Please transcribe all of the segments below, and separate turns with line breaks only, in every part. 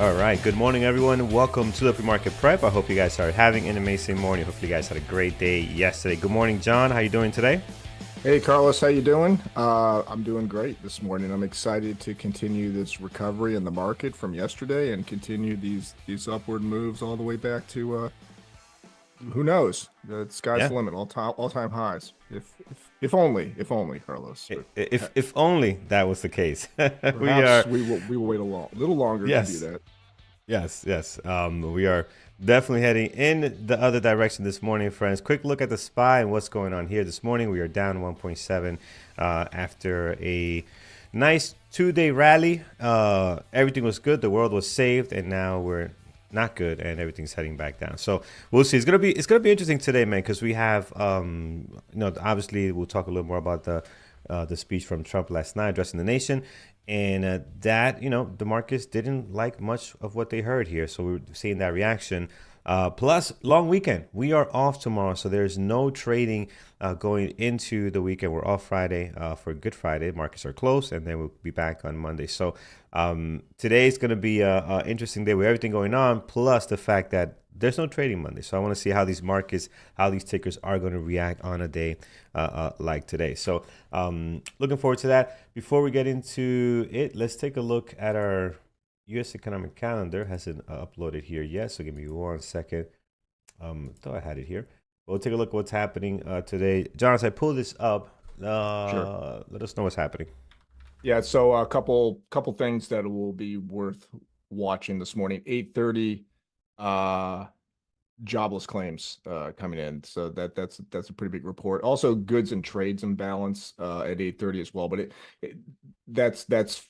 All right. Good morning, everyone. Welcome to the pre-market prep. I hope you guys are having an amazing morning. Hopefully, you guys had a great day yesterday. Good morning, John. How you doing today?
Hey Carlos, how you doing? I'm doing great this morning. I'm excited to continue this recovery in the market from yesterday and continue these upward moves all the way back to who knows? The sky's
Yeah.
the limit, all time highs. If only Carlos. But
If only that was the case. We
perhaps
are.
we will wait a little longer to do
Yes.
that.
Yes. We are definitely heading in the other direction this morning, friends. Quick look at the SPY and what's going on here this morning. We are down 1.7 after a nice 2-day rally. Everything was good. The world was saved, and now we're not good, and everything's heading back down. So we'll see. It's gonna be interesting today, man, because we have obviously we'll talk a little more about the speech from Trump last night addressing the nation. And that, the markets didn't like much of what they heard here. So we're seeing that reaction. Plus, long weekend. We are off tomorrow. So there's no trading going into the weekend. We're off Friday for Good Friday. Markets are closed. And then we'll be back on Monday. So today is going to be an interesting day with everything going on. Plus the fact that there's no trading Monday. So I want to see how these markets, how these tickers are going to react on a day like today. So looking forward to that. Before we get into it, let's take a look at our U.S. economic calendar. Hasn't uploaded here yet. So give me 1 second. Thought I had it here. We'll take a look at what's happening today. John, as I pull this up,
Sure.
let us know what's happening.
Yeah, so a couple things that will be worth watching this morning. 8:30 jobless claims coming in. So that's a pretty big report. Also goods and trades imbalance at 8:30 as well, but that's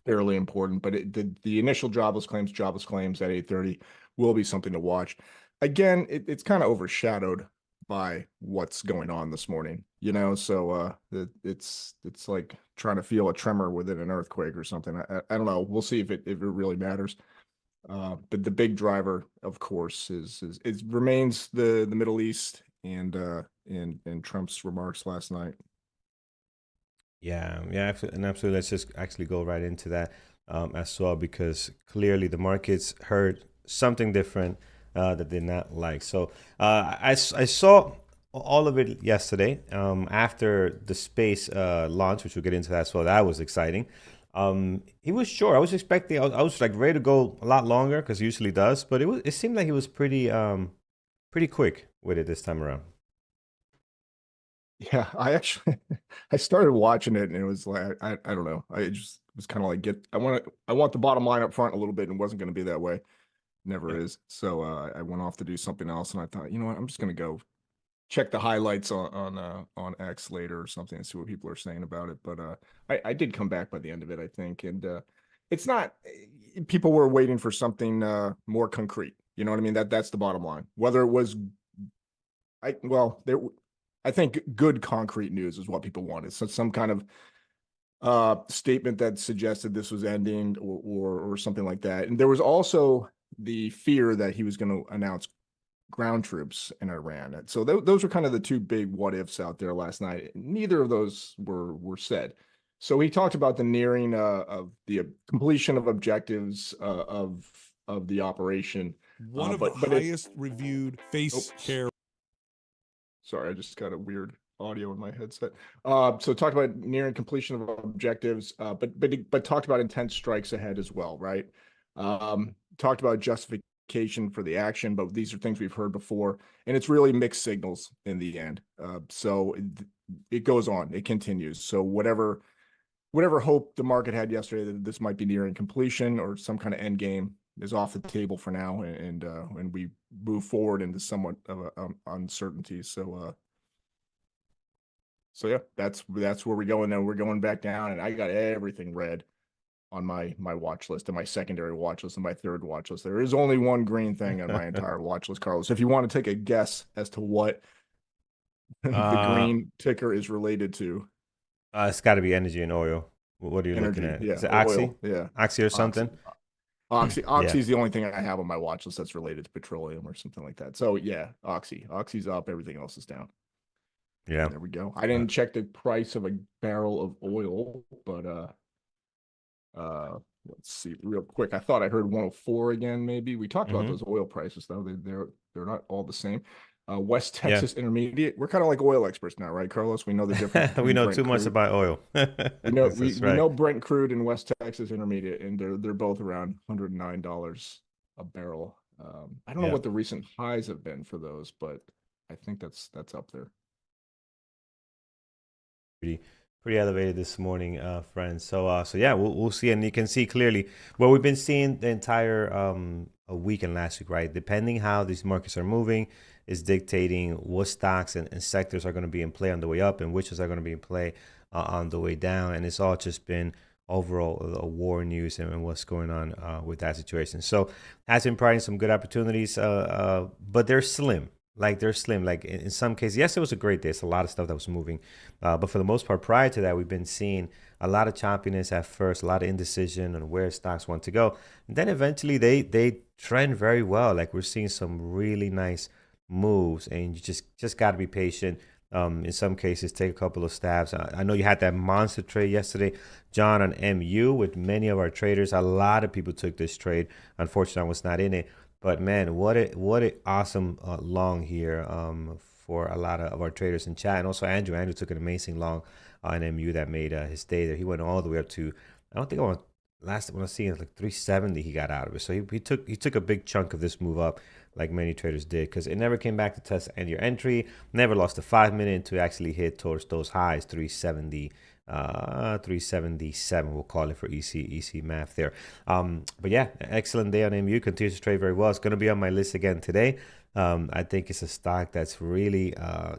fairly important, but the initial jobless claims at 8:30 will be something to watch. Again, it's kind of overshadowed by what's going on this morning, so it's like trying to feel a tremor within an earthquake or something. I don't know. We'll see if it really matters. But the big driver, of course, is it remains the Middle East and Trump's remarks last night.
Yeah, and absolutely. Let's just actually go right into that as well, because clearly the markets heard something different that they did not like. So I saw all of it yesterday after the space launch, which we'll get into that as well. That was exciting. He was short. I was expecting. I was like ready to go a lot longer because he usually does, but it seemed like he was pretty quick with it this time around.
Yeah, I actually I started watching it and it was like I don't know. I just was kind of like I want the bottom line up front a little bit and it wasn't going to be that way. Never
Yeah.
is. So I went off to do something else and I thought, you know what, I'm just going to go check the highlights on X later or something and see what people are saying about it. But I did come back by the end of it, I think, and it's not. People were waiting for something more concrete. You know what I mean? That's the bottom line. Whether it was, I think good concrete news is what people wanted. So some kind of statement that suggested this was ending or something like that. And there was also the fear that he was going to announce ground troops in Iran. So those were kind of the two big what ifs out there last night. Neither of those were said. So he talked about the nearing of the completion of objectives of the operation.
One of the
But it,
highest reviewed face
oops,
care.
sorry, I just got a weird audio in my headset. So talked about nearing completion of objectives, but talked about intense strikes ahead as well, right? Talked about justification for the action, but these are things we've heard before, and it's really mixed signals in the end. So it goes on, it continues. So whatever hope the market had yesterday that this might be nearing completion or some kind of end game is off the table for now, and we move forward into somewhat of uncertainty. So yeah, that's where we're going now. We're going back down, and I got everything red on my watch list and my secondary watch list and my third watch list. There is only one green thing on my entire watch list, Carlos. If you want to take a guess as to what the
uh,
green ticker is related to.
it's got to be energy and oil. What are you looking
Energy,
at?
yeah,
Is it Oxy?
oil, yeah,
Oxy or
oxy.
something?
Oxy
Yeah,
is the only thing I have on my watch list that's related to petroleum or something like that. So yeah, Oxy's up, everything else is down.
yeah.
There we go. I
Uh,
didn't check the price of a barrel of oil, but let's see real quick. I thought I heard 104 again. Maybe we talked about
Hmm.
those oil prices though. They're not all the same. West
Yeah.
Texas Intermediate. We're kind of like oil experts now, right, Carlos? We know the difference
We
between
know
Brent
too much
crude.
about oil.
We know
That's
we
right.
know Brent crude and West Texas Intermediate, and they're both around $109 a barrel. I don't know
Yeah.
what the recent highs have been for those, but I think that's up there.
pretty pretty elevated this morning, friends. So yeah, we'll see, and you can see clearly well we've been seeing the entire a week and last week, right? Depending how these markets are moving, is dictating what stocks and sectors are going to be in play on the way up and which are going to be in play on the way down, and it's all just been overall a war news and what's going on with that situation. So has been providing some good opportunities, but they're slim. Like they're slim. Like in some cases, yes, it was a great day. It's a lot of stuff that was moving, but for the most part, prior to that, we've been seeing a lot of choppiness at first, a lot of indecision on where stocks want to go. And then eventually they trend very well. Like we're seeing some really nice moves, and you just got to be patient. In some cases, take a couple of stabs. I know you had that monster trade yesterday, John, on MU with many of our traders. A lot of people took this trade. Unfortunately, I was not in it. But man, what a awesome long here for a lot of our traders in chat, and also Andrew. Andrew took an amazing long on MU that made his day there. He went all the way up to, I don't think I want last when I see it like 370 he got out of it. So he took a big chunk of this move up, like many traders did, because it never came back to test your entry. Never lost a 5 minute to actually hit towards those highs, 370. 377 we'll call it for easy math there. But yeah, excellent day on MU, continues to trade very well. It's going to be on my list again today. I think it's a stock that's really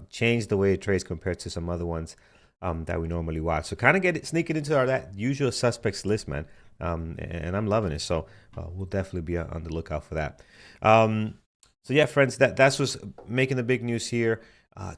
changed the way it trades compared to some other ones that we normally watch. So kind of sneak it into that usual suspects list, man. And I'm loving it. So we'll definitely be on the lookout for that. So yeah, friends, that's what's making the big news here.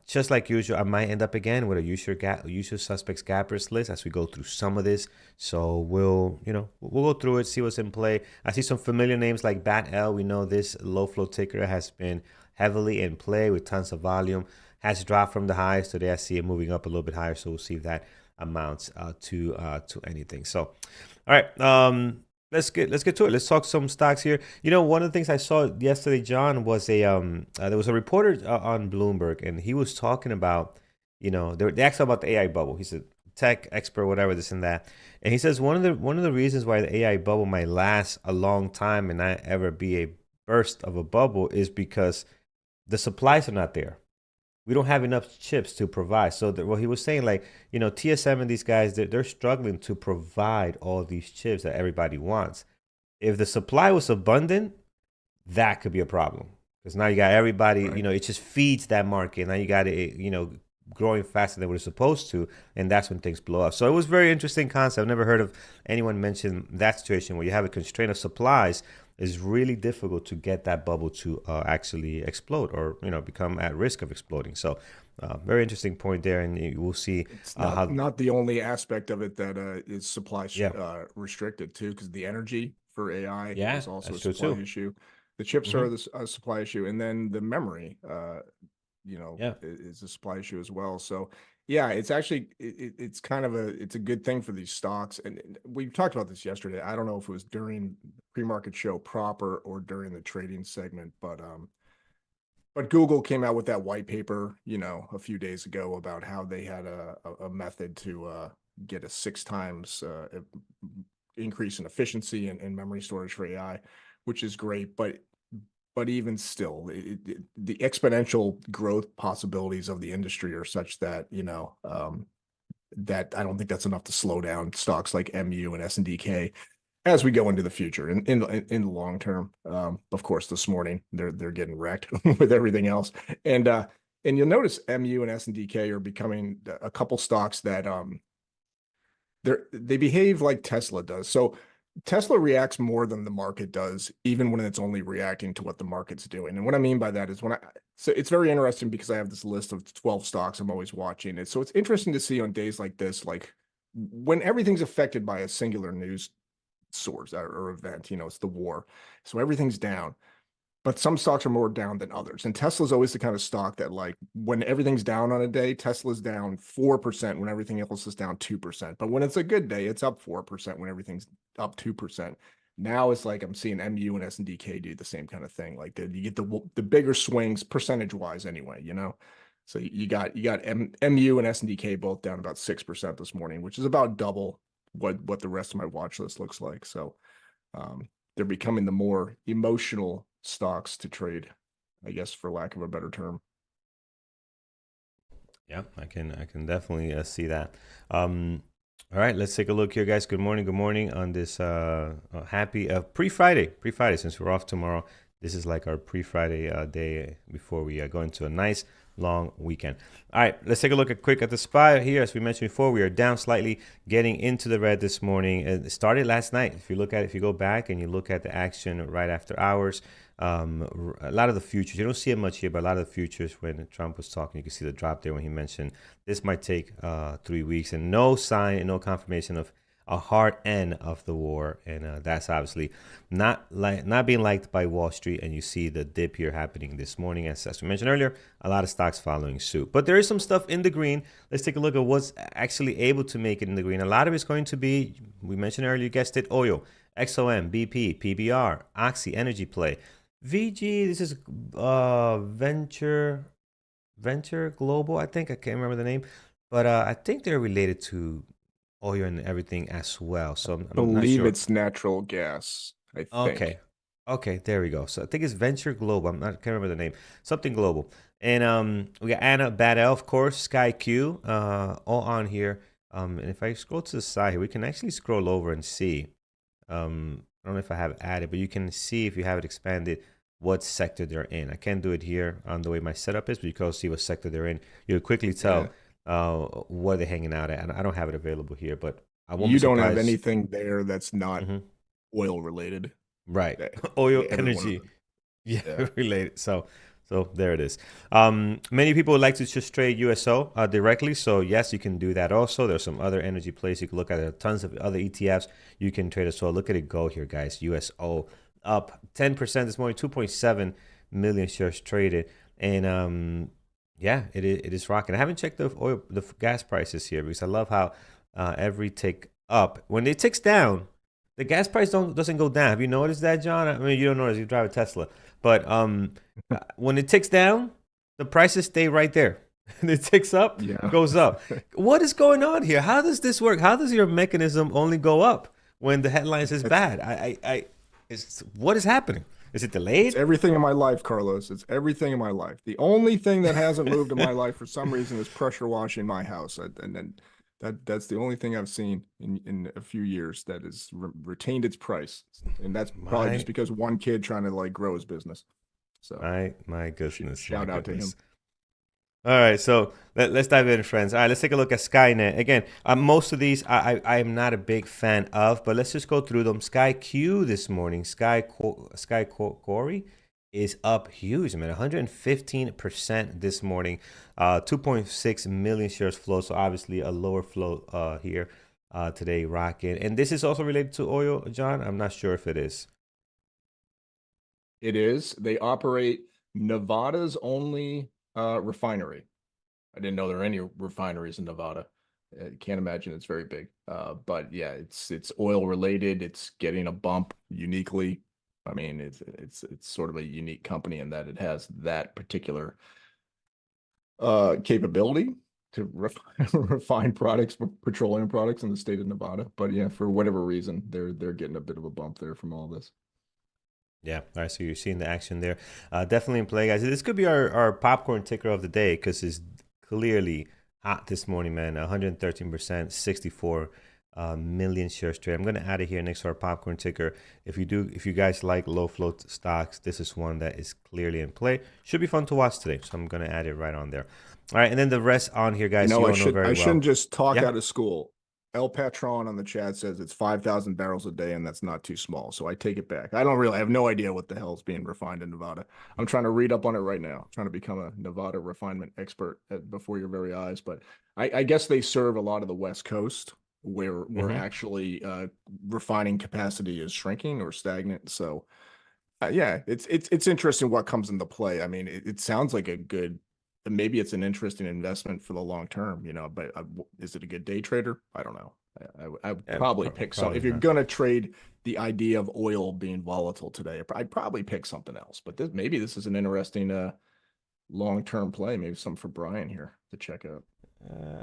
Just like usual, I might end up again with a usual suspects gappers list as we go through some of this. So we'll go through it, see what's in play. I see some familiar names like BATL. We know this low flow ticker has been heavily in play with tons of volume. Has dropped from the highs today. I see it moving up a little bit higher. So we'll see if that amounts to anything. So, all right. Let's get to it. Let's talk some stocks here. One of the things I saw yesterday, John, was there was a reporter on Bloomberg, and he was talking about, they asked about the AI bubble. He's a tech expert, whatever, this and that, and he says one of the reasons why the AI bubble might last a long time and not ever be a burst of a bubble is because the supplies are not there. We don't have enough chips to provide. So what he was saying, like, TSM and these guys, they're struggling to provide all these chips that everybody wants. If the supply was abundant, that could be a problem. Because now you got everybody,
Right.
it just feeds that market. Now you got it, growing faster than what it's supposed to. And that's when things blow up. So it was a very interesting concept. I've never heard of anyone mention that situation where you have a constraint of supplies. It's really difficult to get that bubble to actually explode or become at risk of exploding. So very interesting point there, and we'll see
It's
how.
not the only aspect of it that is supply
Yeah,
restricted too, because the energy for AI
yeah,
is also a
that's true
supply
too.
issue. The chips
Hmm.
are a supply issue, and then the memory,
Yeah,
is a supply issue as well. So yeah, it's actually it's kind of it's a good thing for these stocks. And we talked about this yesterday. I don't know if it was during the pre-market show proper or during the trading segment, but Google came out with that white paper, a few days ago about how they had a method to get a 6 times increase in efficiency and memory storage for AI, which is great. But even still, the exponential growth possibilities of the industry are such that that I don't think that's enough to slow down stocks like MU and SNDK as we go into the future in the long term. Of course, this morning they're getting wrecked with everything else, and you'll notice MU and SNDK are becoming a couple stocks that they behave like Tesla does. So Tesla reacts more than the market does, even when it's only reacting to what the market's doing. And what I mean by that is so it's very interesting because I have this list of 12 stocks I'm always watching it. So it's interesting to see on days like this, like when everything's affected by a singular news source or event, it's the war. So everything's down. but some stocks are more down than others. And Tesla's always the kind of stock that, like, when everything's down on a day, Tesla's down 4% when everything else is down 2%. But when it's a good day, it's up 4% when everything's up 2%. Now it's like I'm seeing MU and SNDK do the same kind of thing. Like you get the bigger swings percentage wise anyway, you know. So you got MU and SNDK both down about 6% this morning, which is about double what the rest of my watch list looks like. So they're becoming the more emotional stocks to trade, I guess, for lack of a better term.
Yeah, I can definitely see that. All right, let's take a look here, guys. Good morning on this happy pre-Friday, since we're off tomorrow. This is like our pre-Friday day before we go into a nice long weekend. All right, let's take a look at the SPY here. As we mentioned before, we are down slightly, getting into the red this morning. It started last night. If you go back and you look at the action right after hours, a lot of the futures, you don't see it much here, but a lot of the futures, when Trump was talking, you can see the drop there when he mentioned this might take 3 weeks, and no sign and no confirmation of a hard end of the war. And that's obviously not being liked by Wall Street. And you see the dip here happening this morning, as we mentioned earlier, a lot of stocks following suit. But there is some stuff in the green. Let's take a look at what's actually able to make it in the green. A lot of it's going to be, we mentioned earlier, you guessed it, oil, XOM, BP, PBR, Oxy, energy play, VG. This is Venture Global, I think. I can't remember the name, but I think they're related to oil and everything as well. So I'm not
Believe
sure.
it's natural gas, I think.
Okay, there we go. So I think it's Venture Global. I can't remember the name. Something Global. And we got BATL, of course, SKYQ, all on here. And if I scroll to the side here, we can actually scroll over and see. I don't know if I have it added, but you can see, if you have it expanded, what sector they're in. I can't do it here on the way my setup is, but you can see what sector they're in. You'll quickly tell what they're hanging out at. And I don't have it available here, but I won't be surprised.
You don't have anything there that's not oil related.
Right. Oil, energy, related. So there it is. Many people would like to just trade USO directly. So yes, you can do that also. There's some other energy plays you can look at. There are tons of other ETFs you can trade as well. Look at it go here, guys. USO up 10% this morning, 2.7 million shares traded. And yeah, it is rocking. I haven't checked the gas prices here, because I love how every tick up, when it ticks down, the gas price doesn't go down. Have you noticed that, John? I mean, you don't notice, you drive a Tesla, but when it ticks down, the prices stay right there. And it ticks up, goes up. What is going on here? How does this work? How does your mechanism only go up when the headlines is bad? What is happening? Is it delayed?
It's everything in my life, Carlos. It's everything in my life. The only thing that hasn't moved in my life for some reason is pressure washing my house. And then that's the only thing I've seen in a few years that has retained its price. And that's probably just because one kid trying to like grow his business. So
my goodness.
Shout out to him.
All right, so let's dive in, friends. All right, let's take a look at Skynet. Again, most of these I am not a big fan of, but let's just go through them. SkyQ this morning, SkyQ is up huge, man, 115% this morning. 2.6 million shares flow, so obviously a lower flow here today, rocking. And this is also related to oil, John? I'm not sure if it is.
It is. They operate Nevada's only refinery. I didn't know there were any refineries in Nevada. I can't imagine it's very big. But yeah, it's oil related. It's getting a bump uniquely. I mean, it's sort of a unique company in that it has that particular capability to refine products, petroleum products in the state of Nevada. But yeah, for whatever reason, they're getting a bit of a bump there from all this.
Yeah. All right. So you're seeing the action there. Definitely in play, guys. This could be our popcorn ticker of the day, because it's clearly hot this morning, man. 113%, 64 million shares trade. I'm going to add it here next to our popcorn ticker. If you guys like low float stocks, this is one that is clearly in play. Should be fun to watch today. So I'm going to add it right on there. All right. And then the rest on here, guys.
I shouldn't just talk out of school. El Patron on the chat says it's 5,000 barrels a day, and that's not too small. So I take it back. I have no idea what the hell is being refined in Nevada. I'm trying to read up on it right now. I'm trying to become a Nevada refinement expert before your very eyes. But I guess they serve a lot of the West Coast where actually refining capacity is shrinking or stagnant. So Yeah, it's interesting what comes into play. I mean, it sounds like a good, maybe it's an interesting investment for the long term, but is it a good day trader? I don't know. I would
Yeah,
probably pick some,
probably
if you're
not.
going to trade the idea of oil being volatile today, I'd probably pick something else, but maybe this is an interesting long-term play, maybe something for Brian here to check out.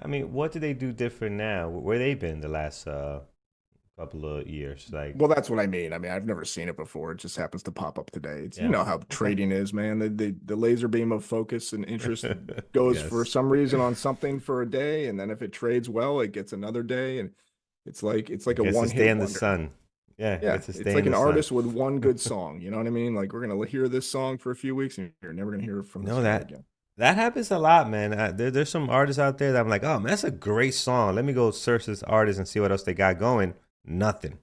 I mean, what do they do different now? Where they been the last couple of years? Like,
Well, that's what I mean. I mean, I've never seen it before. It just happens to pop up today. It's,
yeah,
how
okay.
trading is, man. The laser beam of focus and interest goes for
Yes,
some reason on something for a day, and then if it trades well, it gets another day, and it's like
it
a
gets to stay
one-hit
in the
wonder.
sun. Yeah, it
Yeah,
gets to
it's
stay
like
in
an
the sun.
artist with one good song. You know what I mean? Like we're gonna hear this song for a few weeks, and you're never gonna hear from this
No,
guy
that
again.
that happens a lot, man. There's some artists out there that I'm like, oh man, that's a great song. Let me go search this artist and see what else they got going. Nothing.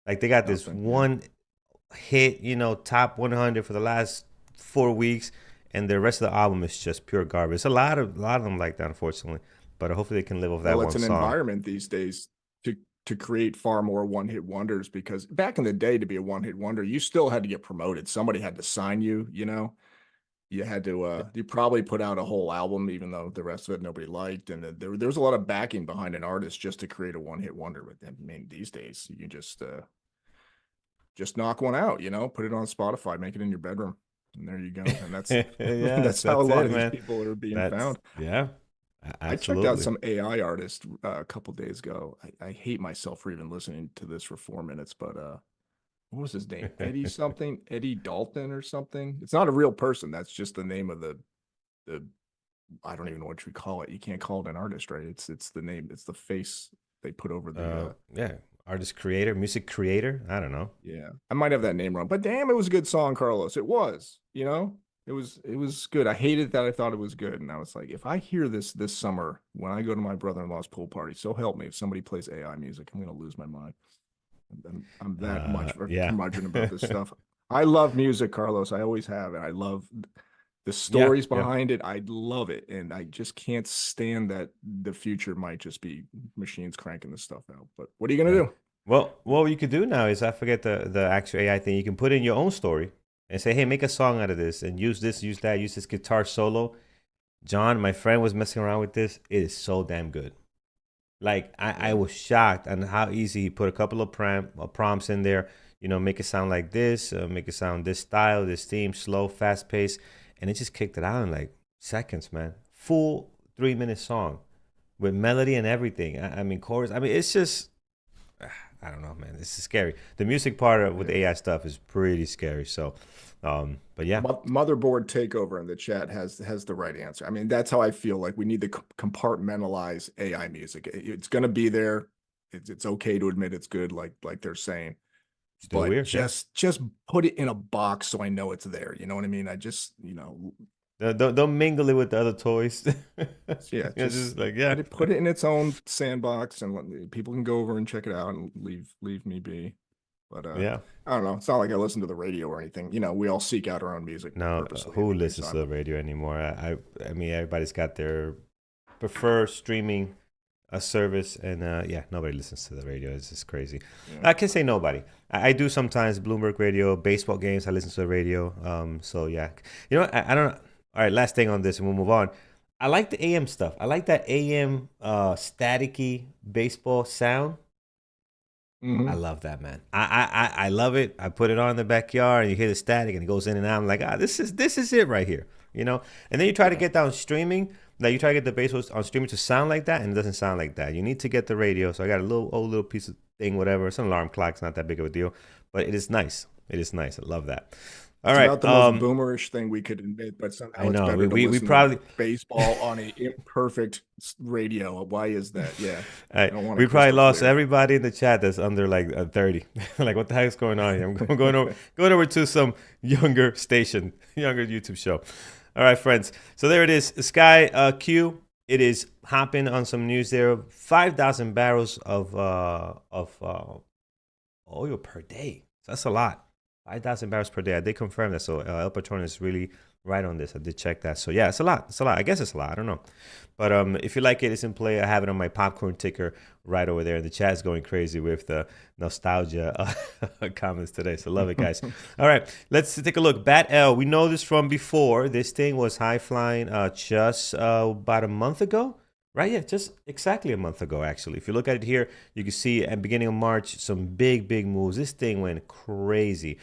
Like they got this
Nothing. Yeah.
one hit, top 100 for the last 4 weeks, and the rest of the album is just pure garbage. It's a lot of them like that, unfortunately. But hopefully they can live off that
Well, it's
one
an
song.
environment these days to create far more one-hit wonders, because back in the day, to be a one-hit wonder, you still had to get promoted. Somebody had to sign you, You had to you probably put out a whole album, even though the rest of it nobody liked. And there was a lot of backing behind an artist just to create a one-hit wonder. But I mean, these days you can just knock one out, put it on Spotify, make it in your bedroom, and there you go. And that's
Yes,
that's how a
that's
lot
it,
of these
man.
people are being
That's
found.
yeah,
I checked out
absolutely.
some AI artist a couple days ago. I hate myself for even listening to this for 4 minutes, but what was his name? Eddie something, Eddie Dalton or something. It's not a real person. That's just the name of the I don't even know what you call it. You can't call it an artist, right? It's the name. It's the face they put over the
Yeah, artist creator, music creator. I don't know.
yeah. I might have that name wrong, but damn, it was a good song, Carlos. It was, it was good. I hated that I thought it was good. And I was like, if I hear this summer when I go to my brother-in-law's pool party, so help me, if somebody plays AI music, I'm gonna lose my mind. I'm that much of a
Yeah,
curmudgeon about this stuff. I love music, Carlos. I always have, and I love the
yeah,
stories
yeah.
behind it. I love it, and I just can't stand that the future might just be machines cranking this stuff out. But what are you gonna
Yeah.
do?
Well, what you could do now is I forget the actual AI thing. You can put in your own story and say, "Hey, make a song out of this and use this, use that, use this guitar solo." John, my friend was messing around with this. It is so damn good. Like I
Yeah.
was shocked on how easy he put a couple of prompts in there. Make it sound like this, make it sound this style, this theme, slow, fast pace, and it just kicked it out in like seconds, man. Full 3 minute song with melody and everything. I mean chorus. I mean it's just I don't know, man. This is scary. The music part with
Yeah.
the AI stuff is pretty scary. So, but yeah,
Motherboard takeover in the chat has the right answer. I mean, that's how I feel. Like we need to compartmentalize AI music. It's going to be there. It's okay to admit it's good, like they're saying,
still
but
weird. Yeah,
just put it in a box so I know it's there. You know what I mean? I just
don't mingle it with the other toys.
yeah, just
Just like yeah,
put it in its own sandbox, and people can go over and check it out and leave me be. But
yeah.
I don't know. It's not like I listen to the radio or anything. We all seek out our own music
No,
purposely
who
anyway.
listens to the radio anymore? I mean, everybody's got their preferred streaming service, and yeah, nobody listens to the radio. It's just crazy.
Yeah.
I can say nobody. I do sometimes Bloomberg radio, baseball games. I listen to the radio. So yeah, I don't. All right, last thing on this, and we'll move on. I like the AM stuff. I like that AM staticky baseball sound. I
Mhm.
love that, man. I love it. I put it on in the backyard, and you hear the static, and it goes in and out. I'm like, this is it right here, And then you try to
Yeah.
get down streaming. Like you try to get the bass on streaming to sound like that, and it doesn't sound like that. You need to get the radio. So I got a little piece of thing, whatever. It's an alarm clock. It's not that big of a deal, but it is nice. It is nice. I love that. All
It's
right.
about the most boomerish thing we could admit, but somehow
I
it's
know
better to
we
listen to
probably
baseball on a imperfect radio. Why is that? Yeah. I don't want a
we probably
crystal
lost
clear.
everybody in the chat that's under like 30. Like, what the heck is going on here? I'm going over to some younger station, younger YouTube show. All right, friends. So there it is, SKYQ. It is hopping on some news there. 5,000 barrels of oil per day. So that's a lot. 5,000 barrels per day. I did confirm that. So El Patron is really right on this. I did check that. So yeah, it's a lot. It's a lot. I guess it's a lot. I don't know. But if you like it, it's in play. I have it on my popcorn ticker right over there. The chat's going crazy with the nostalgia comments today. So love it, guys. All right, let's take a look. BATL. We know this from before. This thing was high flying just about a month ago. Right, yeah, just exactly a month ago, actually. If you look at it here, you can see at the beginning of March, some big moves. This thing went crazy.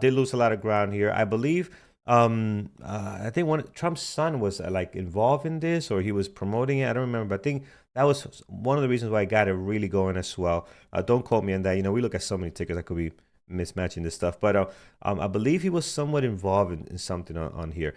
Did lose a lot of ground here. I believe, I think Trump's son was like involved in this, or he was promoting it. I don't remember, but I think that was one of the reasons why I got it really going as well. Don't quote me on that. You know, we look at so many tickets, I could be mismatching this stuff, but I believe he was somewhat involved in something on here.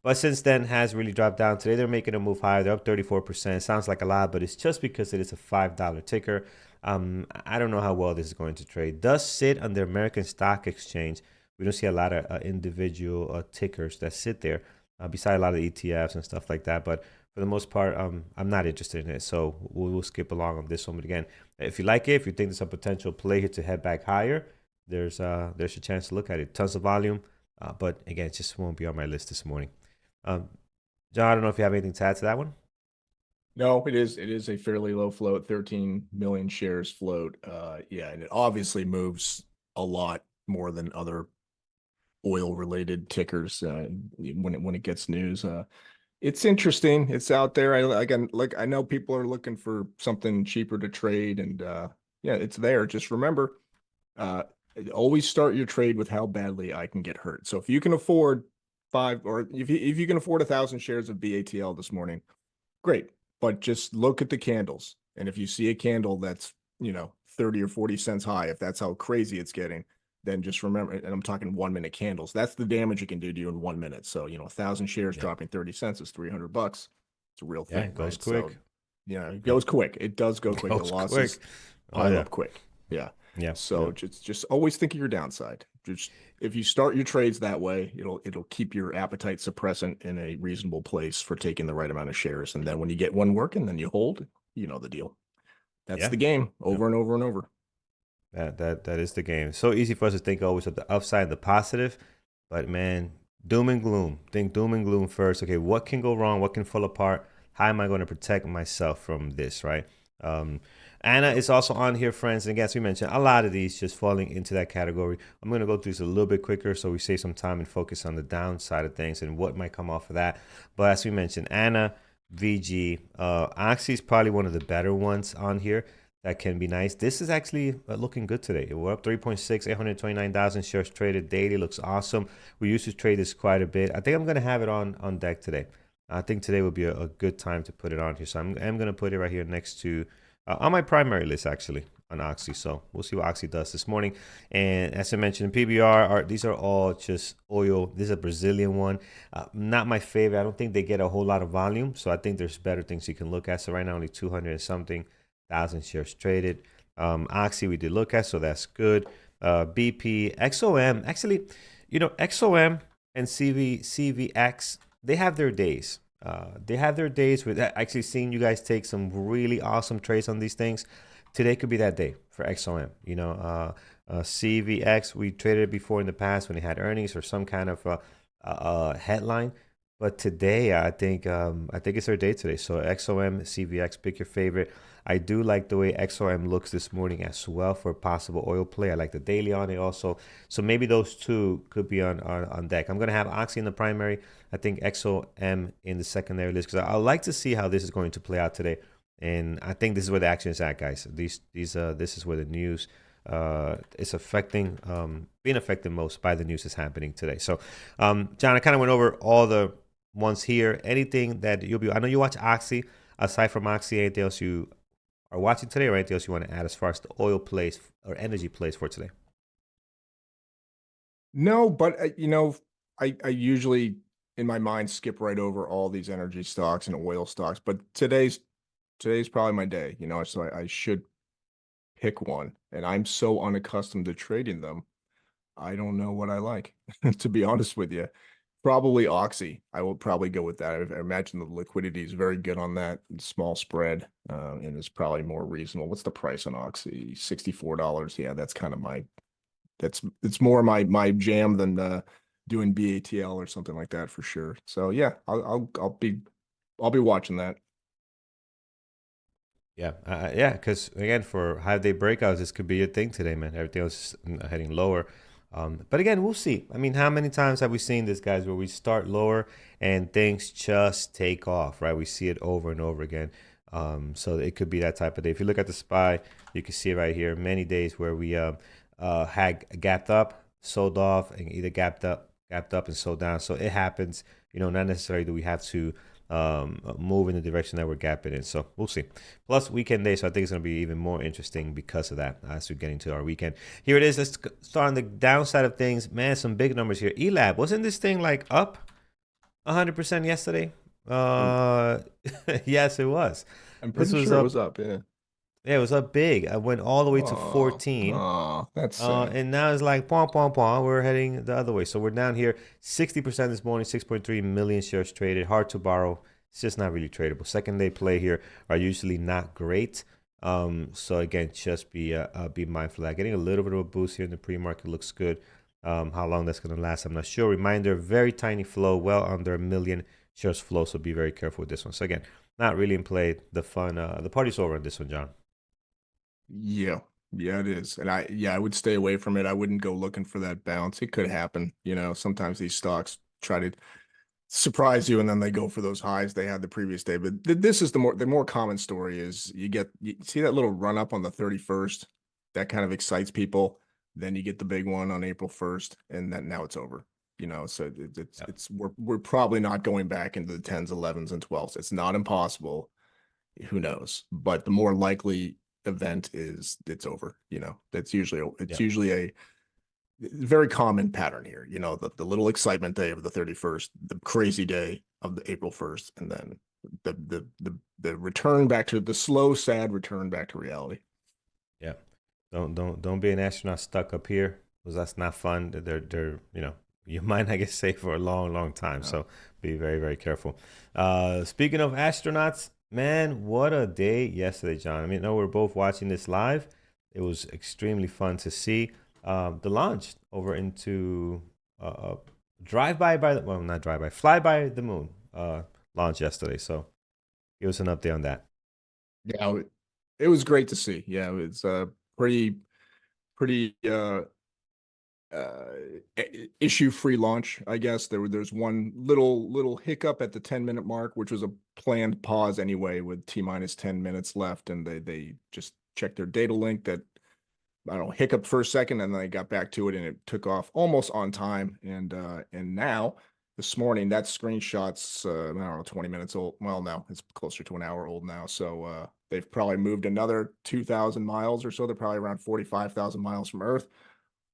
But since then has really dropped down. Today they're making a move higher. They're up 34%. Sounds like a lot, but it's just because it is a $5 ticker. I don't know how well this is going to trade. It does sit on the American Stock Exchange. We don't see a lot of individual tickers that sit there, beside a lot of ETFs and stuff like that. But for the most part, I'm not interested in it. So we'll skip along on this one. But again, if you like it, if you think there's a potential play here to head back higher, there's a chance to look at it. Tons of volume. But again, it just won't be on my list this morning. John, I don't know if you have anything to add to that one.
No, it is a fairly low float, 13 million shares float. Yeah, and it obviously moves a lot more than other oil related tickers when it gets news. It's interesting. It's out there. I know people are looking for something cheaper to trade, and yeah, it's there. Just remember, always start your trade with how badly I can get hurt. So if you can afford if you can afford 1,000 shares of BATL this morning, great. But just look at the candles. And if you see a candle that's, 30 or 40 cents high, if that's how crazy it's getting, then just remember, and I'm talking 1 minute candles, that's the damage it can do to you in 1 minute. So, 1,000 shares dropping 30 cents is $300. It's a real thing.
Yeah, it goes quick.
So, it goes quick. It does go quick. The losses pile up quick. Yeah.
Yeah.
So just always think of your downside. Just if you start your trades that way, it'll keep your appetite suppressant in a reasonable place for taking the right amount of shares. And then when you get one working, then you hold. You know the deal. That's the game over and over and over.
That is the game. It's so easy for us to think always of the upside, the positive, but man, doom and gloom. Think doom and gloom first. Okay, what can go wrong? What can fall apart? How am I going to protect myself from this? Right. Anna is also on here, friends. And again, as we mentioned, a lot of these just falling into that category. I'm going to go through this a little bit quicker so we save some time and focus on the downside of things and what might come off of that. But as we mentioned, Anna, VG, Oxy is probably one of the better ones on here. That can be nice. This is actually looking good today. We're up 3.6, 829,000 shares traded daily. Looks awesome. We used to trade this quite a bit. I think I'm going to have it on deck today. I think today would be a good time to put it on here. So I'm going to put it right here next to, on my primary list, actually, on Oxy. So we'll see what Oxy does this morning. And as I mentioned, PBR, these are all just oil. This is a Brazilian one. Not my favorite. I don't think they get a whole lot of volume. So I think there's better things you can look at. So right now, only 200 and something thousand shares traded. Oxy we did look at, so that's good. BP, XOM, actually, XOM and CVX, they have their days. They have their days with actually seeing you guys take some really awesome trades on these things. Today could be that day for XOM. CVX, we traded it before in the past when it had earnings or some kind of headline. But today, I think it's our day today. So XOM, CVX, pick your favorite. I do like the way XOM looks this morning as well for a possible oil play. I like the daily on it also. So maybe those two could be on deck. I'm going to have Oxy in the primary. I think XOM in the secondary list because I like to see how this is going to play out today. And I think this is where the action is at, guys. This is where the news is being affected most by the news that's happening today. So, John, I kind of went over all the ones here. Anything that I know you watch Oxy. Aside from Oxy, anything else you are watching today or anything else you want to add as far as the oil plays or energy plays for today?
No, but I usually in my mind skip right over all these energy stocks and oil stocks, but today's probably my day, so I should pick one, and I'm so unaccustomed to trading them. I don't know what I like, to be honest with you. Probably Oxy. I will probably go with that. I imagine the liquidity is very good on that small spread, and it's probably more reasonable. What's the price on Oxy? $64. Yeah, that's kind of it's more my jam than doing BATL or something like that for sure. So yeah, I'll be watching that.
Yeah, yeah, because again, for high day breakouts, this could be a thing today, man. Everything else is heading lower. But again, we'll see. I mean, how many times have we seen this, guys, where we start lower and things just take off, right? We see it over and over again. So it could be that type of day. If you look at the SPY, you can see it right here. Many days where we had gapped up, sold off, and either gapped up and sold down. So it happens. Not necessarily do we have to move in the direction that we're gapping in. So we'll see. Plus weekend day, so I think it's going to be even more interesting because of that as we get into our weekend. Here it is. Let's start on the downside of things. Man, some big numbers here. ELAB, wasn't this thing like up 100% yesterday? Yes, it was.
I'm pretty sure it was up. Yeah.
Yeah, it was up big. I went all the way to 14.
Oh, that's sad.
And now it's like, pom, pom, pom. We're heading the other way. So we're down here 60% this morning, 6.3 million shares traded. Hard to borrow. It's just not really tradable. Second day play here are usually not great. So again, just be mindful of that. Getting a little bit of a boost here in the pre-market looks good. How long that's going to last, I'm not sure. Reminder, very tiny flow, well under 1 million shares flow. So be very careful with this one. So again, not really in play. The fun, the party's over on this one, John.
Yeah, it is. And I would stay away from it. I wouldn't go looking for that bounce. It could happen. Sometimes these stocks try to surprise you and then they go for those highs they had the previous day. But this is the more common story is you see that little run up on the 31st. That kind of excites people. Then you get the big one on April 1st, and then now it's over. So we're probably not going back into the 10s, 11s, and 12s. It's not impossible. Who knows? But the more likely event is it's over. That's usually a very common pattern here. The little excitement day of the 31st, the crazy day of the April 1st, and then the return back to the slow, sad return back to reality.
Yeah. Don't be an astronaut stuck up here, because that's not fun. They're you might not get safe for a long time. So be very, very careful. Speaking of astronauts, man, what a day yesterday, John. I mean, we're both watching this live. It was extremely fun to see the launch over into fly by the moon launch yesterday. So give us an update on that.
Yeah, it was great to see. Yeah, it was pretty issue-free launch, I guess. There's one little hiccup at the 10-minute mark, which was a planned pause anyway, with T-minus 10 minutes left, and they just checked their data link that, I don't know, hiccup for a second, and then they got back to it, and it took off almost on time. And now this morning, that screenshot's I don't know, 20 minutes old. Well, no, it's closer to an hour old now. So they've probably moved another 2,000 miles or so. They're probably around 45,000 miles from Earth,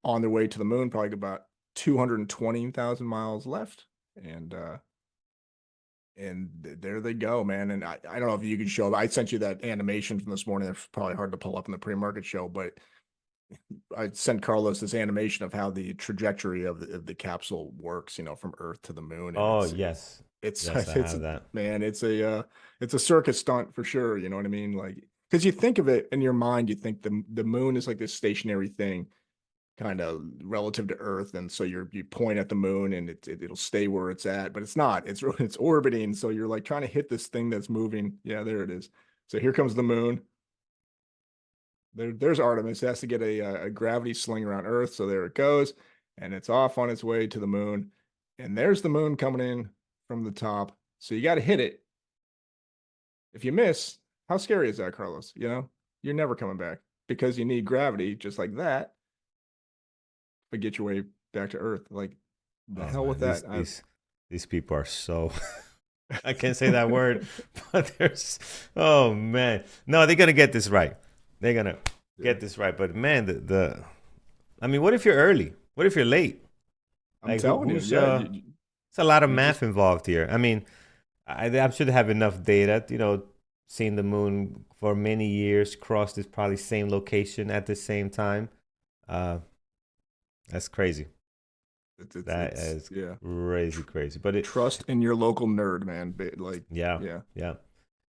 on their way to the moon, probably about 220,000 miles left. And there they go, man. And I don't know if you can show, I sent you that animation from this morning. It's probably hard to pull up in the pre-market show, but I sent Carlos this animation of how the trajectory of the capsule works, from Earth to the moon. And
Yes, I
it's
have that.
man, it's a circus stunt for sure. You know what I mean? Like, because you think of it in your mind, you think the moon is like this stationary thing, kind of relative to Earth, and so you point at the moon and it'll stay where it's at, but it's not. It's orbiting, so you're like trying to hit this thing that's moving. Yeah, there it is. So here comes the moon. There's Artemis. It has to get a gravity sling around Earth, so there it goes, and it's off on its way to the moon. And there's the moon coming in from the top. So you got to hit it. If you miss, how scary is that, Carlos? You're never coming back, because you need gravity just like that, but get your way back to Earth. Like, the hell with that.
These people are so I can't say that word, but oh man. No, they're gonna get this right. They're gonna get this right. But man, I mean, what if you're early? What if you're late?
I'm telling you,
it's a lot of math involved here. I mean, I'm sure they have enough data, seeing the moon for many years, cross this probably same location at the same time. That's crazy. That is crazy. But
trust in your local nerd, man. Like,
yeah.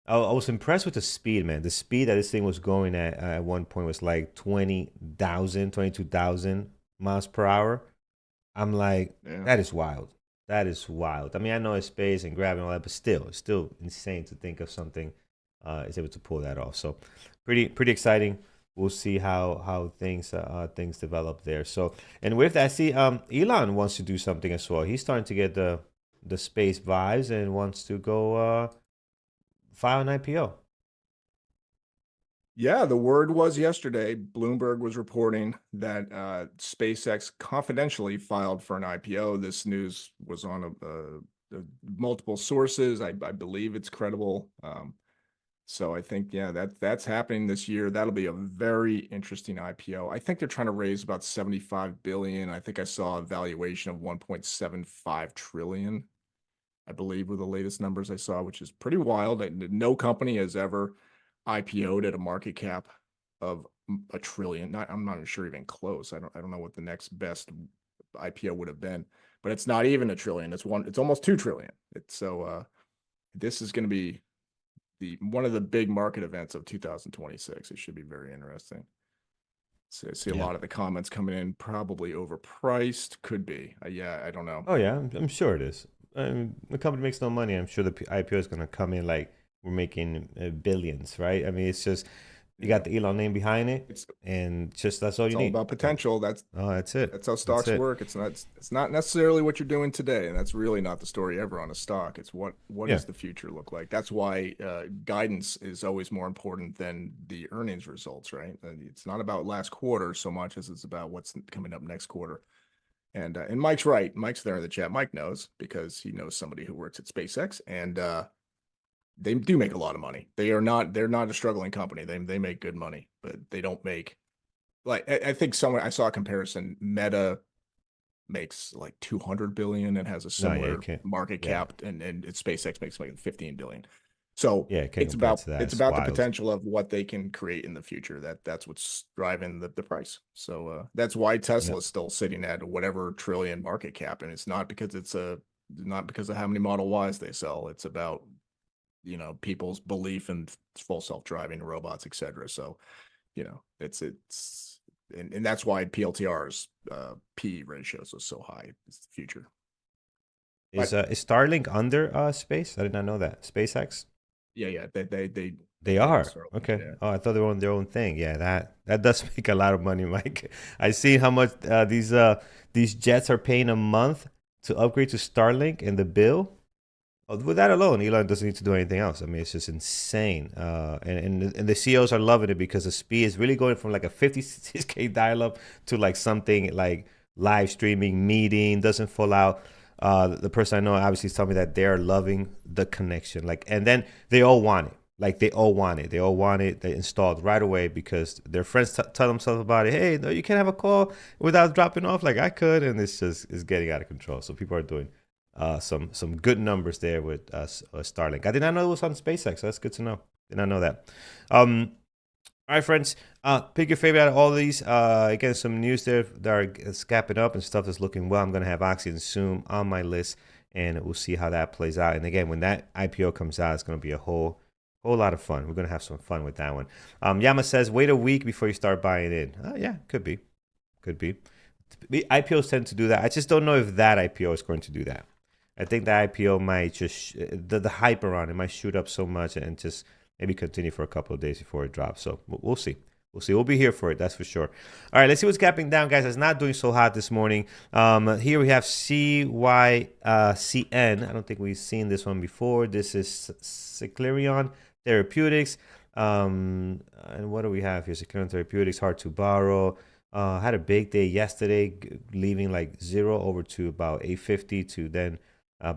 I was impressed with the speed, man. The speed that this thing was going at one point was like 22,000 miles per hour. I'm like,
Yeah.
that is wild. That is wild. I mean, I know it's space and gravity and all that, but still, it's still insane to think of something is able to pull that off. So, pretty exciting. We'll see how things develop there. So, and with that, I see Elon wants to do something as well. He's starting to get the space vibes and wants to go file an IPO.
Yeah, the word was yesterday, Bloomberg was reporting that SpaceX confidentially filed for an IPO. This news was on multiple sources. I believe it's credible. So I think, yeah, that's happening this year. That'll be a very interesting IPO. I think they're trying to raise about 75 billion. I think I saw a valuation of 1.75 trillion, I believe, were the latest numbers I saw, which is pretty wild. No company has ever IPO'd at a market cap of a trillion. I'm not sure even close. I don't know what the next best IPO would have been, but it's not even a trillion. It's almost 2 trillion. This is going to be one of the big market events of 2026. It should be very interesting. So I see a lot of the comments coming in, probably overpriced. Could be. Yeah, I don't know.
Oh yeah, I'm sure it is. The company makes no money. I'm sure the IPO is going to come in like we're making billions, right? I mean, it's just you got the Elon name behind it, and just that's all you need.
It's all about potential. That's
it.
That's how stocks work. It's not necessarily what you're doing today, and that's really not the story ever on a stock. It's what does the future look like? That's why guidance is always more important than the earnings results, right? It's not about last quarter so much as it's about what's coming up next quarter. And Mike's right. Mike's there in the chat. Mike knows because he knows somebody who works at SpaceX, and they do make a lot of money. They're not a struggling company. They make good money, but they don't make, like, I think I saw a comparison. Meta makes like 200 billion and has a similar market cap, and SpaceX makes like 15 billion. So it's about the potential of what they can create in the future. That's what's driving the price. So that's why Tesla is still sitting at whatever trillion market cap, and it's not because not because of how many Model Ys they sell. It's about people's belief in full self-driving robots, etc. So it's and that's why PLTR's P ratios are so high. It's the future.
Is Starlink under space? I did not know that. SpaceX?
Yeah.
They are. Okay. Yeah. Oh, I thought they were on their own thing. Yeah, that does make a lot of money, Mike. I see how much these jets are paying a month to upgrade to Starlink, and the bill. With that alone, Elon doesn't need to do anything else. I mean, it's just insane. And the CEOs are loving it because the speed is really going from like a 56K dial-up to like something like live streaming, meeting, doesn't fall out. The person I know obviously is telling me that they're loving the connection. Like, and then they all want it. Like, they all want it. They all want it. They installed right away because their friends tell themselves about it. Hey, no, you can't have a call without dropping off like I could. And it's getting out of control. So people are doing some good numbers there with Starlink. I did not know it was on SpaceX. So that's good to know. Did not know that. All right, friends. Pick your favorite out of all of these. Again, some news there that are scapping up and stuff that's looking well. I'm going to have Oxy and Zoom on my list, and we'll see how that plays out. And again, when that IPO comes out, it's going to be a whole lot of fun. We're going to have some fun with that one. Yama says, wait a week before you start buying in. Yeah, could be. IPOs tend to do that. I just don't know if that IPO is going to do that. I think the IPO might just, the hype around it might shoot up so much and just maybe continue for a couple of days before it drops. So we'll see. We'll be here for it. That's for sure. All right, let's see what's gapping down, guys. It's not doing so hot this morning. Here we have SKYCN. I don't think we've seen this one before. This is Cyclerion Therapeutics. And what do we have here? Cyclerion Therapeutics, hard to borrow. Had a big day yesterday, leaving like 0 over to about 850 to then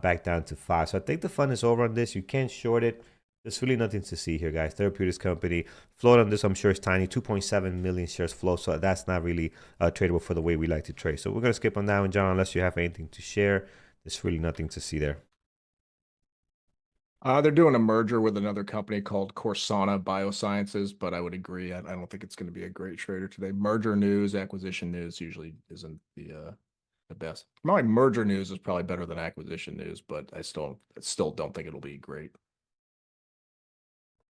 back down to 5. So I think the fun is over on this. You can't short it. There's really nothing to see here, guys. Therapeutics company. Float on this, I'm sure, is tiny. 2.7 million shares flow. So that's not really tradable for the way we like to trade. So we're going to skip on that one, John, unless you have anything to share. There's really nothing to see there.
They're doing a merger with another company called Corsana Biosciences, but I would agree. I don't think it's going to be a great trader today. Merger news, acquisition news usually isn't the best. My merger news is probably better than acquisition news, but I still don't think it'll be great.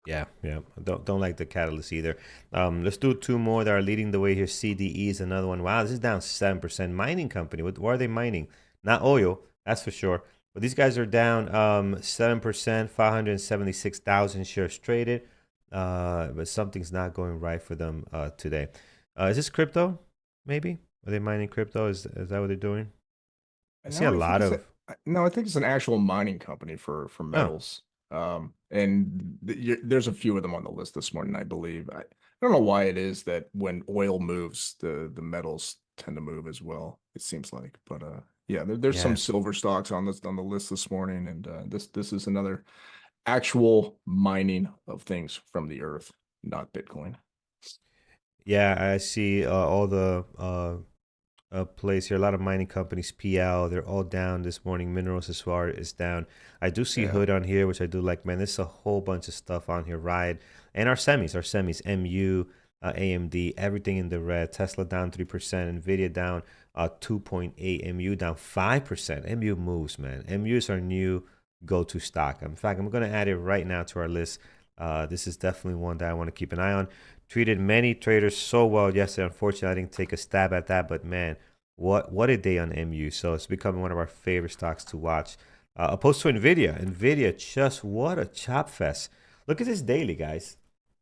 Yeah, yeah. Don't like the catalyst either. Let's do two more that are leading the way here. CDE is another one. Wow, this is down 7%. Mining company. What are they mining? Not oil, that's for sure. But these guys are down 7%, 576,000 shares traded. But something's not going right for them today. Is this crypto? Maybe? Are they mining crypto? Is that what they're doing? I
And
see a
no, I think
lot
it's
of.
no, I think it's an actual mining company for
Oh,
metals. And there's a few of them on the list this morning, I believe. I don't know why it is that when oil moves, the metals tend to move as well. It seems like, but yeah, there's
yeah.
some silver stocks on the list this morning, and this is another actual mining of things from the earth, not Bitcoin.
Yeah, I see all the plays here. A lot of mining companies, PL, they're all down this morning. Minerals as far is down. I do see
Yeah.
Hood on here, which I do like. Man, there's a whole bunch of stuff on here. Riot and our semis, MU, AMD, everything in the red. Tesla down 3%, Nvidia down 2.8, MU down 5%. MU moves, man. MU is our new go-to stock. In fact, I'm going to add it right now to our list. This is definitely one that I want to keep an eye on. Treated many traders so well yesterday. Unfortunately, I didn't take a stab at that, but man, what a day on MU. So it's becoming one of our favorite stocks to watch. Opposed to Nvidia. Nvidia, just what a chop fest. Look at this daily, guys.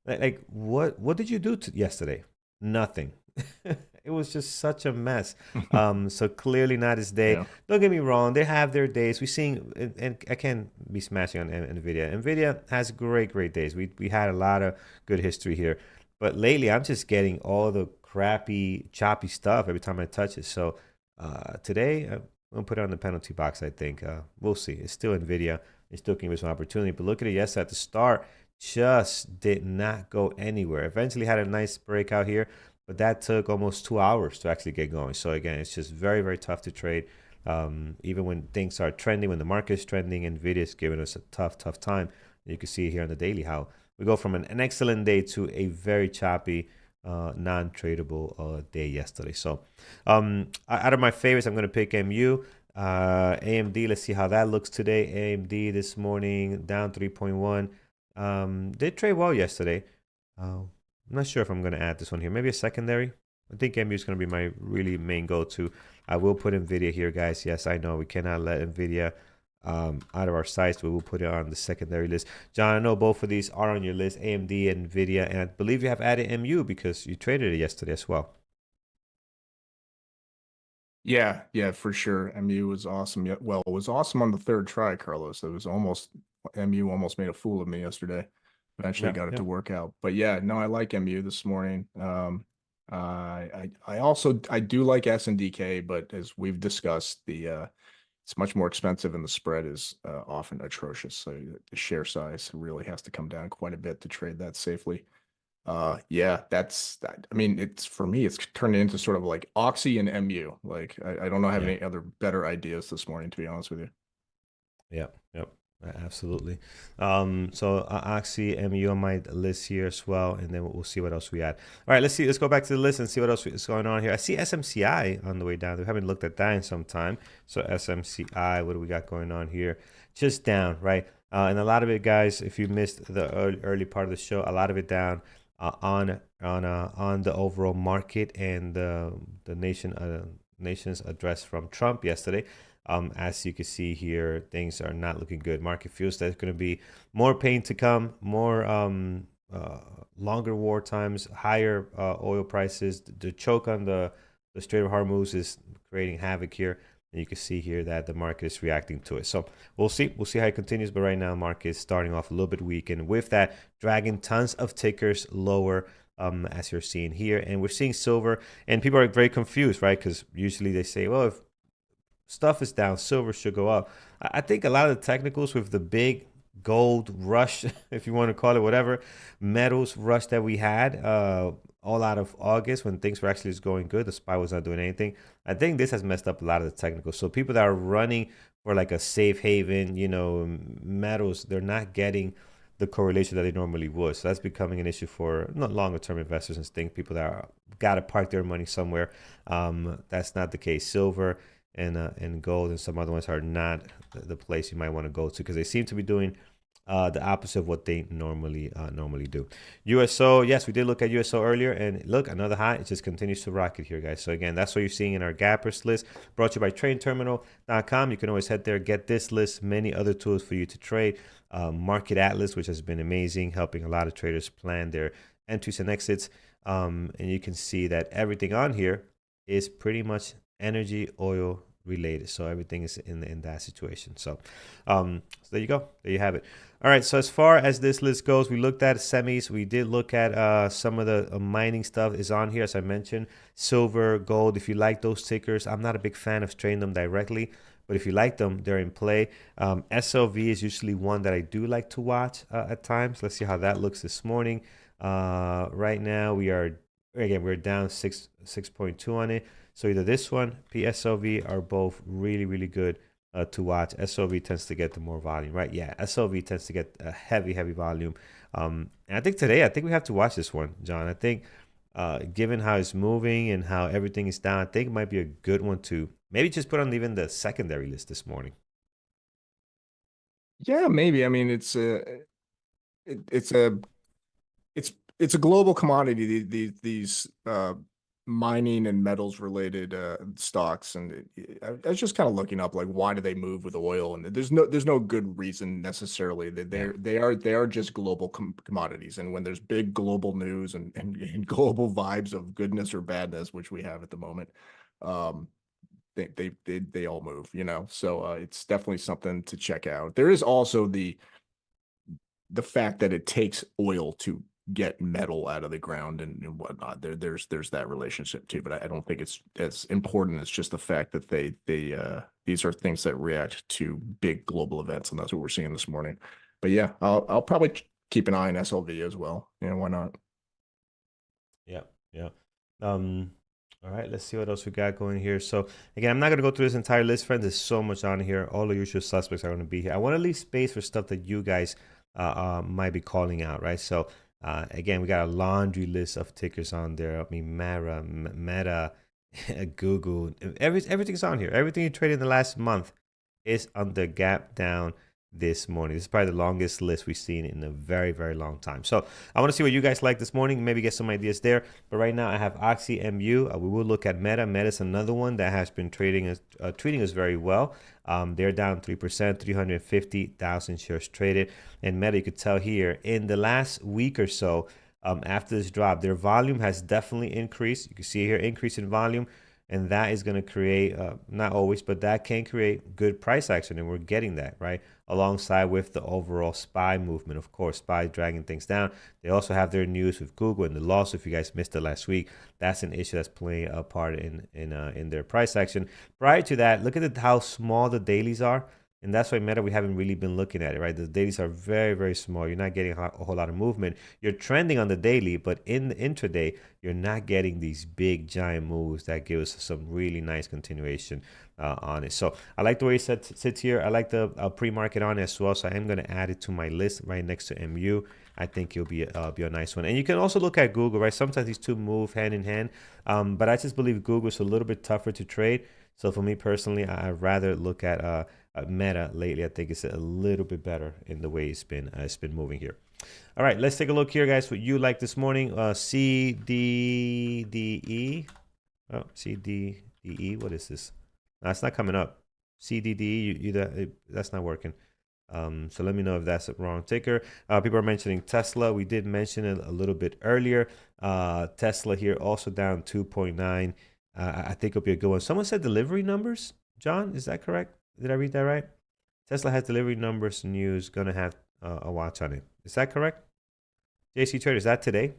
Like what did you do yesterday? Nothing. It was just such a mess. So clearly not his day.
Yeah.
Don't get me wrong; they have their days. We seeing, and I can't be smashing on Nvidia. Nvidia has great days. We had a lot of good history here, but lately I'm just getting all the crappy, choppy stuff every time I touch it. So today I'm gonna put it on the penalty box. I think we'll see. It's still Nvidia. It's still giving us an opportunity. But look at it yesterday at the start, just did not go anywhere. Eventually had a nice breakout here, but that took almost 2 hours to actually get going. So again, it's just very tough to trade. Even when things are trending, when the market is trending, Nvidia is giving us a tough time. You can see here on the daily how we go from an excellent day to a very choppy, non-tradable day yesterday. So out of my favorites, I'm going to pick MU. AMD, let's see how that looks today. AMD this morning down 3.1. Did trade well yesterday. I'm not sure if I'm going to add this one here. Maybe a secondary. I think MU is going to be my really main go-to. I will put NVIDIA here, guys. Yes, I know we cannot let NVIDIA out of our sights. We will put it on the secondary list. John, I know both of these are on your list, AMD and NVIDIA, and I believe you have added MU because you traded it yesterday as well.
Yeah, for sure. MU was awesome. Yeah, well, it was awesome on the third try, Carlos. It was almost MU almost made a fool of me yesterday. Eventually
Yeah,
got it
yeah.
to work out. But yeah, no, I like MU this morning. I also I do like SNDK, but as we've discussed, the it's much more expensive and the spread is often atrocious. So the share size really has to come down quite a bit to trade that safely. Yeah, that's that. I mean, it's for me, it's turned into sort of like Oxy and MU. Like I don't know, have
Yeah.
any other better ideas this morning, to be honest with you.
Yep. Absolutely. So Oxy, MU on my list here as well, and then we'll see what else we add. All right, let's see. Let's go back to the list and see what else is going on here. I see SMCI on the way down. We haven't looked at that in some time. So SMCI, what do we got going on here? Just down, right? And a lot of it, guys. If you missed the early part of the show, a lot of it down on the overall market and the nation's address from Trump yesterday. As you can see here, things are not looking good. Market feels there's going to be more pain to come, more longer war times, higher oil prices. The choke on the Strait of Hormuz is creating havoc here. And you can see here that the market is reacting to it. So we'll see. We'll see how it continues. But right now, the market is starting off a little bit weak. And with that, dragging tons of tickers lower, as you're seeing here. And we're seeing silver. And people are very confused, right? Because usually they say, well, if stuff is down, silver should go up. I think a lot of the technicals with the big gold rush, if you want to call it whatever, metals rush that we had all out of August when things were actually just going good. The SPY was not doing anything. I think this has messed up a lot of the technicals. So people that are running for like a safe haven, metals, they're not getting the correlation that they normally would. So that's becoming an issue for not longer term investors and things, people that are got to park their money somewhere. That's not the case. Silver and gold and some other ones are not the place you might want to go to because they seem to be doing the opposite of what they normally do. USO, yes, we did look at USO earlier, and look, another high. It just continues to rocket here, guys. So again, that's what you're seeing in our gappers list, brought to you by TradeTerminal.com. You can always head there, get this list, many other tools for you to trade. Market Atlas, which has been amazing, helping a lot of traders plan their entries and exits. And you can see that everything on here is pretty much energy, oil related. So everything is in that situation. So there you go. There you have it. All right. So as far as this list goes, we looked at semis. We did look at some of the mining stuff is on here, as I mentioned. Silver, gold. If you like those tickers, I'm not a big fan of trading them directly, but if you like them, they're in play. SLV is usually one that I do like to watch at times. Let's see how that looks this morning. Right now we're down 6.2 on it. So either this one, PSLV, are both really, really good to watch. SLV tends to get the more volume, right? Yeah, SLV tends to get a heavy volume. And I think today, we have to watch this one, John. I think given how it's moving and how everything is down, I think it might be a good one to maybe just put on even the secondary list this morning.
Yeah, maybe. I mean, it's a global commodity. These mining and metals related stocks, and I was just kind of looking up, like, why do they move with oil? And there's no good reason necessarily. That they are just global commodities, and when there's big global news and global vibes of goodness or badness, which we have at the moment, they all move, you know. So it's definitely something to check out. There is also the fact that it takes oil to get metal out of the ground and whatnot. There's that relationship too, but I don't think it's as important as just the fact that these are things that react to big global events, and that's what we're seeing this morning. But yeah, I'll probably keep an eye on SLV as well. You know, why not?
Yeah. All right, let's see what else we got going here. So again, I'm not gonna go through this entire list, friends. There's so much on here. All the usual suspects are gonna be here. I want to leave space for stuff that you guys might be calling out, right? So again, we got a laundry list of tickers on there. I mean, Meta, Google, everything's on here. Everything you traded in the last month is on the gap down this morning. This is probably the longest list we've seen in a very, very long time. So I want to see what you guys like this morning, maybe get some ideas there. But right now I have Oxy MU. We will look at Meta. Meta's another one that has been treating us very well. They're down 3%, 350,000 shares traded. And Meta, you could tell here in the last week or so, after this drop, their volume has definitely increased. You can see here increase in volume. And that is going to create, not always, but that can create good price action. And we're getting that, right? Alongside with the overall SPY movement. Of course, SPY dragging things down. They also have their news with Google and the lawsuit. If you guys missed it last week, that's an issue that's playing a part in their price action. Prior to that, look at how small the dailies are. And that's why Meta, we haven't really been looking at it, right? The dailies are very, very small. You're not getting a whole lot of movement. You're trending on the daily, but in the intraday, you're not getting these big, giant moves that give us some really nice continuation on it. So I like the way it sits here. I like the pre-market on it as well. So I am going to add it to my list right next to MU. I think it'll be a nice one. And you can also look at Google, right? Sometimes these two move hand in hand. But I just believe Google is a little bit tougher to trade. So for me personally, I'd rather look at Meta lately. I think it's a little bit better in the way it's been moving here. All right, let's take a look here, guys. What you like this morning? CDDE. Oh, CDDE. What is this? No, it's not coming up. CDDE. That's not working. So let me know if that's a wrong ticker. People are mentioning Tesla. We did mention it a little bit earlier. Tesla here also down 2.9. I think it'll be a good one. Someone said delivery numbers. John, is that correct? Did I read that right? Tesla has delivery numbers news. Gonna have a watch on it. Is that correct? JC Trader, is that today?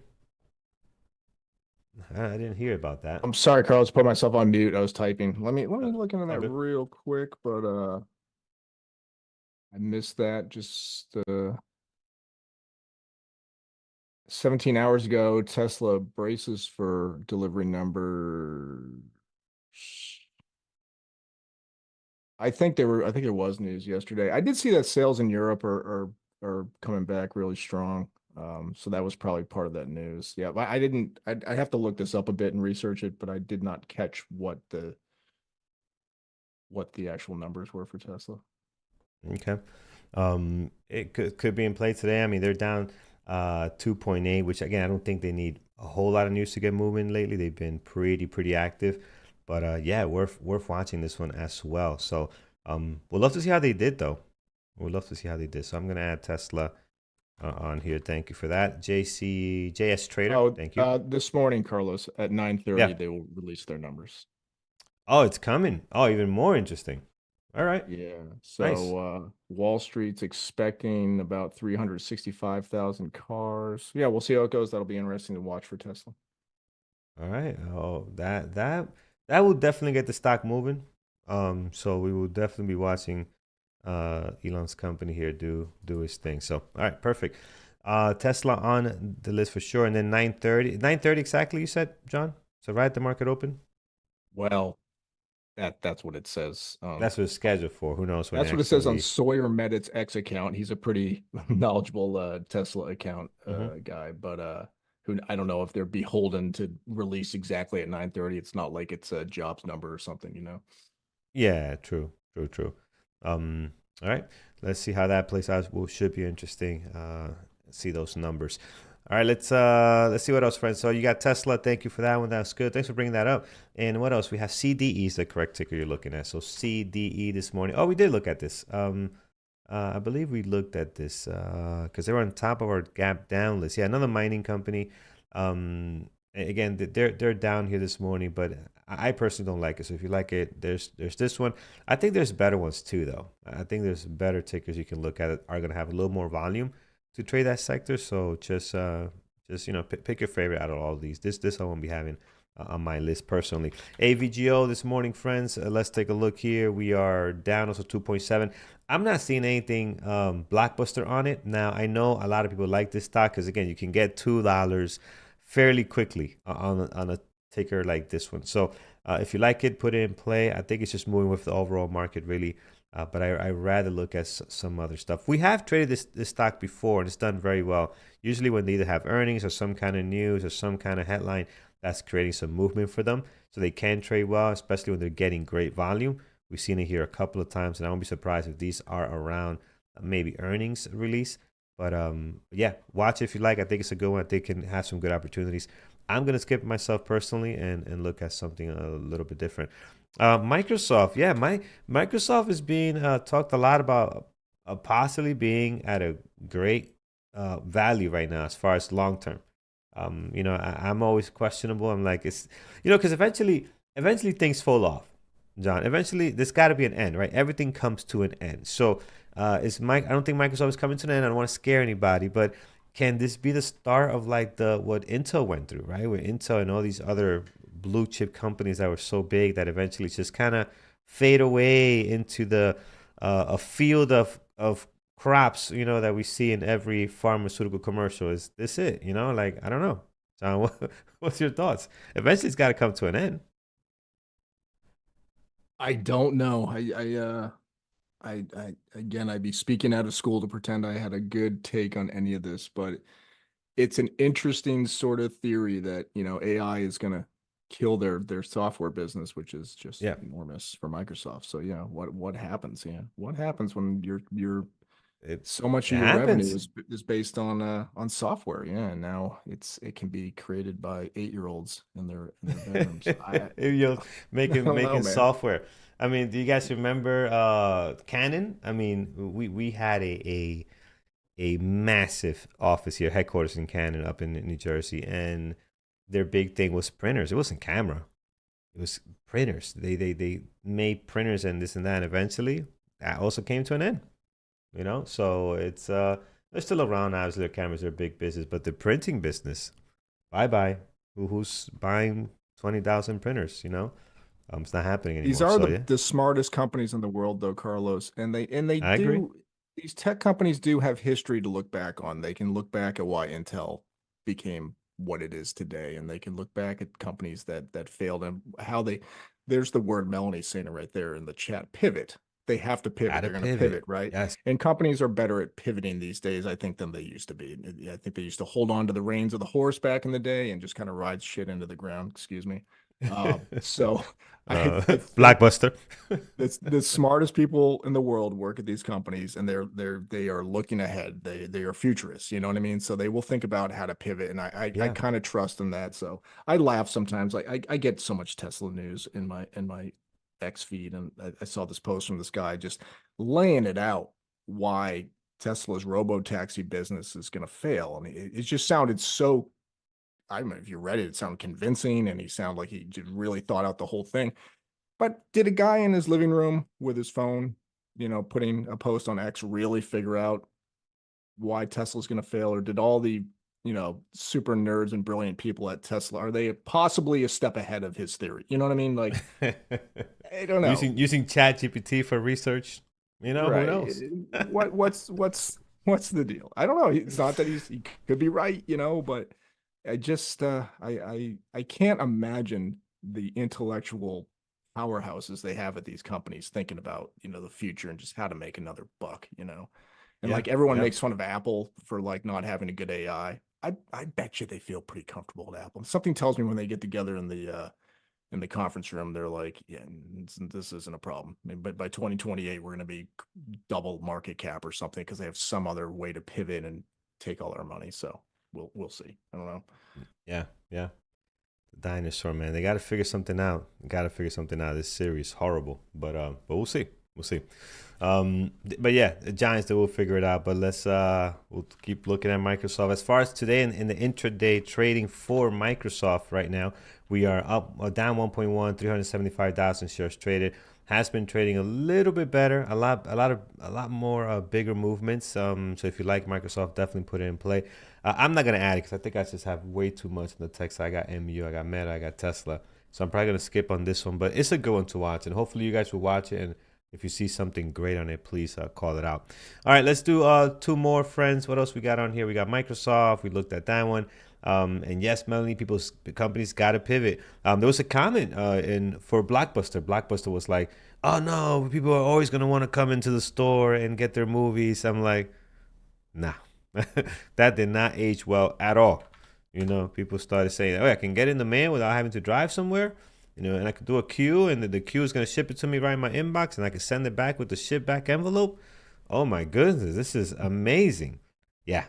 I didn't hear about that.
I'm sorry, Carlos. Put myself on mute. I was typing. Let me look into that real quick, but I missed that just 17 hours ago. Tesla braces for delivery number. I think there was news yesterday. I did see that sales in Europe are coming back really strong. So that was probably part of that news. Yeah, but I have to look this up a bit and research it, but I did not catch what the actual numbers were for Tesla.
Okay. It could be in play today. I mean, they're down 2.8, which again, I don't think they need a whole lot of news to get moving lately. They've been pretty active, but yeah, worth watching this one as well. So we'll love to see how they did though. We'd love to see how they did. So I'm gonna add Tesla on here. Thank you for that, JS Trader.
Oh,
Thank you.
this morning, Carlos, at 9:30,
Yeah.
they will release their numbers.
Oh, it's coming. Oh, even more interesting. All right.
Yeah. So
Nice.
Wall Street's expecting about 365,000 cars. Yeah, we'll see how it goes. That'll be interesting to watch for Tesla.
All right. Oh, that will definitely get the stock moving. So we will definitely be watching Elon's company here do his thing. So all right, perfect. Tesla on the list for sure. And then 9:30 exactly, you said, John? So right at the market open?
Well, that's what it says.
That's what it's scheduled for. Who knows when
That's what it says on
actually.
Sawyer Medit's X account. He's a pretty knowledgeable Tesla account
Mhm.
guy, but who I don't know if they're beholden to release exactly at 9:30. It's not like it's a jobs number or something, you know.
Yeah, true. Um, all right, let's see how that plays out. Will should be interesting. See those numbers. All right, let's see what else, friends. So you got Tesla. Thank you for that one. That's good. Thanks for bringing that up. And what else? We have CDE is the correct ticker you're looking at. So CDE this morning. Oh, we did look at this. I believe we looked at this because they were on top of our gap down list. Yeah, another mining company. Again, they're down here this morning, but I personally don't like it. So if you like it, there's this one. I think there's better ones too, though. I think there's better tickers you can look at that are going to have a little more volume to trade that sector. So just pick your favorite out of all of these. This I won't be having on my list personally. AVGO this morning, friends. Let's take a look here. We are down also 2.7. I'm not seeing anything blockbuster on it. Now I know a lot of people like this stock because again, you can get $2 fairly quickly on a ticker like this one. So if you like it, put it in play. I think it's just moving with the overall market really. But I rather look at some other stuff. We have traded this stock before and it's done very well. Usually when they either have earnings or some kind of news or some kind of headline that's creating some movement for them. So they can trade well, especially when they're getting great volume. We've seen it here a couple of times and I won't be surprised if these are around maybe earnings release. But yeah, watch it if you like. I think it's a good one. They can have some good opportunities. I'm going to skip myself personally and look at something a little bit different. Microsoft, yeah, Microsoft is being talked a lot about possibly being at a great value right now as far as long term. I'm always questionable. I'm like, it's because eventually things fall off, John. Eventually, there's got to be an end, right? Everything comes to an end. So, it's Mike. I don't think Microsoft is coming to an end. I don't want to scare anybody, but can this be the start of like what Intel went through, right? With Intel and all these other blue chip companies that were so big that eventually just kind of fade away into the a field of crops, that we see in every pharmaceutical commercial. Is this it? Like I don't know, John. What's your thoughts? Eventually, it's got to come to an end.
I don't know. Again, I'd be speaking out of school to pretend I had a good take on any of this, but it's an interesting sort of theory that, AI is going to kill their software business, which is just
Yeah,
enormous for Microsoft. So yeah, what happens? Yeah, what happens when you're
it
so much
it
of your revenue
happens.
is based on software? Yeah, and now it can be created by 8-year-olds in their bedrooms.
You're
I
making
don't know,
making
man.
software. I mean, do you guys remember Canon? I mean, we had a massive office here, headquarters in Canon up in New Jersey, and their big thing was printers. It wasn't camera. It was printers. They made printers and this and that. And eventually, that also came to an end. So it's they're still around. Obviously, their cameras are a big business, but the printing business, bye bye. Who's buying 20,000 printers? It's not happening
These
anymore.
are
So
the
yeah,
the smartest companies in the world, though, Carlos, and they
I agree.
do. These tech companies do have history to look back on. They can look back at why Intel became what it is today, and they can look back at companies that failed and how they. There's the word Melanie saying it right there in the chat. Pivot. They have to pivot.
Gotta
They're going to pivot,
pivot.
right?
Yes.
And companies are better at pivoting these days, I think, than they used to be. I think they used to hold on to the reins of the horse back in the day and just kind of ride shit into the ground. Excuse me. So I think
Blockbuster.
that's the smartest people in the world work at these companies, and they are looking ahead. They are futurists, you know what I mean? So they will think about how to pivot, and I
Yeah.
kind of trust in that. So I laugh sometimes. Like I get so much Tesla news in my X feed, and I saw this post from this guy just laying it out why Tesla's robo-taxi business is going to fail. I mean, it just sounded so. I don't know if you read it, it sounded convincing, and he sounded like he just really thought out the whole thing. But did a guy in his living room with his phone, putting a post on X really figure out why Tesla's going to fail? Or did all the, super nerds and brilliant people at Tesla, are they possibly a step ahead of his theory? You know what I mean? Like, I don't know.
Using ChatGPT for research, who
Right.
knows?
What's the deal? I don't know. It's not that he could be right, but I just I can't imagine the intellectual powerhouses they have at these companies thinking about, the future and just how to make another buck. And
Yeah,
like everyone
yeah.
makes fun of Apple for like not having a good AI. I bet you they feel pretty comfortable at Apple. Something tells me when they get together in the conference room, they're like, yeah, this isn't a problem. I mean, but by 2028, we're going to be double market cap or something because they have some other way to pivot and take all our money. So we'll see. I don't know.
Yeah, yeah. The dinosaur, man. They got to figure something out. This series horrible, but we'll see. We'll see. But yeah, the Giants, they will figure it out. But we'll keep looking at Microsoft. As far as today in the intraday trading for Microsoft right now, we are up down 1.1, 375,000 shares traded. Has been trading a little bit better, a lot more bigger movements. So if you like Microsoft, definitely put it in play. I'm not gonna add it because I think I just have way too much in the text. I got MU, I got Meta, I got Tesla, so I'm probably gonna skip on this one. But it's a good one to watch, and hopefully you guys will watch it. And if you see something great on it, please call it out. All right, let's do two more, friends. What else we got on here? We got Microsoft. We looked at that one. And yes, Melanie, companies got to pivot. There was a comment for Blockbuster. Blockbuster was like, "Oh no, people are always gonna want to come into the store and get their movies." I'm like, nah, that did not age well at all. People started saying, "Oh, I can get in the mail without having to drive somewhere." And I could do a queue, and the queue is going to ship it to me right in my inbox, and I can send it back with the ship back envelope. Oh my goodness, this is amazing. Yeah,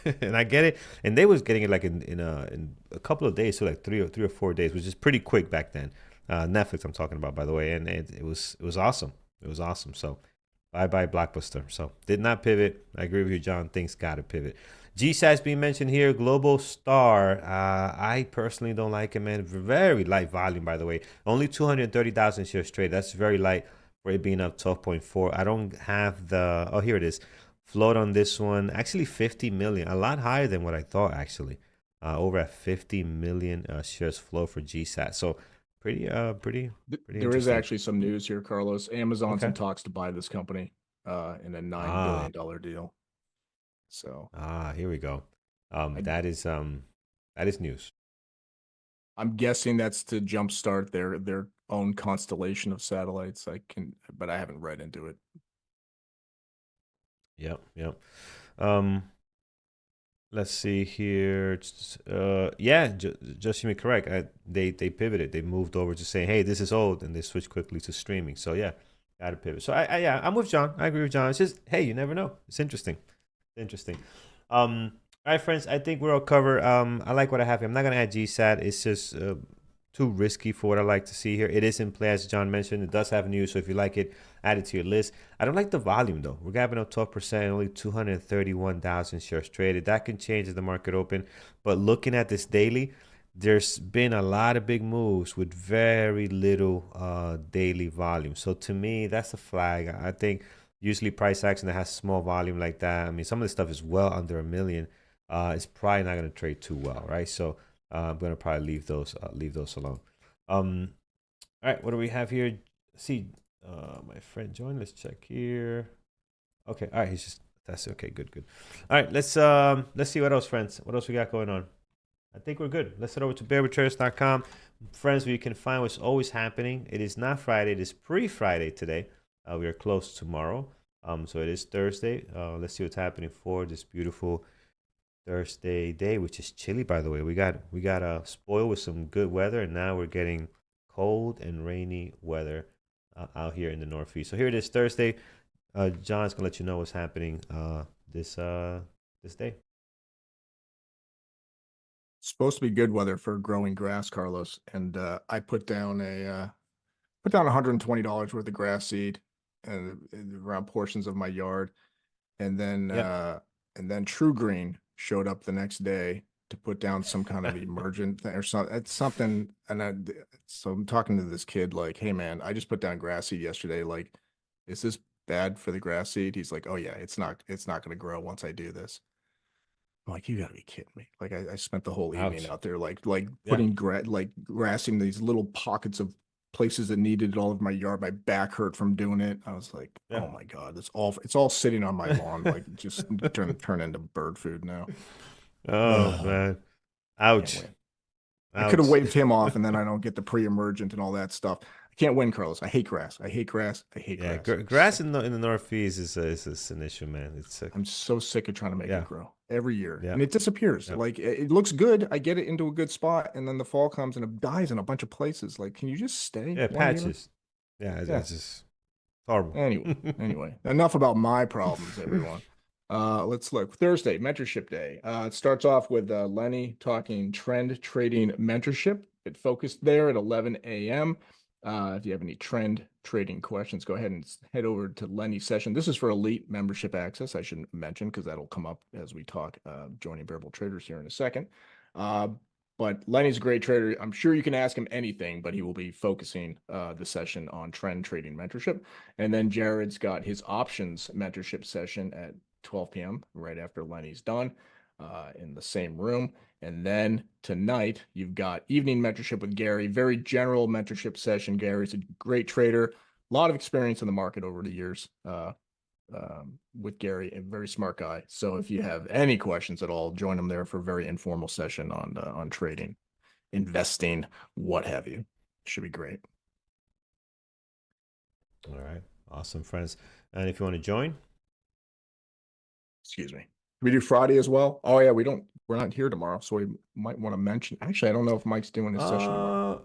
and I get it. And they was getting it like in a couple of days, so like three or 4 days, which is pretty quick back then. Netflix, I'm talking about, by the way, and it was awesome. It was awesome. So bye bye Blockbuster. So did not pivot. I agree with you, John. Things got to pivot. GSAT's being mentioned here. Global Star. I personally don't like it, man. Very light volume, by the way. Only 230,000 shares traded. That's very light for it being up 12.4. I don't have the. Oh, here it is. Float on this one. Actually, 50 million. A lot higher than what I thought, actually. Over at 50 million shares flow for GSAT. So pretty
There is actually some news here, Carlos. Amazon's in
Okay.
talks to buy this company in a $9 billion deal. So
here we go. That is news.
I'm guessing that's to jumpstart their own constellation of satellites. But I haven't read into it.
Yep. Let's see here. Yeah, just you correct. They pivoted. They moved over to saying, "Hey, this is old," and they switched quickly to streaming. So yeah, got to pivot. So I'm with John. I agree with John. It's just, hey, you never know. It's interesting. All right, friends. I think we're all covered. I like what I have here. I'm not gonna add GSAT. It's just too risky for what I like to see here. It is in play, as John mentioned. It does have news, so if you like it, add it to your list. I don't like the volume, though. We're gapping up 12%, only 231,000 shares traded. That can change as the market open. But looking at this daily, there's been a lot of big moves with very little daily volume. So to me, that's a flag. I think usually price action that has small volume like that, I mean, some of this stuff is well under a million. It's probably not going to trade too well, right? So I'm going to probably leave those alone. All right, what do we have here? See, my friend joined. Let's check here. Okay, all right, that's okay. Good. All right, let's see what else, friends. What else we got going on? I think we're good. Let's head over to bearwithtraders.com, friends, where you can find what's always happening. It is not Friday. It is pre-Friday today. We are closed tomorrow. So it is Thursday. Let's see what's happening for this beautiful Thursday day, which is chilly, by the way. We got spoiled with some good weather, and now we're getting cold and rainy weather out here in the Northeast. So here it is, Thursday. John's gonna let you know what's happening this day.
It's supposed to be good weather for growing grass, Carlos. And I put down $120 worth of grass seed and around portions of my yard. And then True Green showed up the next day to put down some kind of emergent thing or something. It's something. So I'm talking to this kid like, hey man, I just put down grass seed yesterday. Like, is this bad for the grass seed? He's like, oh yeah, it's not going to grow once I do this. I'm like, you gotta be kidding me. Like I spent the whole evening out there, like putting grassing these little pockets of places that needed it all over my yard. My back hurt from doing it. I was like, oh my God, it's all sitting on my lawn, like just turn into bird food now.
Oh man. Ouch.
I could have waved him off and then I don't get the pre-emergent and all that stuff. I can't win, Carlos. I hate grass. I hate grass.
Grass in the Northeast is an issue, man.
I'm so sick of trying to make it grow every year, and it disappears.
Yep.
Like it looks good. I get it into a good spot, and then the fall comes and it dies in a bunch of places. Like, can you just stay?
Yeah, patches. It's just horrible.
Anyway, enough about my problems, everyone. Let's look. Thursday, Mentorship Day. It starts off with Lenny talking trend trading mentorship. It focused there at 11 a.m. If you have any trend trading questions, go ahead and head over to Lenny's session. This is for elite membership access. I should mention because that'll come up as we talk joining Bearable Traders here in a second. But Lenny's a great trader. I'm sure you can ask him anything, but he will be focusing the session on trend trading mentorship. And then Jared's got his options mentorship session at 12 p.m. right after Lenny's done in the same room. And then tonight you've got evening mentorship with Gary, very general mentorship session. Gary's a great trader, a lot of experience in the market over the years with Gary, a very smart guy. So if you have any questions at all, join him there for a very informal session on trading, investing, what have you. Should be great.
All right. Awesome, friends. And if you want to join,
excuse me. We do Friday as well. Oh yeah, we're not here tomorrow, so we might want to mention. Actually, I don't know if Mike's doing his session tomorrow.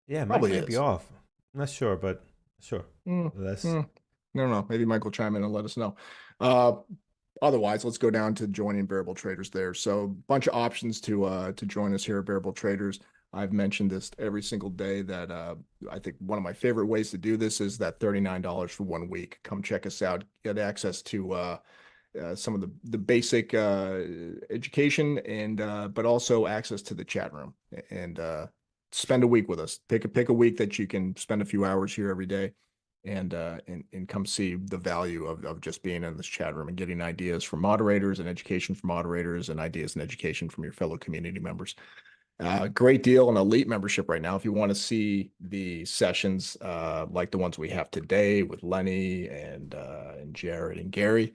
Yeah, Mike might be off. I'm not sure, but sure.
No. Maybe Mike will chime in and let us know. Otherwise, let's go down to joining Bearable Traders there. So, bunch of options to join us here at Bearable Traders. I've mentioned this every single day that I think one of my favorite ways to do this is that $39 for 1 week. Come check us out. Get access to some of the basic education and but also access to the chat room and spend a week with us. Pick a week that you can spend a few hours here every day and come see the value of just being in this chat room and getting ideas from moderators and education from moderators and ideas and education from your fellow community members. Great deal on elite membership right now. If you want to see the sessions like the ones we have today with Lenny and Jared and Gary,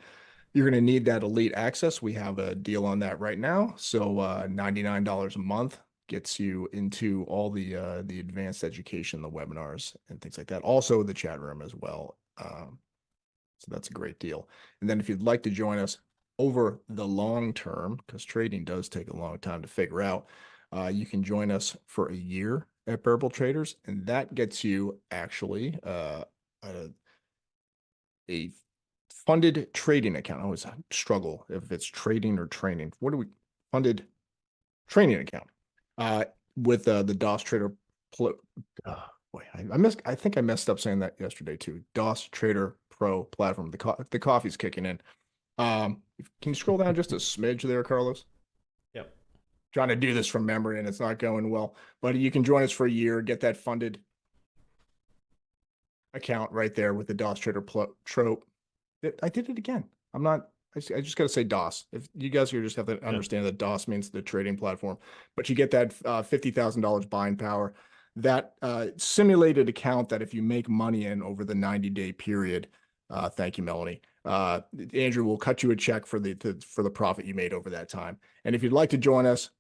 you're going to need that elite access. We have a deal on that right now. So $99 a month gets you into all the advanced education, the webinars and things like that. Also the chat room as well. So that's a great deal. And then if you'd like to join us over the long term, because trading does take a long time to figure out, you can join us for a year at Bearable Traders. And that gets you actually a funded trading account. I always struggle if it's trading or training. What do we funded training account with the DOS Trader? Boy, I think I messed up saying that yesterday too. DOS Trader Pro platform. The coffee's kicking in. Can you scroll down just a smidge there, Carlos?
Yep.
Trying to do this from memory and it's not going well, but you can join us for a year, get that funded account right there with the DOS Trader Pro. I did it again. I just got to say DOS. If you guys here just have to understand that DOS means the trading platform, but you get that $50,000 buying power, that simulated account that if you make money in over the 90-day period, thank you, Melanie. Andrew will cut you a check for the profit you made over that time. And if you'd like to join us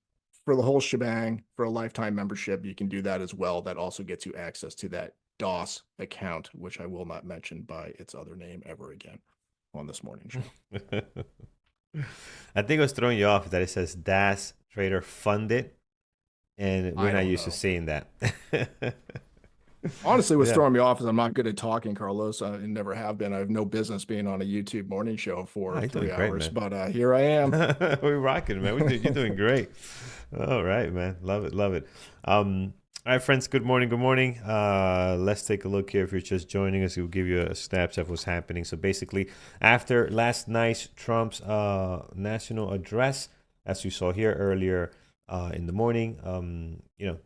for the whole shebang for a lifetime membership, you can do that as well. That also gets you access to that DOS account, which I will not mention by its other name ever again on this morning show.
I think it was throwing you off that it says DAS Trader Funded, and we're not used to seeing that.
Honestly, what's
Yeah.
throwing me off is I'm not good at talking, Carlos. I never have been. I have no business being on a YouTube morning show
Oh,
for
you're doing
3
great,
hours,
man.
but here I am.
We're rocking, man. You're doing great. All right, man. Love it, love it. All right, friends. Good morning. Good morning. Let's take a look here. If you're just joining us, we'll give you a snapshot of what's happening. So basically, after last night's Trump's national address, as you saw here earlier in the morning,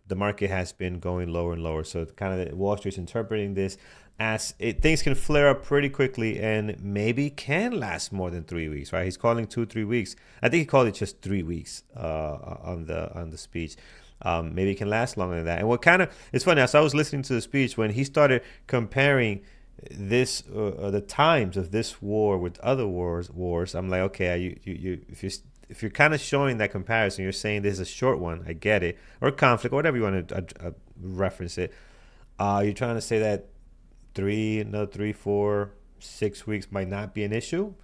the market has been going lower and lower. So kind of Wall Street's interpreting this as things can flare up pretty quickly and maybe can last more than 3 weeks, right? He's calling 2-3 weeks. I think he called it just 3 weeks on the speech. Maybe it can last longer than that. And what kind of it's funny, as I was listening to the speech, when he started comparing this the times of this war with other wars, I'm like, okay, if you're kind of showing that comparison, you're saying this is a short one. I get it, or conflict, or whatever you want to reference it. You're trying to say that 3, 4, 6 weeks might not be an issue.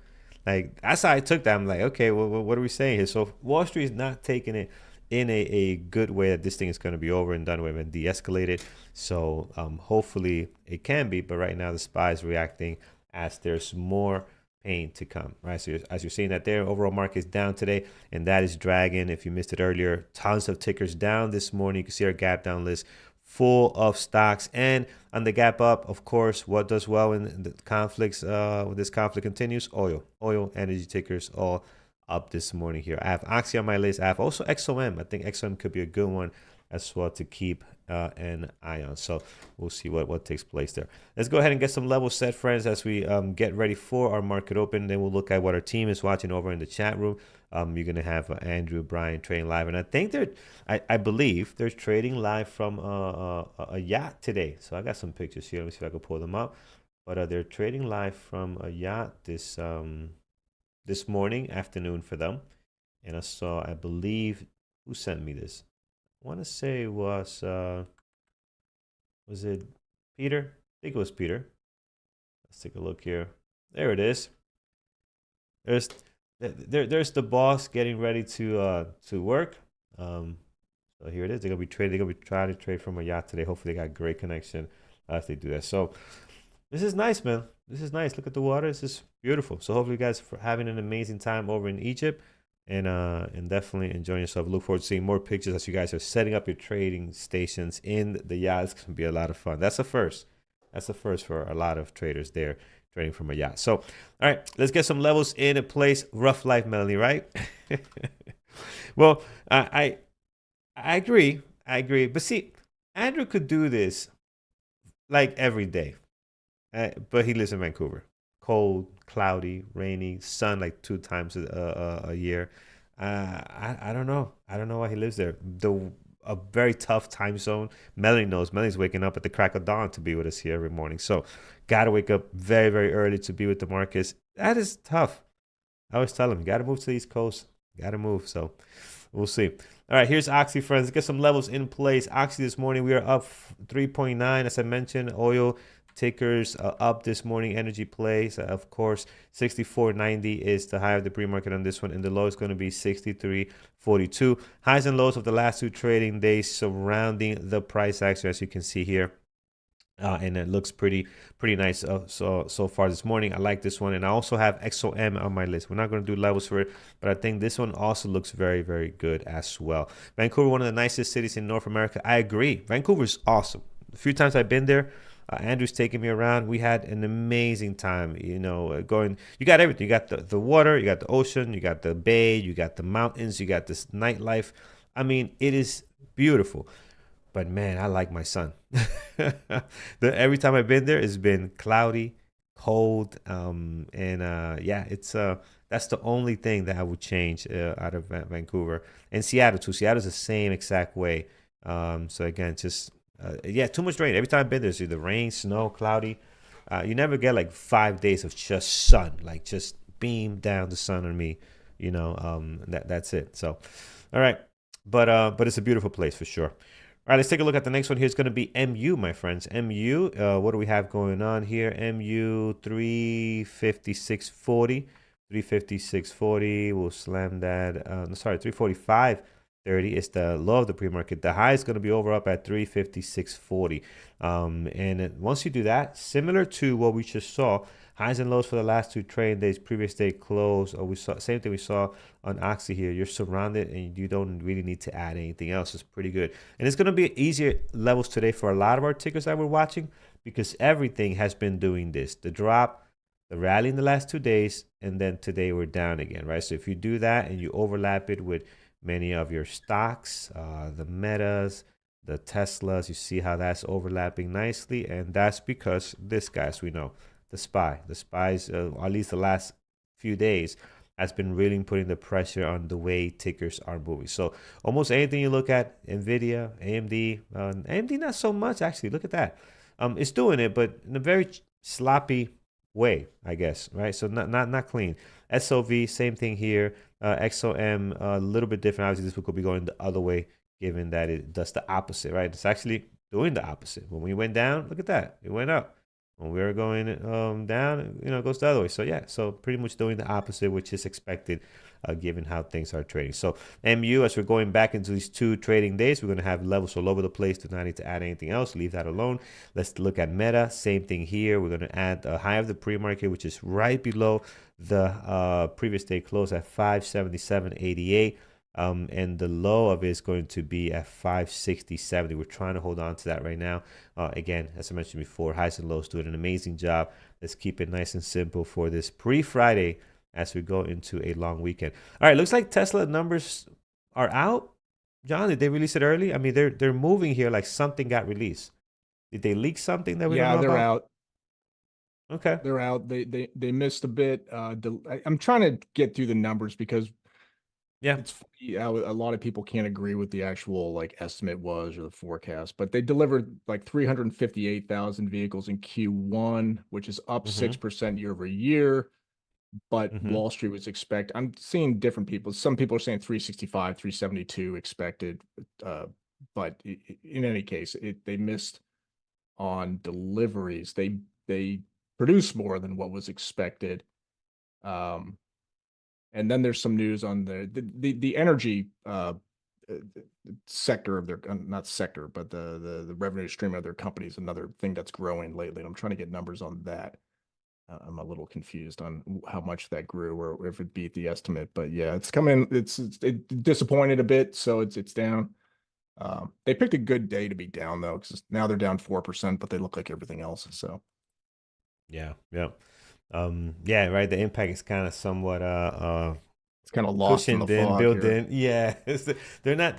Like that's how I took that. I'm like, okay, well, what are we saying here? So Wall Street is not taking it in a good way that this thing is going to be over and done with and de-escalated. So hopefully it can be, but right now the SPY is reacting as there's more pain to come, right? So as you're seeing that there, overall market is down today, and that is dragging. If you missed it earlier, tons of tickers down this morning. You can see our gap down list full of stocks. And on the gap up, of course, what does well in the conflicts, when this conflict continues? Oil, energy tickers, all up this morning here. I have Oxy on my list. I have also XOM. I think XOM could be a good one as well to keep an eye on. So we'll see what takes place there. Let's go ahead and get some levels set, friends, as we get ready for our market open. Then we'll look at what our team is watching over in the chat room. You're going to have Andrew, Brian trading live. And I think I believe they're trading live from a yacht today. So I got some pictures here. Let me see if I can pull them up. But they're trading live from a yacht this morning, afternoon for them. And I believe, who sent me this? I want to say it was it Peter? I think it was Peter. Let's take a look here. There it is. There's the boss getting ready to work. So here it is. They're gonna be trading. They're gonna be trying to trade from a yacht today. Hopefully, they got great connection if they do that. So this is nice, man. This is nice. Look at the water. This is beautiful. So hopefully, you guys are having an amazing time over in Egypt, and definitely enjoying yourself. Look forward to seeing more pictures as you guys are setting up your trading stations in the yacht. It's gonna be a lot of fun. That's a first. That's a first for a lot of traders there trading from a yacht. So, all right, let's get some levels in place. Rough life, Melanie, right? Well, I agree. But see, Andrew could do this like every day. But he lives in Vancouver. Cold, cloudy, rainy, sun like 2 times a year. I don't know. I don't know why he lives there. A very tough time zone. Melanie knows. Melanie's waking up at the crack of dawn to be with us here every morning. So gotta wake up very, very early to be with the markets. That is tough. I always tell him, gotta move to the East Coast. Gotta move. So we'll see. All right, here's Oxy, friends. Let's get some levels in place. Oxy this morning, we are up 3.9. As I mentioned, oil tickers up this morning. Energy plays, of course, 64.90 is the high of the pre-market on this one, and the low is going to be 63.42. Highs and lows of the last 2 trading days surrounding the price action, as you can see here. And it looks pretty nice so far this morning. I like this one, and I also have XOM on my list. We're not going to do levels for it, but I think this one also looks very, very good as well. Vancouver, one of the nicest cities in North America. I agree. Vancouver is awesome. A few times I've been there. Andrew's taking me around. We had an amazing time, going. You got everything. You got the water, you got the ocean, you got the bay, you got the mountains, you got this nightlife. I mean, it is beautiful. But man, I like my sun. Every time I've been there, it's been cloudy, cold, it's that's the only thing that I would change out of Vancouver. And Seattle too. Seattle's the same exact way. So again, just too much rain. Every time I've been there, it's either rain, snow, cloudy. You never get like 5 days of just sun, like just beam down the sun on me. That's it. So, all right, but it's a beautiful place for sure. All right, let's take a look at the next one here. It's going to be MU, my friends. MU, what do we have going on here? MU 356.40. 356.40. We'll slam that. 345. 30 is the low of the pre-market. The high is going to be over up at 356.40. Once you do that, similar to what we just saw, highs and lows for the last 2 trading days, previous day close, or we saw same thing we saw on Oxy here. You're surrounded and you don't really need to add anything else. It's pretty good. And it's going to be easier levels today for a lot of our tickers that we're watching because everything has been doing this. The drop, the rally in the last 2 days, and then today we're down again, right? So if you do that and you overlap it with many of your stocks, the Metas, the Teslas, you see how that's overlapping nicely. And that's because this, guys, we know, the SPY's, at least the last few days, has been really putting the pressure on the way tickers are moving. So almost anything you look at, NVIDIA, AMD, AMD not so much, actually. Look at that. It's doing it, but in a very sloppy way, I guess, right? So not clean. SOV, same thing here. XOM, a little bit different. Obviously, this could be going the other way, given that it does the opposite, right? It's actually doing the opposite. When we went down, look at that. It went up. When we were going down, it goes the other way. So yeah, so pretty much doing the opposite, which is expected, given how things are trading. So MU, as we're going back into these 2 trading days, we're going to have levels all over the place. Do not need to add anything else. Leave that alone. Let's look at Meta. Same thing here. We're going to add a high of the pre-market, which is right below the previous day close at 577.88. And the low of it is going to be at 560.70. We're trying to hold on to that right now. Again, as I mentioned before, highs and lows doing an amazing job. Let's keep it nice and simple for this pre-Friday as we go into a long weekend. All right, looks like Tesla numbers are out. John, did they release it early? I mean, they're moving here like something got released. Did they leak something that we don't know
they're
about?
out.
Okay.
They're out. They missed a bit. I'm trying to get through the numbers because it's funny how a lot of people can't agree with the actual like estimate was or the forecast, but they delivered like 358,000 vehicles in Q1, which is up 6% year over year. But Wall Street was I'm seeing different people. Some people are saying 365, 372 expected. But in any case, they missed on deliveries. They produced more than what was expected. And then there's some news on the energy sector of their, not sector, but the revenue stream of their company is another thing that's growing lately. And I'm trying to get numbers on that. I'm a little confused on how much that grew or if it beat the estimate, but yeah, it's coming. It disappointed a bit, so it's down. They picked a good day to be down though, because now they're down 4%, but they look like everything else. So
yeah, right. The impact is kind of somewhat
it's kind of lost in the fog
built
here.
in. Yeah, they're not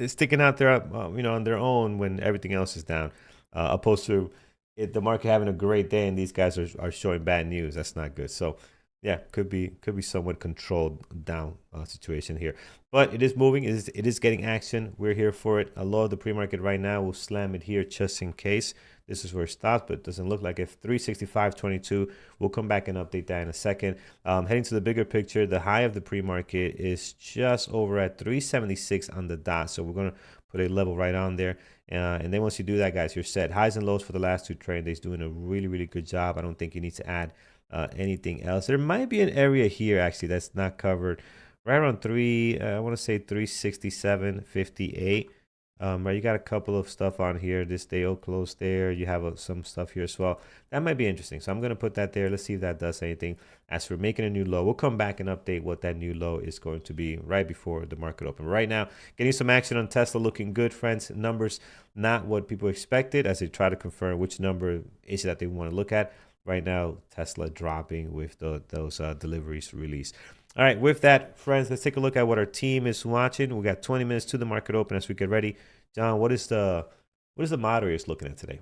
sticking out there, on their own when everything else is down, opposed to the market having a great day and these guys are showing bad news. That's not good. So yeah, could be somewhat controlled down situation here, but it is moving. It is getting action. We're here for it. A low of the pre-market right now. We'll slam it here just in case. This is where it stops, but it doesn't look like it. 365.22. We'll come back and update that in a second. Heading to the bigger picture, the high of the pre-market is just over at 376 on the dot. So we're going to put a level right on there. And then once you do that, guys, you're set. Highs and lows for the last 2 trading days, doing a really, really good job. I don't think you need to add anything else. There might be an area here, actually, that's not covered. Right around I want to say 367.58. Right, you got a couple of stuff on here. This day close there. You have some stuff here as well. That might be interesting. So I'm going to put that there. Let's see if that does anything. As we're making a new low, we'll come back and update what that new low is going to be right before the market open. Right now, getting some action on Tesla, looking good, friends. Numbers not what people expected as they try to confirm which number is that they want to look at. Right now, Tesla dropping with those deliveries released. All right, with that, friends, let's take a look at what our team is watching. We got 20 minutes to the market open as we get ready. John, what is the moderators looking at today?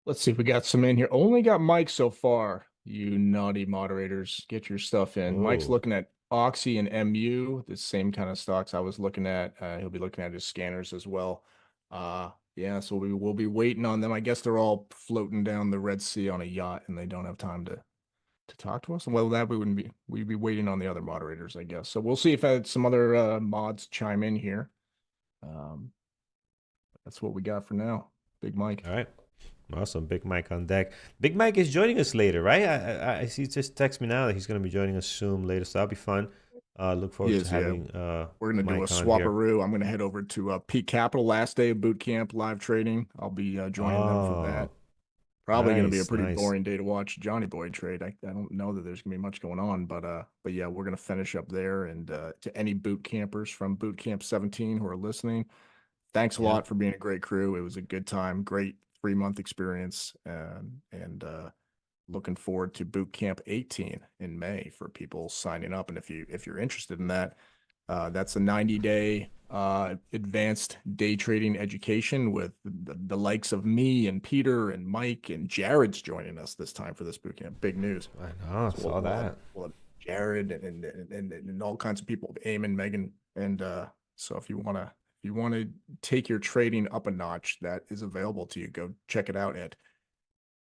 Let's see if we got some in here. Only got Mike so far. You naughty moderators, get your stuff in. Mike's looking at Oxy and MU, the same kind of stocks I was looking at. He'll be looking at his scanners as well. Yeah, so we will be waiting on them. I guess they're all floating down the Red Sea on a yacht, and they don't have time to talk to us. Well, that we'd be waiting on the other moderators, I guess. So we'll see if some other mods chime in here. That's what we got for now. Big Mike.
All right. Awesome. Big Mike on deck. Big Mike is joining us later, right? I see, just text me now that he's going to be joining us soon later, so that'll be fun. Look
He
forward to
is, yeah.
having
We're going to do a
Mike on here.
swaparoo. I'm going to head over to Peak Capital, last day of boot camp live trading. I'll be joining them for that.
Oh,
Probably going to be a
nice,
pretty
nice.
boring day to watch Johnny Boy trade. I don't know that there's going to be much going on, but yeah, we're going to finish up there. And to any boot campers from Boot Camp 17 who are listening, thanks a
Yeah.
lot for being a great crew. It was a good time, great 3-month experience, and looking forward to Boot Camp 18 in May for people signing up. And if you're interested in that, that's a 90-day advanced day trading education with the likes of me and Peter and Mike, and Jared's joining us this time for this boot camp. Big news.
I know,
So
saw that.
we'll have Jared and all kinds of people, Eamon, Megan, and so if you want to take your trading up a notch, that is available to you. Go check it out at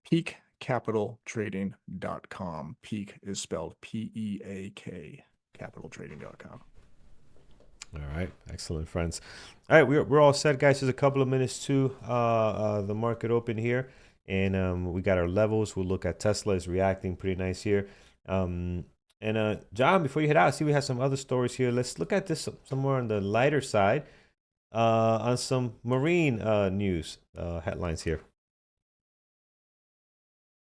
peakcapitaltrading.com. Peak is spelled P-E-A-K, capitaltrading.com.
All right, excellent, friends. All right, we're all set, guys. Just a couple of minutes to the market open here, and we got our levels. We'll look at Tesla is reacting pretty nice here. And John, before you head out, I see we have some other stories here. Let's look at this some more on the lighter side, on some marine news headlines here.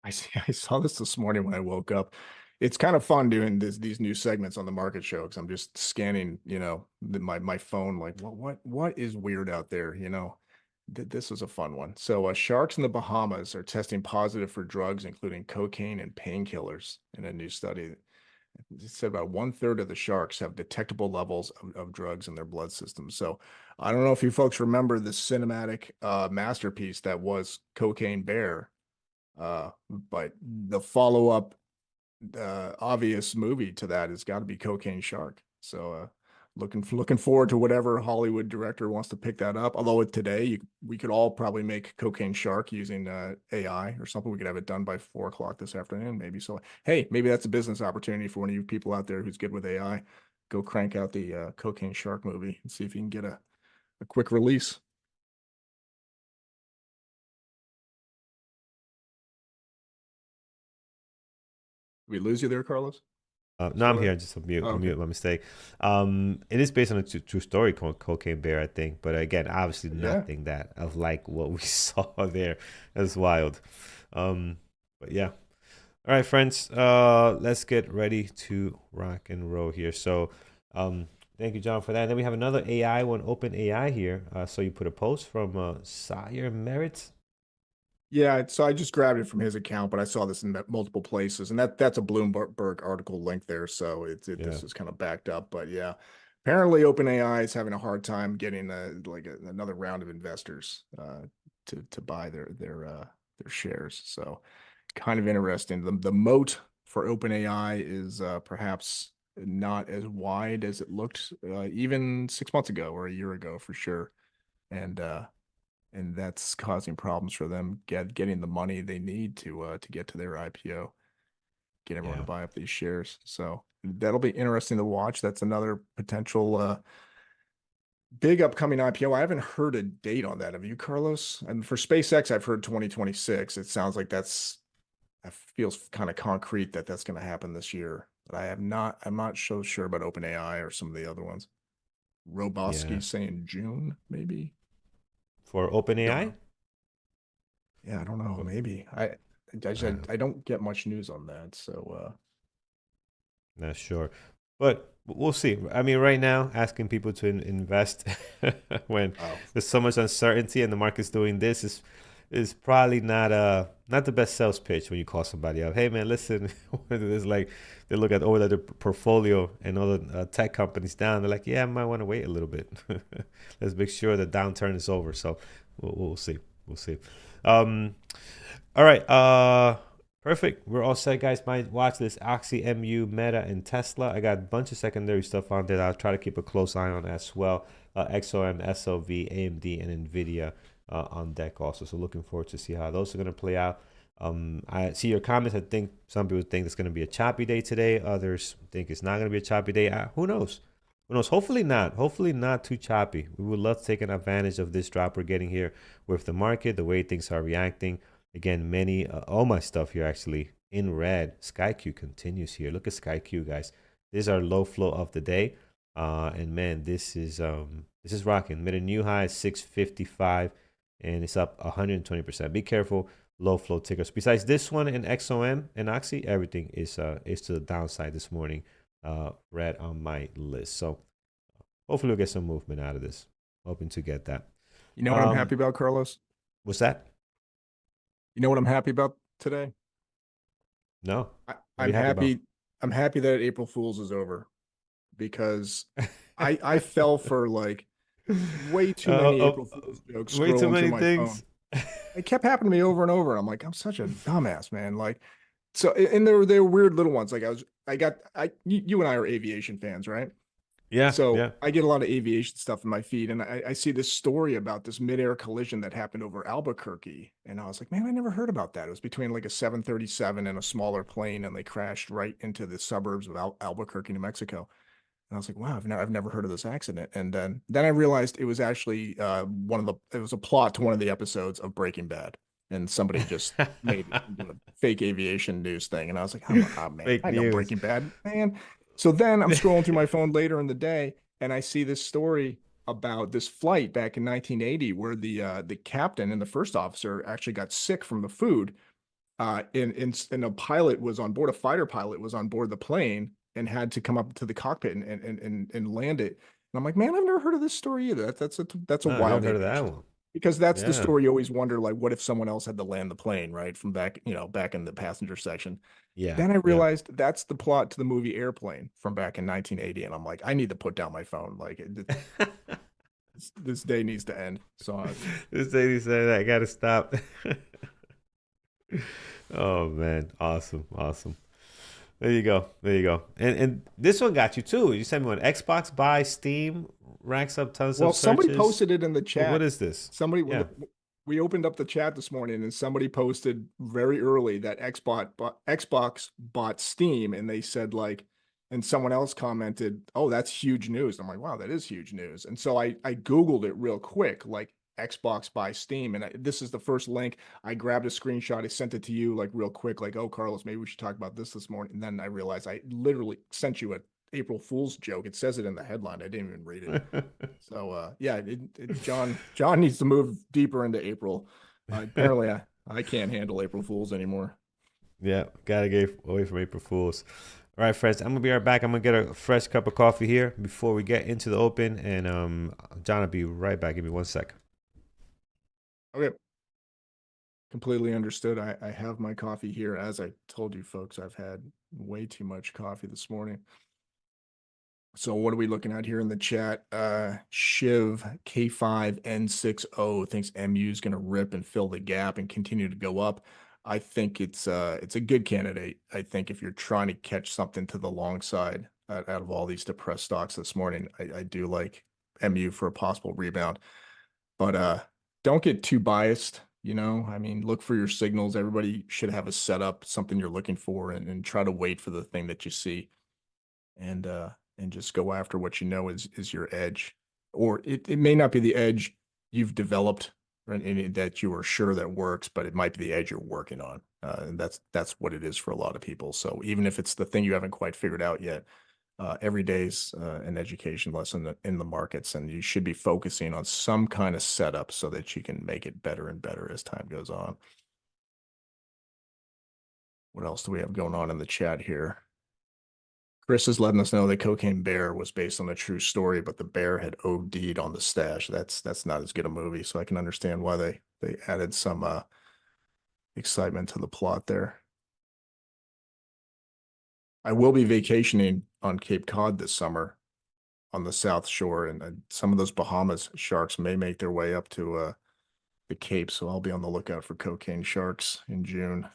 I saw this morning when I woke up. It's kind of fun doing these new segments on the market show because I'm just scanning, my phone, like what is weird out there, This was a fun one. So sharks in the Bahamas are testing positive for drugs, including cocaine and painkillers in a new study. It said about 1/3 of the sharks have detectable levels of drugs in their blood system. So I don't know if you folks remember the cinematic masterpiece that was Cocaine Bear, but the follow-up obvious movie to that has got to be Cocaine Shark. So looking forward to whatever Hollywood director wants to pick that up. Although today we could all probably make Cocaine Shark using AI or something. We could have it done by 4 o'clock this afternoon, maybe. So hey, maybe that's a business opportunity for one of you people out there who's good with AI. Go crank out the Cocaine Shark movie and see if you can get a quick release. Did we lose you there, Carlos?
No, I'm here. Just a mute.
Oh, okay.
Mute, my mistake. It is based on a true story called Cocaine Bear, I think. But again, obviously nothing that of like what we saw there. That's wild. But yeah. All right, friends. Let's get ready to rock and roll here. So, thank you, John, for that. And then we have another AI one, Open AI here. So you put a post from Sire Merritt.
Yeah, so I just grabbed it from his account, but I saw this in multiple places, and that's a Bloomberg article link there, so this is kind of backed up. But yeah, apparently OpenAI is having a hard time getting another round of investors to buy their shares. So kind of interesting. The moat for OpenAI is perhaps not as wide as it looked even 6 months ago or a year ago for sure, and that's causing problems for them getting the money they need to get to their IPO, get everyone to buy up these shares. So that'll be interesting to watch. That's another potential big upcoming IPO. I haven't heard a date on that. Have you, Carlos? And for SpaceX, I've heard 2026. It sounds like that feels kind of concrete that that's going to happen this year. But I'm not so sure about OpenAI or some of the other ones. Roboski saying June, maybe.
For OpenAI?
Yeah, I don't know. Maybe I don't get much news on that. So
not sure, but we'll see. I mean, right now, asking people to invest when there's so much uncertainty and the market's doing this is probably not the best sales pitch when you call somebody up. Hey man, listen, it's like they look at their portfolio and all the tech companies down. They're like, yeah, I might want to wait a little bit. Let's make sure the downturn is over. So we'll see. We'll see. All right. Perfect. We're all set, guys. Might watch this Oxy, MU, Meta, and Tesla. I got a bunch of secondary stuff on there that I'll try to keep a close eye on as well. XOM, SLV, AMD, and NVIDIA on deck also. So looking forward to see how those are going to play out. I see your comments. I think some people think it's going to be a choppy day today. Others think it's not going to be a choppy day. Who knows? Who knows? Hopefully not. Hopefully not too choppy. We would love to take advantage of this drop we're getting here with the market, the way things are reacting. Again, all my stuff here actually in red. SKYQ continues here. Look at SKYQ, guys. This is our low flow of the day. And man, this is rocking. Made a new high 655 and it's up 120%. Be careful, low flow tickers. Besides this one and XOM and Oxy, everything is to the downside this morning. Red on my list. So hopefully we'll get some movement out of this. Hoping to get that.
You know what I'm happy about, Carlos?
What's that?
You know what I'm happy about today?
No.
I'm happy. I'm happy that April Fool's is over, because I fell for like way too many April Fool's jokes.
Way too many
my
things.
Phone. It kept happening to me over and over. I'm like, I'm such a dumbass, man. Like, so, and there were weird little ones. Like you and I are aviation fans, right?
Yeah.
So
yeah.
I get a lot of aviation stuff in my feed, and I see this story about this midair collision that happened over Albuquerque. And I was like, man, I never heard about that. It was between like a 737 and a smaller plane, and they crashed right into the suburbs of Albuquerque, New Mexico. And I was like, wow, I've never heard of this accident. And then I realized it was actually it was a plot to one of the episodes of Breaking Bad. And somebody just made a fake aviation news thing. And I was like, oh man,
Fake
I know
news.
Breaking Bad, man. So then I'm scrolling through my phone later in the day, and I see this story about this flight back in 1980 where the captain and the first officer actually got sick from the food. And a pilot was on board, a fighter pilot was on board the plane and had to come up to the cockpit and land it. And I'm like, man, I've never heard of this story either. That's a
No,
wild
I've heard of that
aviation.
one.
Because that's the
Yeah.
story you always wonder, like, what if someone else had to land the plane, right? From back in the passenger section.
Yeah.
Then I
yeah.
realized that's the plot to the movie Airplane from back in 1980. And I'm like, I need to put down my phone. Like, this day needs to end. So
This lady said I gotta stop. Oh man, awesome. There you go. And this one got you too. You sent me one. Xbox buy Steam racks up tons of searches.
somebody posted it in the chat.
What is this?
We opened up the chat this morning, and somebody posted very early that Xbox bought Steam, and they said like, and someone else commented, "Oh, that's huge news." I'm like, "Wow, that is huge news." And so I Googled it real quick, like Xbox buy Steam, and this is the first link. I grabbed a screenshot, I sent it to you like real quick, like, "Oh, Carlos, maybe we should talk about this morning." And then I realized I literally sent you a April Fool's joke. It says it in the headline. I didn't even read it. So yeah, John needs to move deeper into April. Apparently I can't handle April Fools anymore.
Yeah, gotta get away from April Fools. All right, friends, I'm gonna be right back. I'm gonna get a fresh cup of coffee here before we get into the open, and John will be right back. Give me 1 second.
Okay. Completely understood. I have my coffee here. As I told you folks, I've had way too much coffee this morning. So what are we looking at here in the chat? Shiv K5N60 thinks MU is going to rip and fill the gap and continue to go up. I think it's a good candidate. I think if you're trying to catch something to the long side out of all these depressed stocks this morning, I do like MU for a possible rebound. But don't get too biased. I mean, look for your signals. Everybody should have a setup, something you're looking for, and try to wait for the thing that you see. And just go after what you know is your edge. Or it may not be the edge you've developed, right, and that you are sure that works, but it might be the edge you're working on. And that's what it is for a lot of people. So even if it's the thing you haven't quite figured out yet, every day's an education lesson in the markets, and you should be focusing on some kind of setup so that you can make it better and better as time goes on. What else do we have going on in the chat here? Chris is letting us know that Cocaine Bear was based on a true story, but the bear had OD'd on the stash. That's not as good a movie, so I can understand why they added some excitement to the plot there. I will be vacationing on Cape Cod this summer on the South Shore, and some of those Bahamas sharks may make their way up to the Cape, so I'll be on the lookout for cocaine sharks in June.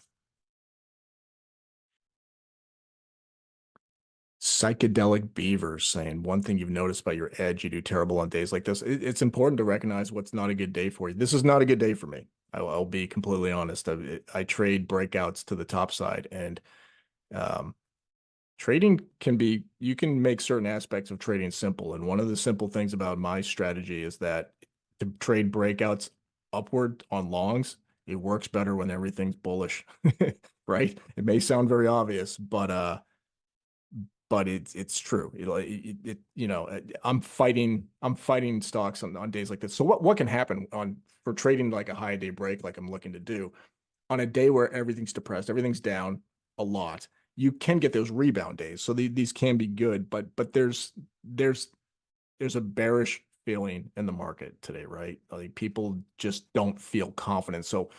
Psychedelic Beavers saying, one thing you've noticed about your edge, you do terrible on days like this. It's important to recognize what's not a good day for you. This is not a good day for me. I'll be completely honest. I trade breakouts to the top side, and trading you can make certain aspects of trading simple. And one of the simple things about my strategy is that to trade breakouts upward on longs, it works better when everything's bullish, right? It may sound very obvious, but but it's true. You know, I'm fighting stocks on days like this. So what can happen for trading like a high day break, like I'm looking to do on a day where everything's depressed, everything's down a lot. You can get those rebound days. So these can be good, but there's a bearish feeling in the market today, right? Like people just don't feel confident. So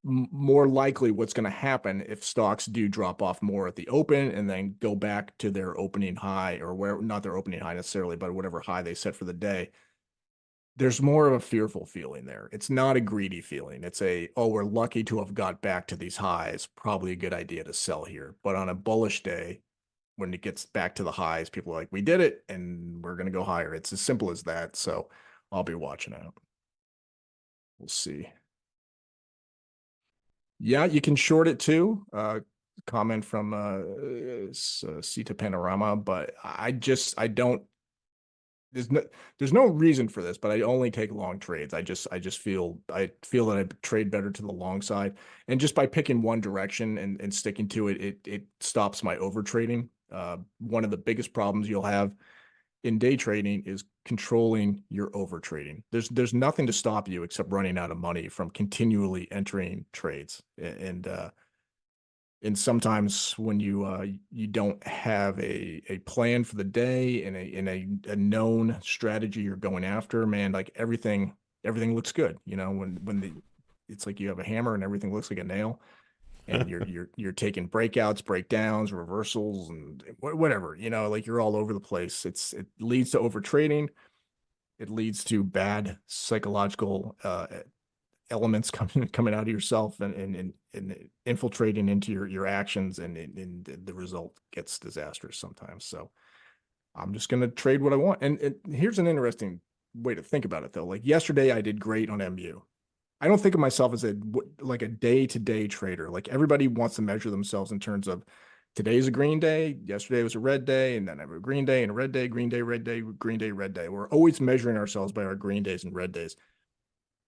more likely what's going to happen if stocks do drop off more at the open and then go back to their opening high, or where, not their opening high necessarily, but whatever high they set for the day, there's more of a fearful feeling there. It's not a greedy feeling. It's oh, we're lucky to have got back to these highs. Probably a good idea to sell here. But on a bullish day, when it gets back to the highs, people are like, we did it and we're going to go higher. It's as simple as that. So I'll be watching out. We'll see. Yeah, you can short it too. Comment from Sita Panorama, but I don't, there's no reason for this, but I only take long trades. I feel that I trade better to the long side, and just by picking one direction and sticking to it, it stops my over trading. One of the biggest problems you'll have in day trading is controlling your over trading. There's nothing to stop you except running out of money from continually entering trades. And sometimes when you don't have a plan for the day and a known strategy you're going after, man, like everything looks good. You know, when it's like you have a hammer and everything looks like a nail, and you're taking breakouts, breakdowns, reversals, and whatever, you know, like you're all over the place. It leads to over trading. It leads to bad psychological elements coming out of yourself and infiltrating into your actions, and the result gets disastrous sometimes. So I'm just going to trade what I want. And here's an interesting way to think about it though. Like yesterday I did great on MU. I don't think of myself as a day-to-day trader. Like everybody wants to measure themselves in terms of today's a green day, yesterday was a red day, and then I have a green day and a red day, green day, red day, green day, red day. We're always measuring ourselves by our green days and red days.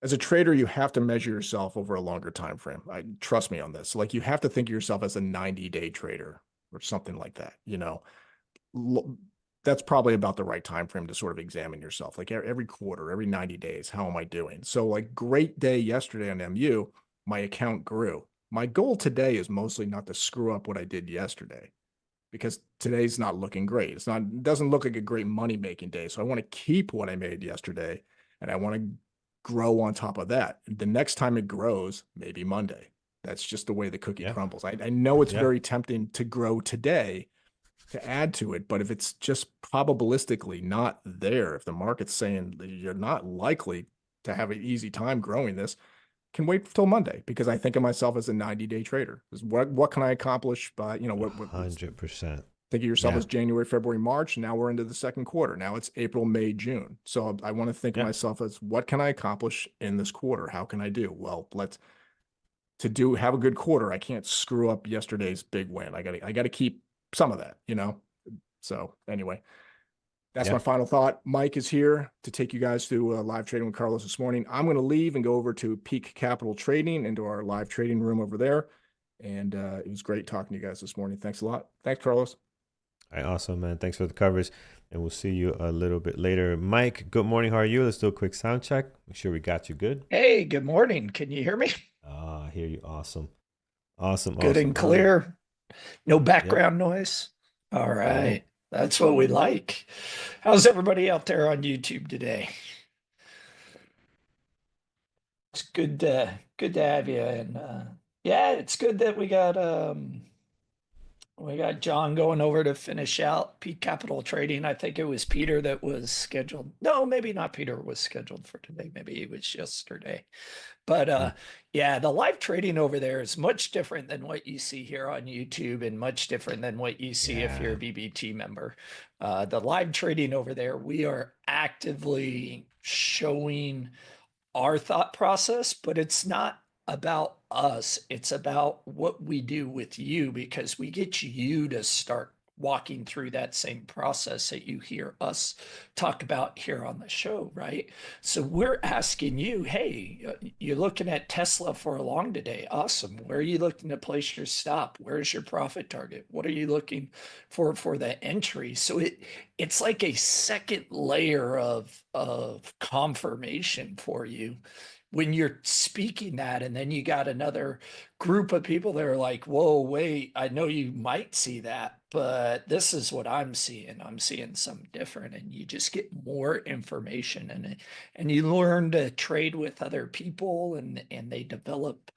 As a trader, you have to measure yourself over a longer time frame. Trust me on this. Like you have to think of yourself as a 90-day trader or something like that. You know, that's probably about the right time frame to sort of examine yourself. Like every quarter, every 90 days, how am I doing? So like great day yesterday on MU, my account grew. My goal today is mostly not to screw up what I did yesterday, because today's not looking great. It doesn't look like a great money making day. So I want to keep what I made yesterday, and I want to grow on top of that. The next time it grows, maybe Monday. That's just the way the cookie crumbles. I know it's very tempting to grow today, to add to it, but if it's just probabilistically not there, if the market's saying you're not likely to have an easy time growing this, can wait till Monday, because I think of myself as a 90-day trader. What can I accomplish by, you know, what
100%.
Think of yourself as January, February, March. Now we're into the second quarter. Now it's April, May, June. So I want to think of myself as, what can I accomplish in this quarter? How can I do? Well, have a good quarter, I can't screw up yesterday's big win. I gotta keep some of that, you know? So anyway, that's my final thought. Mike is here to take you guys through live trading with Carlos this morning. I'm going to leave and go over to Peak Capital Trading, into our live trading room over there. And it was great talking to you guys this morning. Thanks a lot. Thanks, Carlos.
All right, awesome, man. Thanks for the coverage, and we'll see you a little bit later. Mike, good morning. How are you? Let's do a quick sound check. Make sure we got you good.
Hey, good morning. Can you hear me?
I hear you. Awesome. Awesome.
Good and clear. No background noise. All right. That's what we like. How's everybody out there on YouTube today? It's good to have you. And yeah, it's good that we got John going over to finish out Peak Capital Trading. I think it was Peter that was scheduled. No, maybe not Peter was scheduled for today. Maybe it was yesterday. But yeah, the live trading over there is much different than what you see here on YouTube, and much different than what you see if you're a BBT member. The live trading over there, we are actively showing our thought process, but it's not about us. It's about what we do with you, because we get you to start walking through that same process that you hear us talk about here on the show, right? So we're asking you, hey, you're looking at Tesla for a long today. Awesome. Where are you looking to place your stop? Where's your profit target? What are you looking for the entry? So it's like a second layer of confirmation for you when you're speaking that, and then you got another group of people that are like, whoa, wait, I know you might see that, but this is what I'm seeing. I'm seeing something different. And you just get more information and you learn to trade with other people, and they develop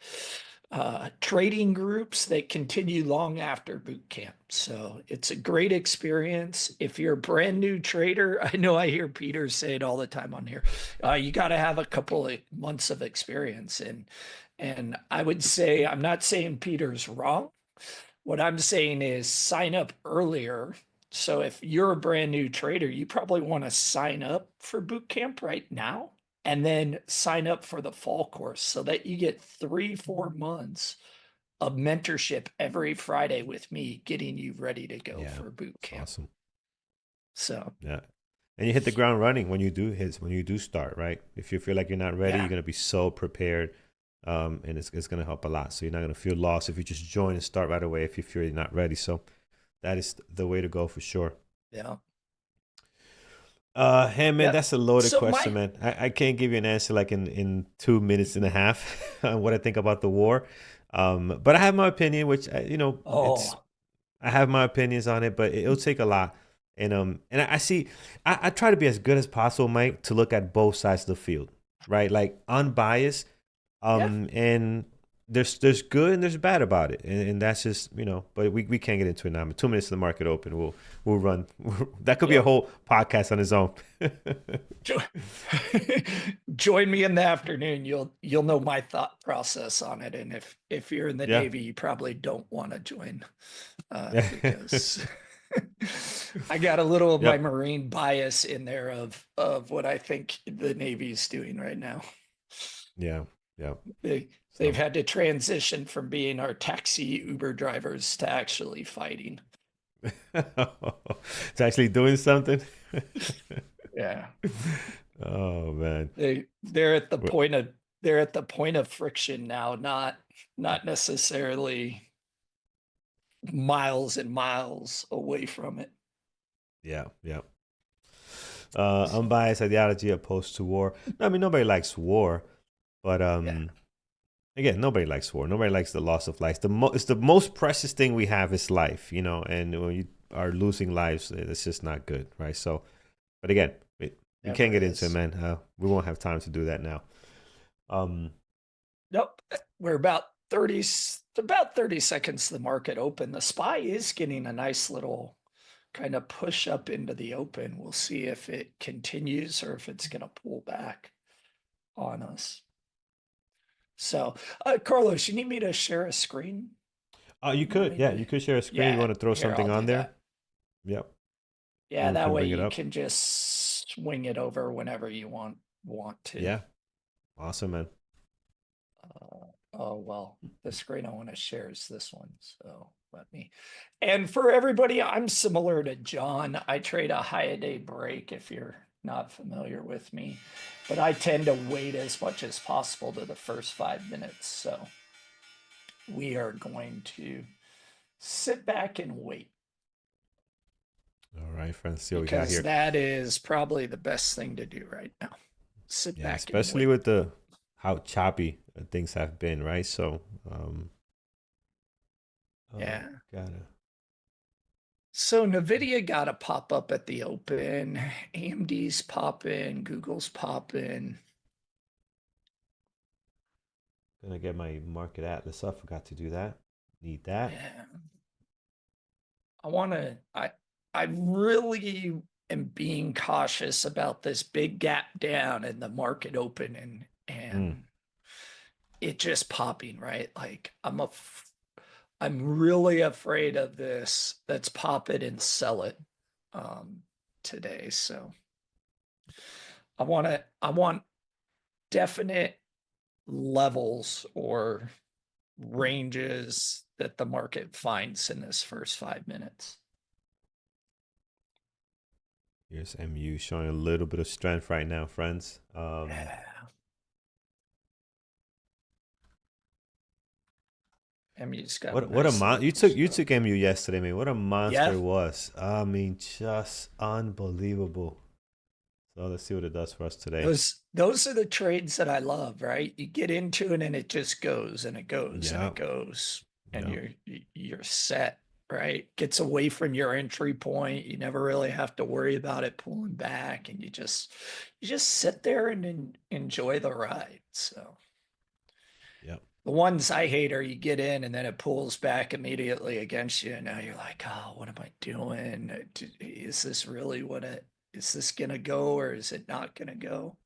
trading groups that continue long after boot camp. So it's a great experience. If you're a brand new trader, I know I hear Peter say it all the time on here. You got to have a couple of months of experience, and I would say, I'm not saying Peter's wrong. What I'm saying is sign up earlier. So if you're a brand new trader, you probably want to sign up for boot camp right now, and then sign up for the fall course so that you get 3-4 months of mentorship every Friday with me, getting you ready to go for boot camp.
Awesome.
So
yeah, and you hit the ground running when you do start, right? If you feel like you're not ready, you're gonna be so prepared, and it's gonna help a lot. So you're not gonna feel lost if you just join and start right away if you feel you're not ready. So that is the way to go for sure.
Yeah.
Hey man, that's a loaded
So
question, man. I can't give you an answer like in 2 minutes and a half on what I think about the war. But I have my opinion, which I have my opinions on it, but it'll take a lot. And I see, I try to be as good as possible, Mike, to look at both sides of the field, right? Like unbiased. And there's good and there's bad about it, and that's just, but we can't get into it now. 2 minutes to the market open, we'll run. That could be a whole podcast on its own.
Join me in the afternoon. You'll know my thought process on it, and if you're in the Navy, you probably don't want to join, because I got a little of my Marine bias in there of what I think the Navy's doing right now.
Yeah.
They've had to transition from being our taxi Uber drivers to actually fighting.
It's actually doing something.
Yeah.
Oh man.
They're at the point of friction now, not necessarily miles and miles away from it.
Yeah. Unbiased ideology opposed to war. I mean, nobody likes war, but again, nobody likes war. Nobody likes the loss of life. It's the most precious thing we have is life, and when you are losing lives, it's just not good, right? So, but again, we can't get into it, man. We won't have time to do that now.
Nope. We're about 30 seconds to the market open. The SPY is getting a nice little kind of push up into the open. We'll see if it continues or if it's going to pull back on us. So, Carlos, you need me to share a screen?
You could, you could share a screen. You want to throw something on there? Yep.
Yeah, that way you can just swing it over whenever you want to.
Yeah. Awesome, man.
Oh, well, the screen I want to share is this one. So and for everybody, I'm similar to John. I trade a high a day break if you're not familiar with me, but I tend to wait as much as possible to the first 5 minutes. So we are going to sit back and wait.
All right, friends, see what we got here.
Because that is probably the best thing to do right now. Sit back,
especially
and wait.
with how choppy things have been, right? So,
So NVIDIA got a pop up at the open. AMD's popping. Google's popping.
Gonna get my market atlas up. Forgot to do that. Need that.
Yeah. I really am being cautious about this big gap down in the market open and it just popping, right? Like I'm really afraid of this. Let's pop it and sell it today. So I want definite levels or ranges that the market finds in this first 5 minutes.
Here's MU showing a little bit of strength right now, friends.
Yeah. MU's got
What a
nice
you took MU yesterday, man. What a monster it was. I mean, just unbelievable. So let's see what it does for us today.
Those are the trades that I love, right? You get into it and it just goes and it goes and
Yeah.
it goes, and
Yeah.
you're set, right? Gets away from your entry point. You never really have to worry about it pulling back, and you just sit there and enjoy the ride. So
Yep.
the ones I hate are you get in and then it pulls back immediately against you, and now you're like, oh, what am I doing? Is this really what it is? This gonna go or is it not gonna go?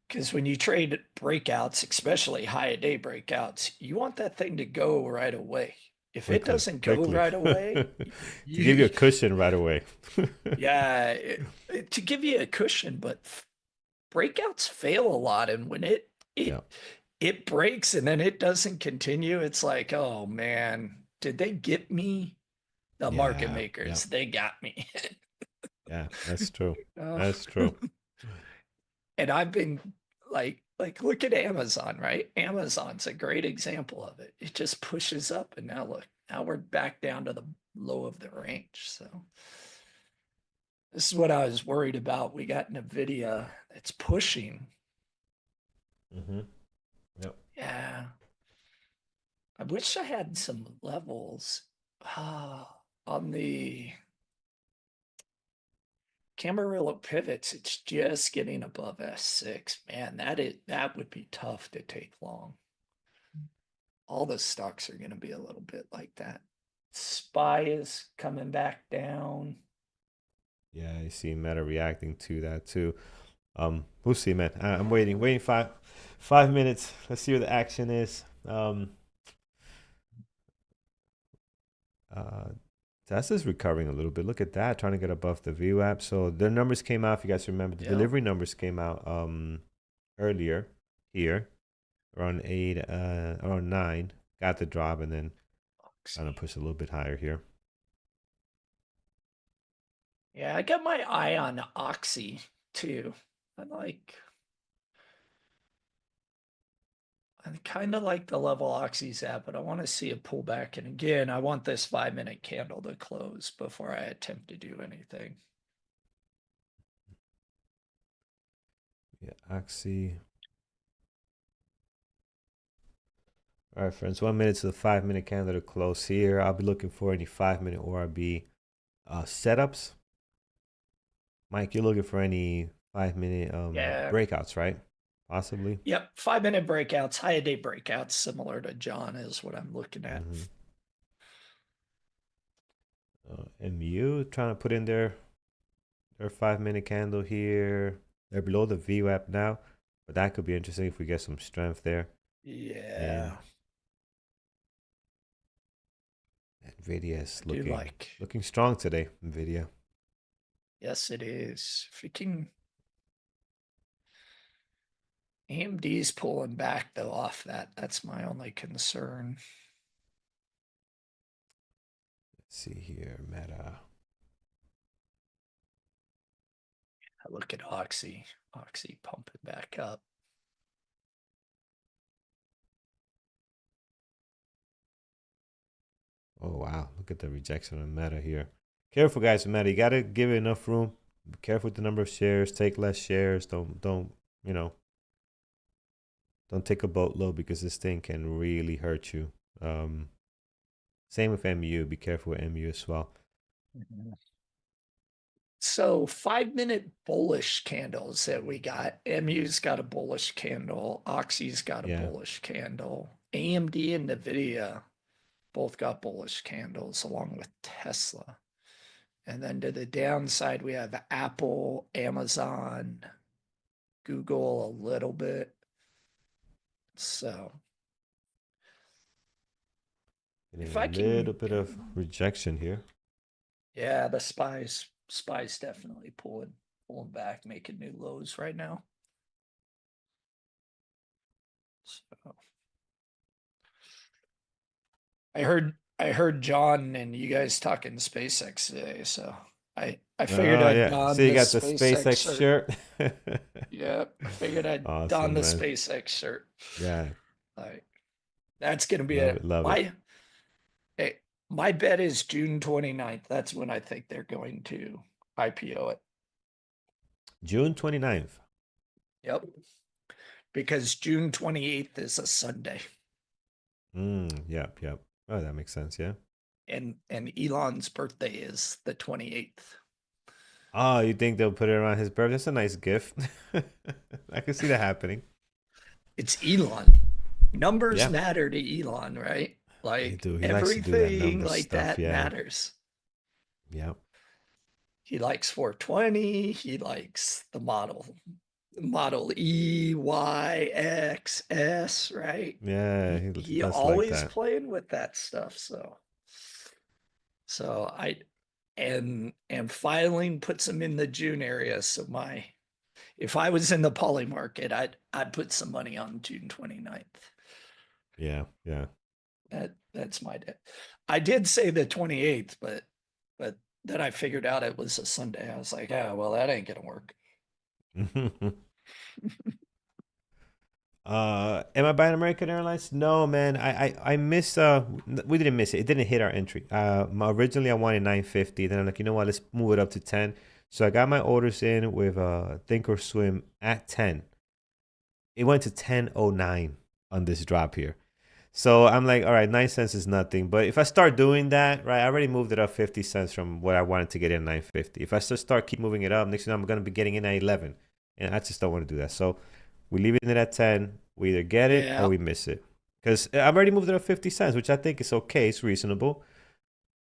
Because when you trade breakouts, especially high day breakouts, you want that thing to go right away. If it doesn't go
quickly.
right away,
To give you a cushion right away.
yeah, to give you a cushion, but breakouts fail a lot, and when
Yeah.
it breaks and then it doesn't continue, it's like, oh man, did they get me? The market
Yeah.
makers, they got me.
Yeah, that's true.
Oh.
That's true.
And I've been look at Amazon, right? Amazon's a great example of it. It just pushes up, and now look, now we're back down to the low of the range. So this is what I was worried about. We got NVIDIA, it's pushing.
Mm-hmm. Yep.
Yeah. I wish I had some levels on the Camarillo pivots. It's just getting above S6. Man, that would be tough to take long. All the stocks are going to be a little bit like that. SPY is coming back down.
Yeah, I see Meta reacting to that too. We'll see, man. I'm waiting 5 minutes. Let's see what the action is. Tesla's recovering a little bit. Look at that, trying to get above the VWAP. So their numbers came out. If you guys remember, the delivery numbers came out earlier here, around 9. Got the drop and then trying to push a little bit higher here.
Yeah, I got my eye on Oxy too. I kind of like the level Oxy's at, but I want to see a pullback. And again, I want this 5-minute candle to close before I attempt to do anything.
Yeah, Oxy. All right, friends. 1 minute to the 5-minute candle to close here. I'll be looking for any 5-minute ORB setups. Mike, you're looking for any 5-minute breakouts, right? Possibly.
Yep, 5-minute breakouts, high day breakouts, similar to John is what I'm looking at.
MU trying to put in their 5-minute candle here. They're below the VWAP now, but that could be interesting if we get some strength there.
Yeah.
And NVIDIA is
looking
looking strong today. NVIDIA.
Yes, it is. Freaking AMD's pulling back though off that. That's my only concern.
Let's see here, Meta.
Look at Oxy pumping back up.
Oh wow, look at the rejection of Meta here. Careful, guys, with Meta. You gotta give it enough room. Be careful with the number of shares. Take less shares. Don't take a boatload because this thing can really hurt you. Same with MU. Be careful with MU as well.
So 5-minute bullish candles that we got. MU's got a bullish candle. Oxy's got a bullish candle. AMD and NVIDIA both got bullish candles along with Tesla. And then to the downside, we have Apple, Amazon, Google a little bit. So
if I can, a little bit of rejection here.
Yeah, the SPY's definitely pulling back, making new lows right now. So I heard John and you guys talking SpaceX today, so I figured
Oh
I'd
yeah. So
don
you
the
got the
SpaceX
SpaceX
shirt.
shirt.
Yeah, I figured I'd don
Awesome,
the
man.
SpaceX shirt.
Yeah.
Like that's gonna be
Love it. Love it.
hey, my bet is June 29th. That's when I think they're going to IPO it.
June 29th.
Yep. Because June 28th is a Sunday.
Yep. Yep. Oh, that makes sense. Yeah.
And Elon's birthday is the 28th.
Oh, you think they'll put it around his birthday? That's a nice gift. I can see that happening.
It's Elon. Numbers
Yeah.
matter to Elon, right?
They
Like
do. He likes to do that
everything
number
like
stuff.
that
Yeah.
matters.
Yep.
He likes 420. He likes the Model E, Y, X, S, right?
Yeah. He
He
does like
always
that.
playing with that stuff. So and filing puts him in the June area. So if I was in the poly market, I'd put some money on June 29th.
Yeah. Yeah.
That's my day. I did say the 28th, but then I figured out it was a Sunday. I was like, oh well, that ain't gonna work.
Am I buying American Airlines? No, man. I missed. We didn't miss it. It didn't hit our entry. Originally I wanted 950. Then I'm like, you know what? Let's move it up to 10. So I got my orders in with Thinkorswim at 10. It went to 10.09 on this drop here. So I'm like, all right, 9 cents is nothing. But if I start doing that, right, I already moved it up 50 cents from what I wanted to get in 950. If I just start keep moving it up, next thing I'm going to be getting in at 11. And I just don't want to do that. So we leave it at 10. We either get it
Yeah.
or we miss it. Because I've already moved it up 50 cents, which I think is okay. It's reasonable.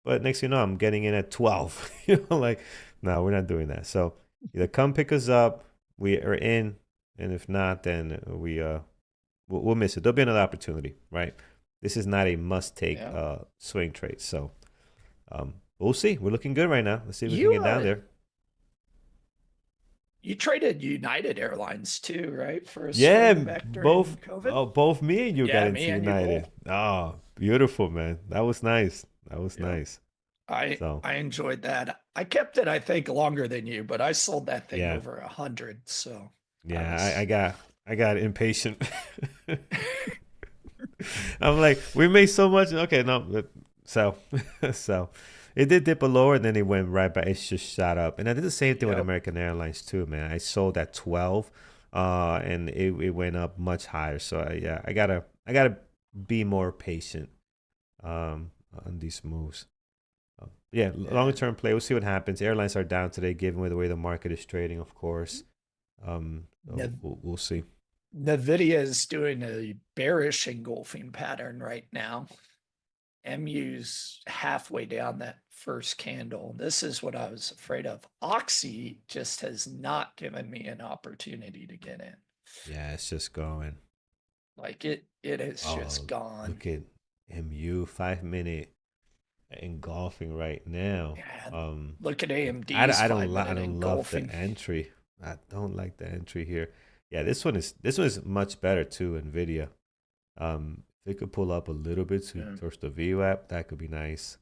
But next thing you know, I'm getting in at 12. Like, no, we're not doing that. So either come pick us up, we are in. And if not, then we'll miss it. There'll be another opportunity, right? This is not a must-take swing trade. So we'll see. We're looking good right now. Let's see if we can get down there.
You traded United Airlines too, right? For a
Yeah,
swing back during COVID.
both me and you got into
me and you
United.
both.
Oh, beautiful, man. That was nice. That was
Yeah.
nice.
I enjoyed that. I kept it, I think, longer than you, but I sold that thing
Yeah.
over 100. So
Yeah, I got impatient. I'm like, we made so much. Okay, no, so it did dip a lower, and then it went right back. It's just shot up, and I did the same thing with
Yep.
American Airlines too, man. I sold at 12, and it went up much higher. So I gotta be more patient, on these moves. Yeah, longer term play. We'll see what happens. Airlines are down today, given the way the market is trading, of course. So we'll see.
NVIDIA is doing a bearish engulfing pattern right now. MU's halfway down that first candle. This is what I was afraid of. Oxy just has not given me an opportunity to get in.
Yeah, it's just going.
Like it has just gone.
Look at MU 5-minute engulfing right now.
Yeah, look at AMD.
I don't love the entry. I don't like the entry here. Yeah, this one is much better too. NVIDIA. If they could pull up a little bit towards the VWAP, that could be nice.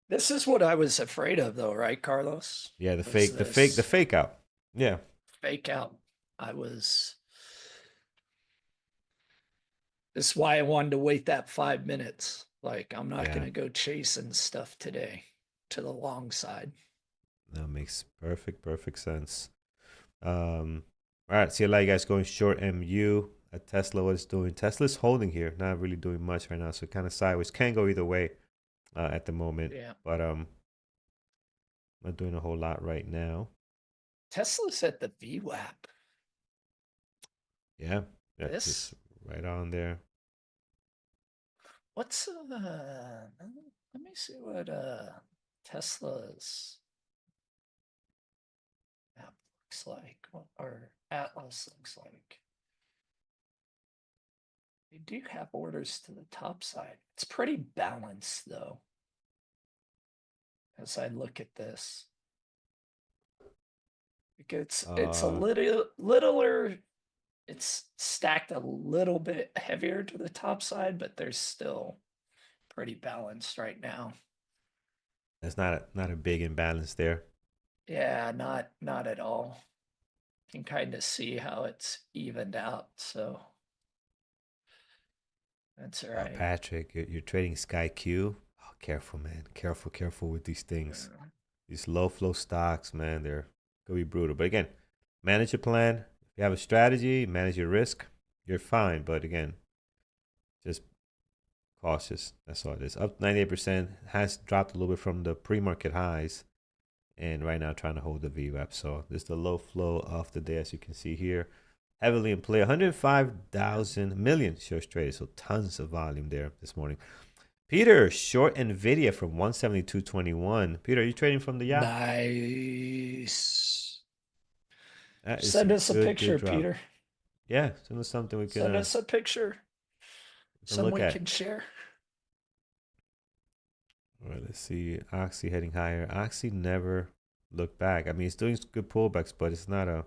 This is what I was afraid of, though, right, Carlos?
Yeah, the fake out. Yeah,
fake out. This is why I wanted to wait that 5 minutes. Like, I'm not going to go chasing stuff today to the long side.
That makes perfect sense. All right, see a lot of you guys going short MU. At Tesla, what it's doing. Tesla's holding here, not really doing much right now, so kind of sideways. Can go either way at the moment.
Yeah.
But not doing a whole lot right now.
Tesla's at the VWAP.
Yeah, just right on there.
What's let me see what Tesla's app looks like, or Atlas looks like. They do have orders to the top side. It's pretty balanced though. As I look at this, it's a littler. It's stacked a little bit heavier to the top side, but they're still pretty balanced right now.
There's not a big imbalance there.
Yeah, not at all. Can kind of see how it's evened out, so that's all right.
Patrick, you're trading SkyQ. Oh, careful, man. Careful with these things. These low flow stocks, man, they're gonna be brutal. But again, manage your plan. If you have a strategy, manage your risk, you're fine. But again, just cautious. That's all it is. Up 98%, has dropped a little bit from the pre-market highs, and right now trying to hold the VWAP. So this is the low flow of the day, as you can see here. Heavily in play, 105,000 million shares traded, so tons of volume there this morning. Peter, short NVDA from 172.21. Peter, are you trading from the yacht?
Nice.
That is
Send
a
us a
good
picture,
drop.
Peter.
Yeah, send us something we
Send
can,
us a picture. Some
look
we
at.
can share.
All right, let's see. Oxy heading higher. Oxy never looked back. I mean, it's doing good pullbacks, but it's not a.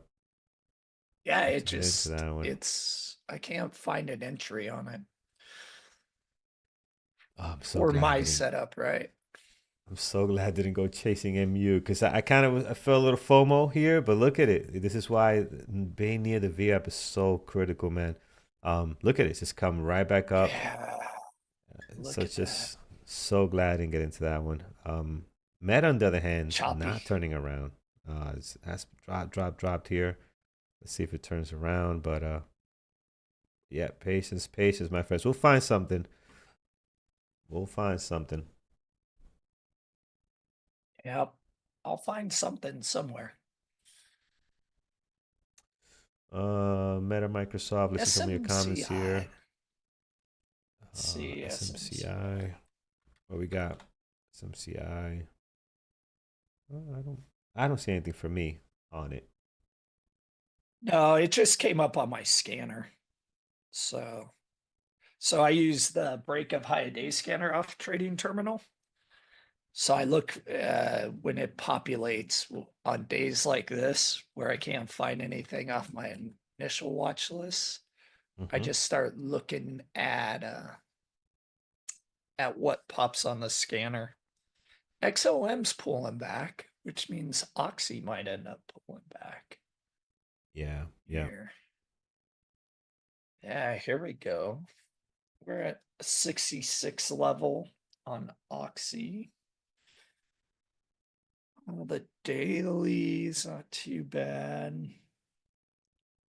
Yeah,
Let's
it
get into
just
that one.
I can't find an entry on it.
Oh, I'm so
For
glad I
my
didn't.
setup, right?
I'm so glad I didn't go chasing MU because I kind of I felt a little FOMO here, but look at it. This is why being near the VAP is so critical, man. Look at it. It's just come right back up.
Yeah.
So
Look
it's
at that.
just so glad I didn't get into that one. Meta, on the other hand,
Choppy.
not turning around. Has dropped here. Let's see if it turns around. But yeah, patience, my friends. We'll find something. We'll find something.
Yep. I'll find something somewhere.
Meta, Microsoft. Let's see some of your comments here.
Let's see,
SMCI. What we got? SMCI. Oh, I don't see anything for me on it.
No, it just came up on my scanner. So I use the break of high a day scanner off trading terminal. So I look when it populates on days like this where I can't find anything off my initial watch list. I just start looking at what pops on the scanner. XOM's pulling back, which means Oxy might end up pulling back.
Yeah.
Here. Yeah, here we go. We're at 66 level on Oxy. Oh, the daily's not too bad.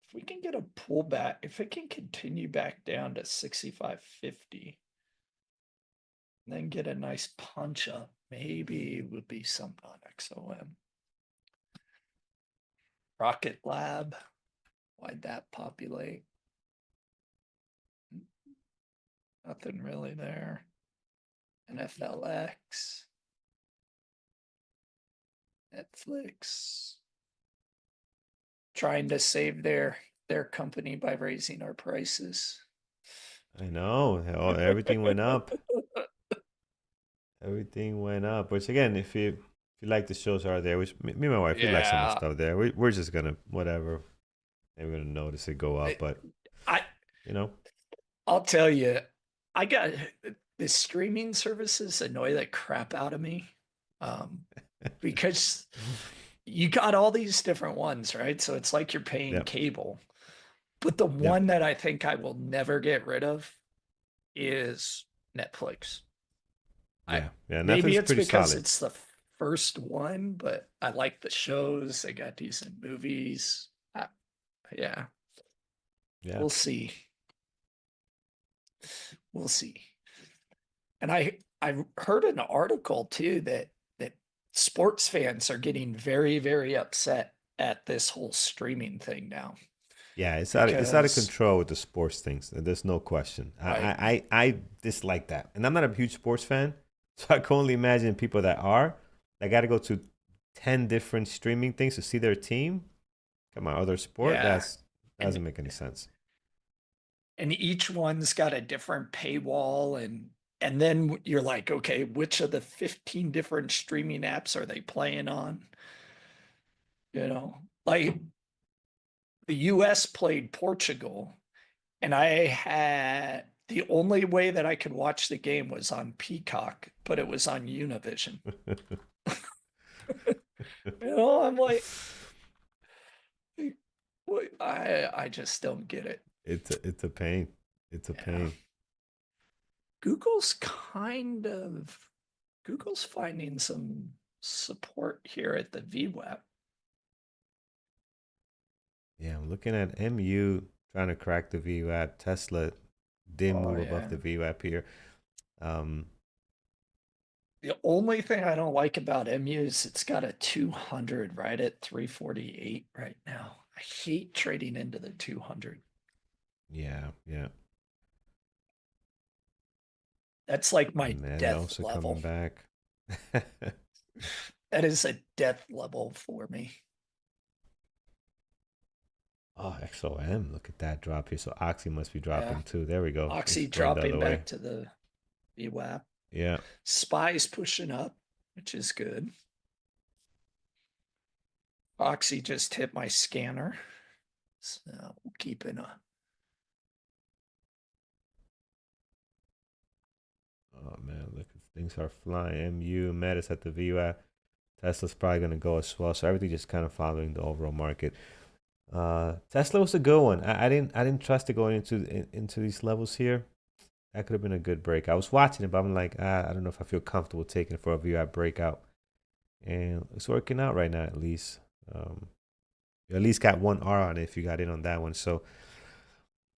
If we can get a pullback, if it can continue back down to 65.50, then get a nice punch up, maybe it would be something on XOM. Rocket Lab, why'd that populate? Nothing really there. NFLX, Netflix, trying to save their company by raising our prices.
I know. Oh, everything went up. Everything went up. Which again, if you like the shows are there, which me and my wife, we like some of the stuff there. We're just gonna whatever. Maybe we're gonna notice it go up, but
I'll tell you, I got the streaming services annoy the crap out of me. Because you got all these different ones, right? So it's like you're paying cable. But the one that I think I will never get rid of is Netflix.
Yeah.
Maybe
Netflix
it's
pretty
because
solid.
it's the first one, but I like the shows. They got decent movies. Yeah. We'll see. We'll see. And I heard an article too that sports fans are getting very, very upset at this whole streaming thing now.
Yeah, it's out of control with the sports things. There's no question.
Right.
I dislike that, and I'm not a huge sports fan, so I can only imagine people that are. They got to go to 10 different streaming things to see their team. Come on, other sport.
Yeah.
That doesn't make any sense.
And each one's got a different paywall, and then you're like, okay, which of the 15 different streaming apps are they playing on? Like the US played Portugal, and I had The only way that I could watch the game was on Peacock, but it was on Univision. I'm like, I just don't get it.
It's a pain. It's a pain.
Google's finding some support here at the VWAP.
Yeah, I'm looking at MU trying to crack the VWAP. Tesla didn't move above the VWAP here.
The only thing I don't like about MU is it's got a 200 right at 348 right now. I hate trading into the 200.
Yeah.
That's like my
Meta
death
also
level.
coming back.
That is a death level for me.
Oh, XOM, look at that drop here. So Oxy must be dropping too. There we go.
Oxy
It's going the
dropping
other way.
back to the VWAP.
Yeah.
SPY's pushing up, which is good. Oxy just hit my scanner. So we'll keep in a.
Oh man, look, things are flying. MU, Metis at the VWAP. Tesla's probably gonna go as well. So everything just kind of following the overall market. Tesla was a good one. I didn't trust it going into these levels here. That could have been a good break. I was watching it, but I'm like, I don't know if I feel comfortable taking it for a VWAP breakout. And it's working out right now, at least. You at least got one R on it if you got in on that one. So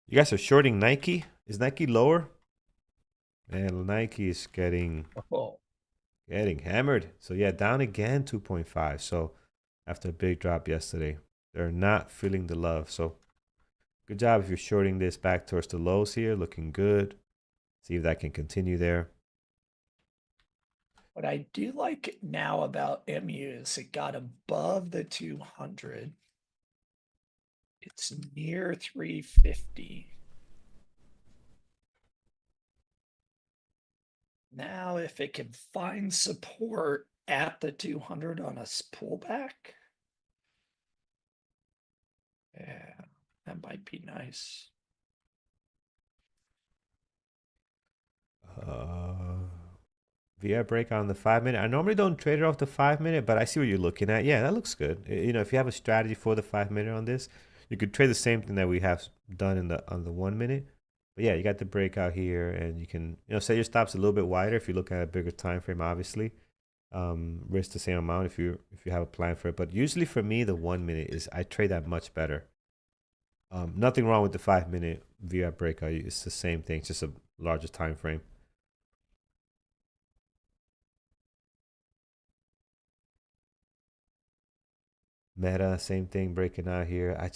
you guys are shorting Nike. Is Nike lower? And Nike is getting hammered. So yeah, down again 2.5. So after a big drop yesterday, they're not feeling the love. So good job if you're shorting this back towards the lows here. Looking good. See if that can continue there.
What I do like now about MU is it got above the 200. It's near 350. Now, if it can find support at the 200 on a pullback, yeah, that might be nice.
VI break on the 5 minute. I normally don't trade it off the 5 minute, but I see what you're looking at. Yeah, that looks good. You know, if you have a strategy for the 5 minute on this, you could trade the same thing that we have done on the 1 minute. But yeah, you got the breakout here, and you can set your stops a little bit wider if you look at a bigger time frame. Obviously, risk the same amount if you have a plan for it. But usually for me, the 1 minute is I trade that much better. Nothing wrong with the 5 minute VI breakout. It's the same thing, it's just a larger time frame. Meta, same thing, breaking out here. I'll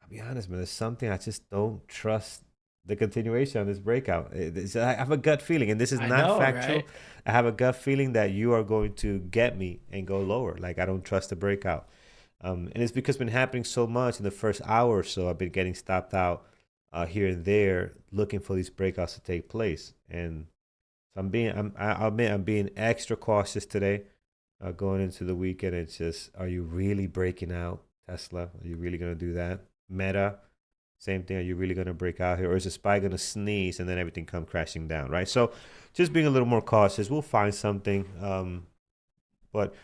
be honest, man, there's something I just don't trust the continuation of this breakout. I have a gut feeling, and this is not factual. Right? I have a gut feeling that you are going to get me and go lower. Like, I don't trust the breakout. And it's because it's been happening so much in the first hour or so. I've been getting stopped out here and there, looking for these breakouts to take place. And so I'll admit I'm being extra cautious today. Going into the weekend, it's just, are you really breaking out, Tesla? Are you really going to do that? Meta, same thing. Are you really going to break out here? Or is the SPY going to sneeze and then everything come crashing down, right? So just being a little more cautious. We'll find something. But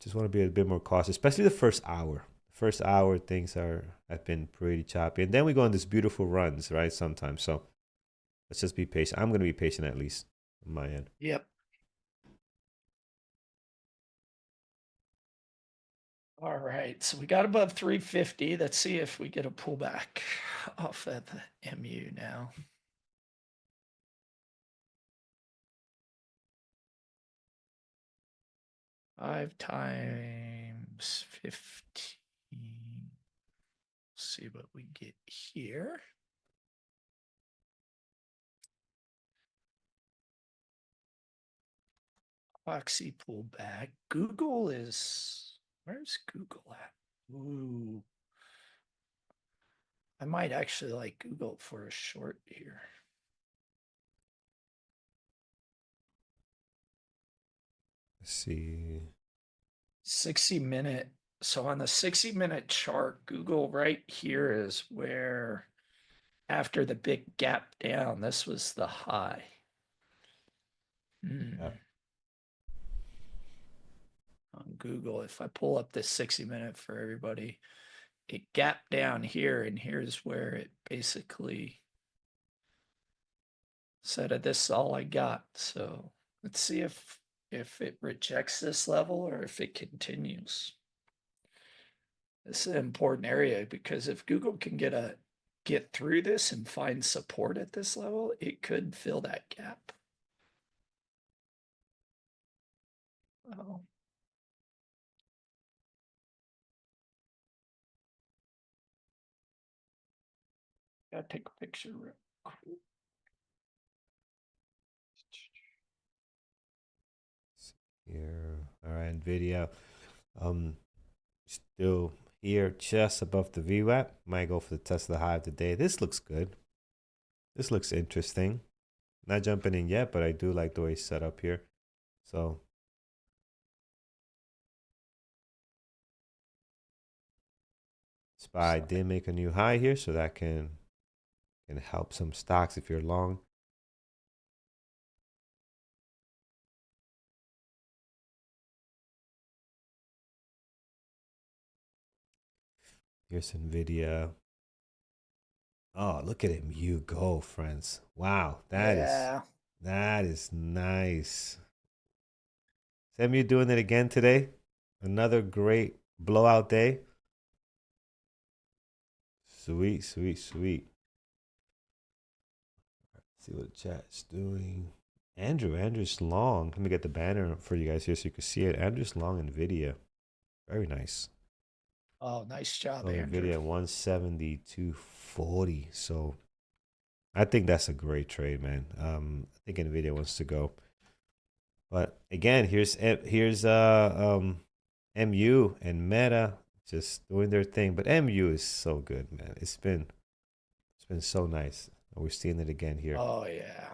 just want to be a bit more cautious, especially the first hour. First hour, things have been pretty choppy. And then we go on these beautiful runs, right, sometimes. So let's just be patient. I'm going to be patient at least on my end.
Yep. All right, so we got above 350. Let's see if we get a pullback off at the MU now. Five times 15. Let's see what we get here. Oxy pullback. Google is... Where's Google at? Ooh. I might actually like Google for a short here.
Let's see.
60-minute. So on the 60-minute chart, Google right here is where after the big gap down. This was the high.
Yep.
On Google, if I pull up this 60-minute for everybody, it gapped down here, and here's where it basically said, this is all I got. So let's see if it rejects this level or if it continues. This is an important area, because if Google can get through this and find support at this level, it could fill that gap. Oh. Gotta take a picture real quick.
Here, all right, NVIDIA, still here just above the VWAP. Might go for the Tesla high of the day. This looks good. This looks interesting. Not jumping in yet, but I do like the way it's set up here. So SPY did make a new high here, so that can help some stocks if you're long. Here's NVIDIA. Oh, look at him. You go, friends. Wow, that is nice. Sam, doing it again today. Another great blowout day. Sweet, sweet, sweet. Let's see what the chat's doing. Andrew's long. Let me get the banner for you guys here so you can see it. Andrew's long NVIDIA. Very nice.
Oh, nice job,
So
Andrew.
NVIDIA 172.40. So I think that's a great trade, man. I think NVIDIA wants to go. But again, here's MU and Meta just doing their thing. But MU is so good, man. It's been so nice. We're seeing it again here.
Oh yeah.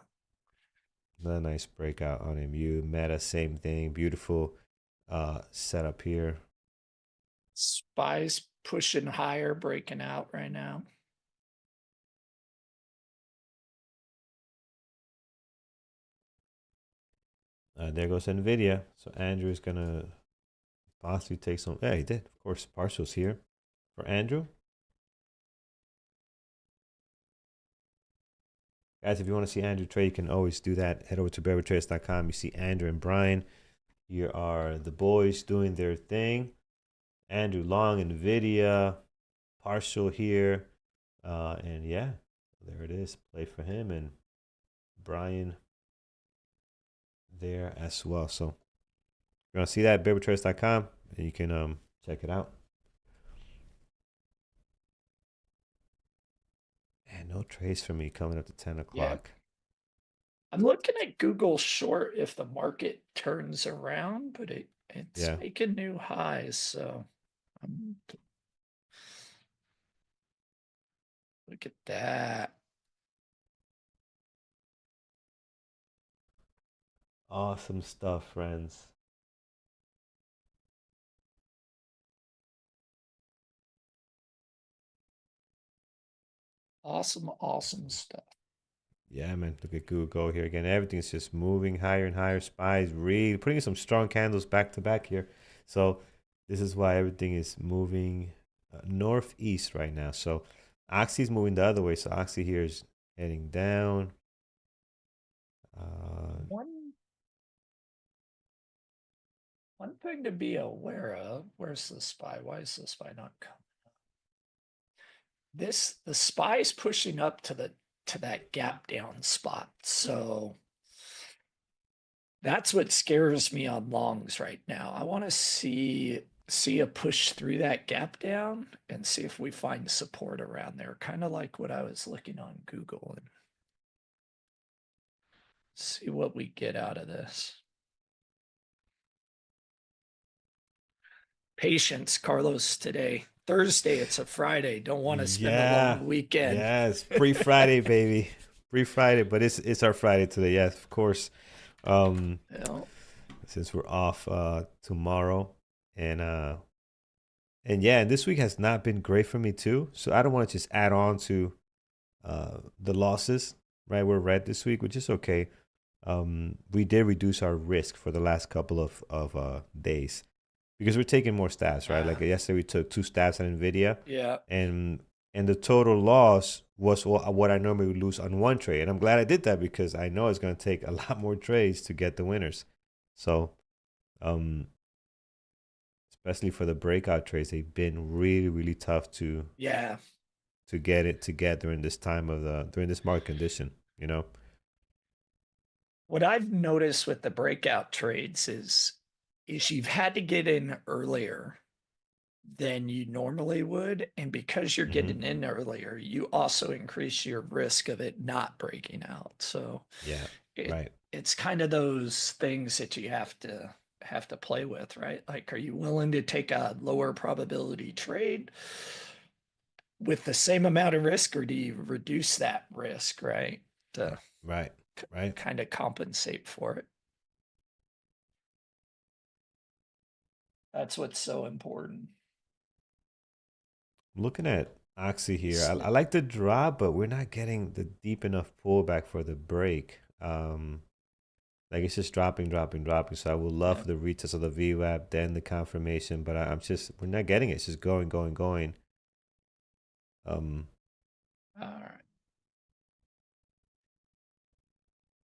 Another nice breakout on MU. Meta, same thing. Beautiful setup here.
SPY's pushing higher, breaking out right now.
There goes NVIDIA. So Andrew is going to possibly take some. Yeah, he did. Of course, partials here for Andrew. Guys, if you want to see Andrew trade, you can always do that. Head over to bearwithtraders.com. You see Andrew and Brian. Here are the boys doing their thing. Andrew long, NVIDIA, partial here. And yeah, there it is. Play for him and Brian there as well. So if you want to see that, bearwithtraders.com, and you can check it out. And no trades for me coming up to 10 o'clock.
I'm looking at Google short if the market turns around, but it's making new highs. So look at that.
Awesome stuff, friends.
Awesome stuff.
Yeah, man. Look at Google go here again. Everything's just moving higher and higher. SPY's really putting some strong candles back to back here. So this is why everything is moving northeast right now. So Oxy's moving the other way. So Oxy here is heading down.
One thing to be aware of. Where's the SPY? Why is the SPY not coming up? The SPY is pushing up to that gap down spot. So that's what scares me on longs right now. I want to see a push through that gap down and see if we find support around there, kind of like what I was looking on Google, and see what we get out of this. Patience, Carlos, today. Thursday, it's a Friday. Don't want to spend a long weekend.
Yes, pre-Friday, baby. Pre-Friday, but it's our Friday today. Yes, of course. Since we're off tomorrow. And yeah, this week has not been great for me too. So I don't want to just add on to the losses, right, were red this week, which is okay. We did reduce our risk for the last couple of days because we're taking more stabs, right? Like yesterday, we took 2 stabs at NVIDIA,
Yeah.
and the total loss was what I normally would lose on one trade. And I'm glad I did that because I know it's going to take a lot more trades to get the winners. So, especially for the breakout trades, they've been really, really tough to
Yeah.
get it together during this time of during this market condition, you know?
What I've noticed with the breakout trades is you've had to get in earlier than you normally would. And because you're getting in earlier, you also increase your risk of it not breaking out. So
Yeah, right.
it's kind of those things that you have to play with, right? Like, are you willing to take a lower probability trade with the same amount of risk, or do you reduce that risk, right? To
Right.
kind of compensate for it. That's what's so important.
I'm looking at Oxy here. I
Sleep.
like the drop, but we're not getting the deep enough pullback for the break. Like it's just dropping. So I would love for the retest of the VWAP, then the confirmation, but we're not getting it. It's just going.
All right.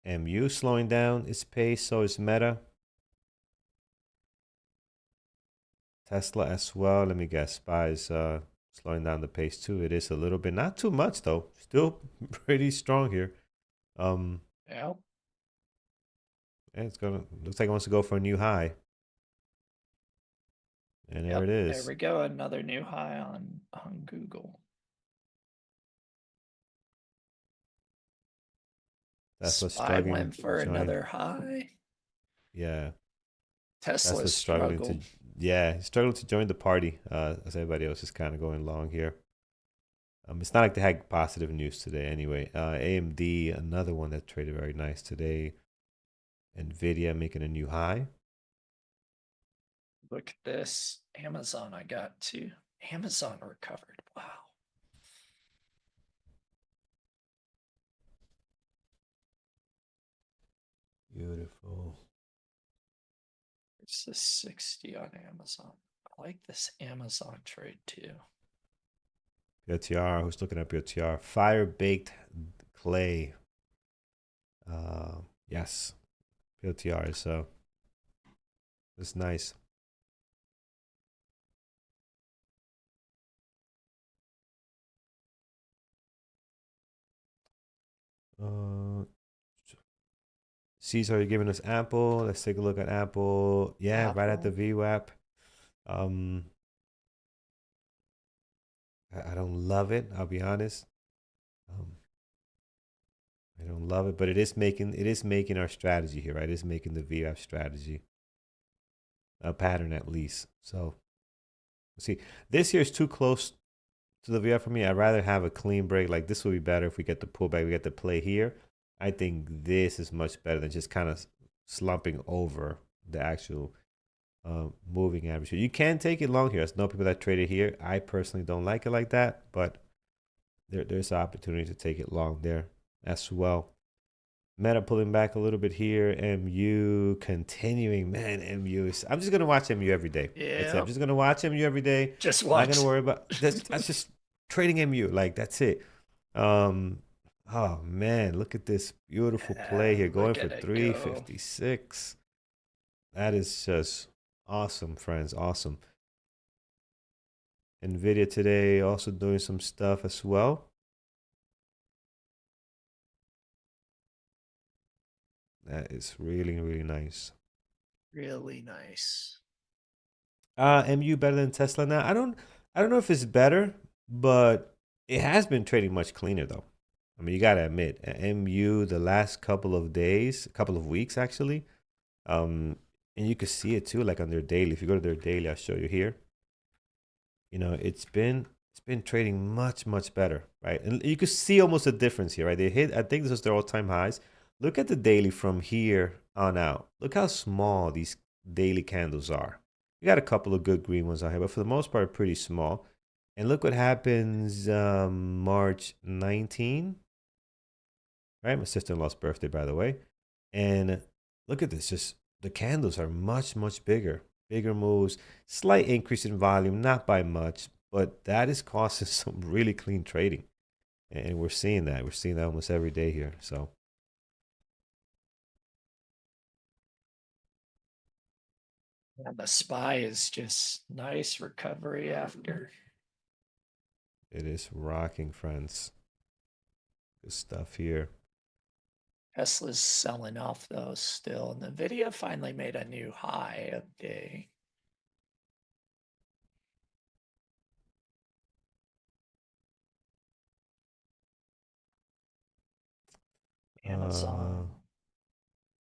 MU slowing down its pace, so is Meta. Tesla as well. Let me guess. SPY is slowing down the pace too. It is a little bit, not too much though. Still pretty strong here.
Yeah.
Looks like it wants to go for a new high. And there it
There
is.
we go. Another new high on Google.
Tesla's
SPY
struggling
went
to
for
join.
another high.
Yeah.
Tesla's
struggling
struggled.
he's struggling to join the party, as everybody else is kind of going long here. It's not like they had positive news today anyway. AMD, another one that traded very nice today. NVIDIA making a new high.
Look at this. Amazon I got too. Amazon recovered. Wow.
Beautiful.
It's the 60 on Amazon. I like this Amazon trade too.
PLTR, who's looking at PLTR? Fire baked clay. Yes. PLTR is it's nice. Caesar, are you giving us Apple? Let's take a look at Apple. Yeah, right at the VWAP. I don't love it. I'll be honest. I don't love it, but it is making our strategy here, right? It is making the VWAP strategy a pattern at least. So let's see. This here is too close to the VWAP for me. I'd rather have a clean break. Like this would be better if we get the pullback. We get the play here. I think this is much better than just kind of slumping over the actual moving average. You can take it long here. There's no people that trade it here. I personally don't like it like that, but there's an opportunity to take it long there as well. Meta pulling back a little bit here. MU continuing. Man, MU is. I'm just gonna watch MU every day.
Yeah.
I'm just gonna watch MU every day.
Just watch.
Not gonna worry about that's just trading MU. Like that's it. Oh man, look at this beautiful play here, going for 356. That is just awesome, friends. Awesome. NVIDIA today also doing some stuff as well. That is really, really nice.
Really nice.
MU better than Tesla now? I don't know if it's better, but it has been trading much cleaner though. I mean, you gotta admit, MU the last couple of weeks actually, and you can see it too, like on their daily. If you go to their daily, I'll show you here. You know, it's been trading much better, right? And you can see almost a difference here, right? They hit, I think this was their all-time highs. Look at the daily from here on out. Look how small these daily candles are. You got a couple of good green ones out here, but for the most part, pretty small. And look what happens March 19, right? My sister-in-law's birthday, by the way. And look at this, just the candles are much, much bigger. Bigger moves, slight increase in volume, not by much, but that is causing some really clean trading. And we're seeing that. We're seeing that almost every day here. So
And the SPY is just nice recovery after.
it is rocking, friends. Good stuff here.
Tesla's selling off though still. And NVIDIA finally made a new high of day. Amazon.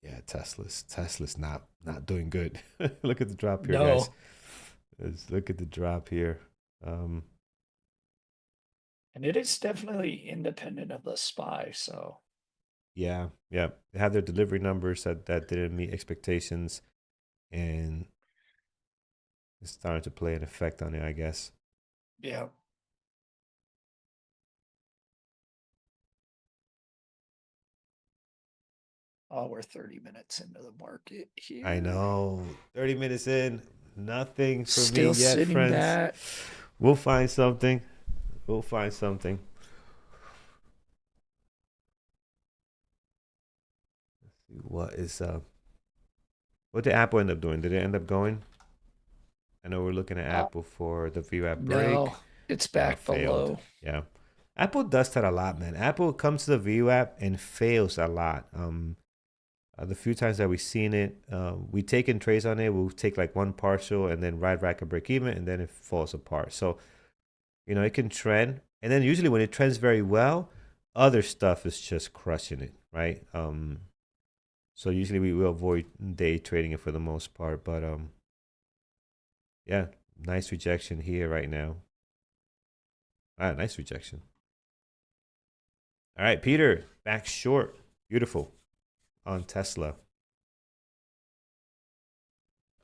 Yeah, Tesla's not doing good. Look at the drop here,
No.
guys. Let's look at the drop here.
And it is definitely independent of the SPY. So
Yeah. They had their delivery numbers that didn't meet expectations, and it's starting to play an effect on it, I guess.
yeah. Oh, we're 30 minutes into the market here.
I know. 30 minutes in, nothing for
Still
me yet,
sitting
friends.
back.
We'll find something. We'll find something. Let's see what did Apple end up doing? Did it end up going? I know we're looking at Apple for the VWAP break.
No, it's back
failed.
below.
Yeah. Apple does that a lot, man. Apple comes to the VWAP and fails a lot. The few times that we've seen it, we taken trades on it. We'll take like one partial and then ride rack and break even, and then it falls apart. So, it can trend. And then usually when it trends very well, other stuff is just crushing it, right? So usually we will avoid day trading it for the most part. But yeah, nice rejection here right now. Nice rejection. All right, Peter, back short. Beautiful. On Tesla.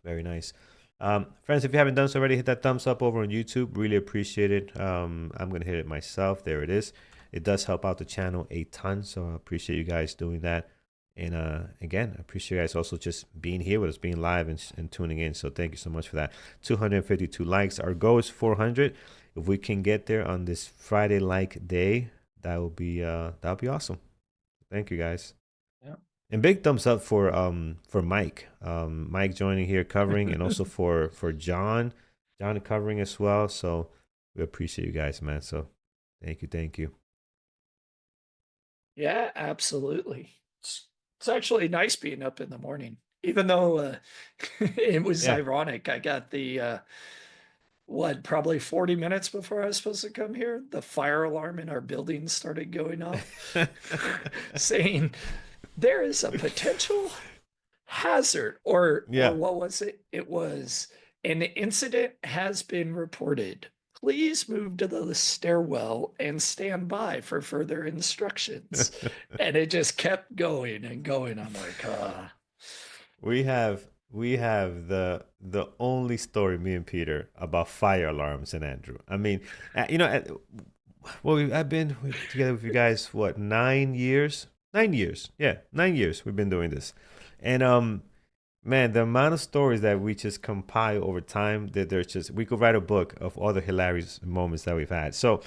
Very nice. Friends, if you haven't done so already, hit that thumbs up over on YouTube. Really appreciate it. I'm going to hit it myself. There it is. It does help out the channel a ton, so I appreciate you guys doing that. And again, I appreciate you guys also just being here with us, being live and tuning in. So thank you so much for that. 252 likes. Our goal is 400. If we can get there on this Friday like day, that'll be awesome. Thank you guys.
Yeah.
And big thumbs up for Mike. Mike joining here covering, and also for John covering as well. So we appreciate you guys, man. So thank you.
Yeah, absolutely. It's actually nice being up in the morning, even though it was ironic. I got the probably 40 minutes before I was supposed to come here, the fire alarm in our building started going off, saying there is a potential hazard, or what was it? It was an incident has been reported. Please move to the stairwell and stand by for further instructions. And it just kept going and going. I'm like,
We have the only story, me and Peter, about fire alarms and Andrew. I mean, I've been together with you guys, what, 9 years? 9 years. Yeah, 9 years we've been doing this. And man, the amount of stories that we just compile over time, that there's just, we could write a book of all the hilarious moments that we've had. So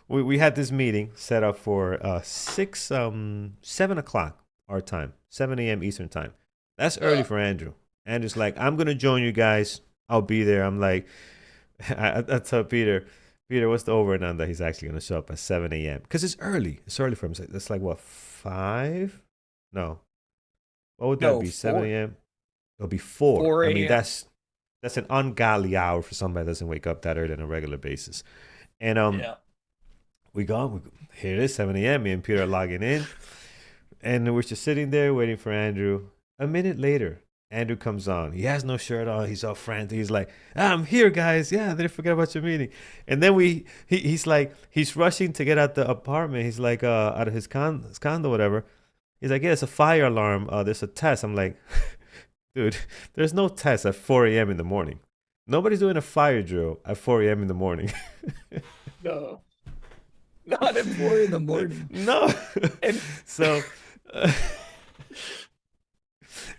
we had this meeting set up for 7 o'clock our time, 7 a.m. Eastern time. That's early for Andrew. Andrew's like, I'm going to join you guys. I'll be there. I'm like, I tell Peter, what's the over and under? He's actually going to show up at 7 a.m. because it's early. It's early for him. That's like, what, 5? No. What would that be? 7 a.m.? It'll be 4.
4
I mean,
a.m.
that's an ungodly hour for somebody that doesn't wake up that early on a regular basis. And we here it is, 7 a.m. Me and Peter are logging in. And we're just sitting there waiting for Andrew. A minute later, Andrew comes on. He has no shirt on. He's all frantic. He's like, I'm here, guys. Yeah, I didn't forget about your meeting. And then he's like, he's rushing to get out the apartment. He's like, out of his condo, whatever. He's like, yeah, it's a fire alarm. There's a test. I'm like, dude, there's no test at 4 a.m. in the morning. Nobody's doing a fire drill at 4 a.m. in the morning.
No, not at 4 in the morning.
No.
And
So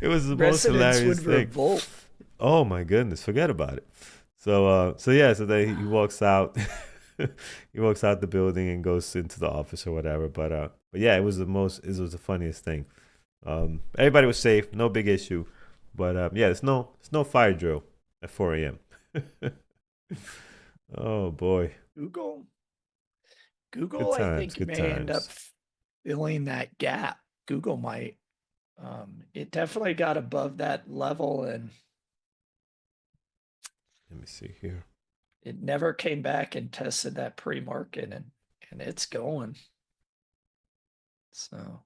it was the most
residents
hilarious
would
thing.
revolt.
Oh my goodness, forget about it. So yeah, so then he walks out. He walks out the building and goes into the office or whatever. But yeah, it was the funniest thing. Everybody was safe, no big issue. But yeah, it's no fire drill at 4 a.m. Oh boy,
Google,
good
I
times,
think
good
may end up
times.
filling that gap. Google might. It definitely got above that level, and
Let me see here.
it never came back and tested that pre-market, and it's going. So,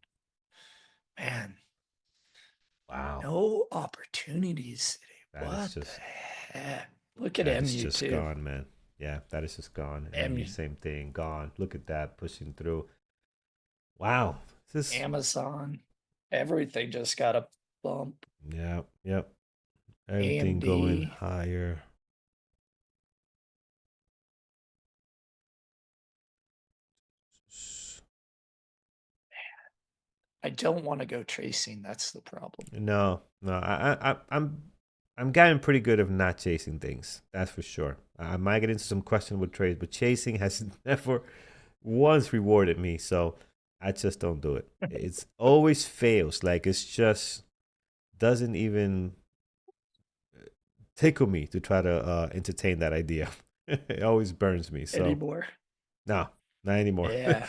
man,
Wow,
no opportunities today.
that is
What
just
the heck? Look at
that is
MU
just
too.
gone, man. Yeah, that is just gone.
MU.
Same thing, gone. Look at that pushing through. Wow, this is
Amazon, everything just got a bump.
yep. Everything going
AMD.
higher.
I don't want to go chasing. That's the problem.
No, I'm getting pretty good of not chasing things. That's for sure. I might get into some questionable trades, but chasing has never once rewarded me. So I just don't do it. It's always fails. Like it's just doesn't even tickle me to try to entertain that idea. It always burns me. So
Anymore.
no, not anymore.
Yeah.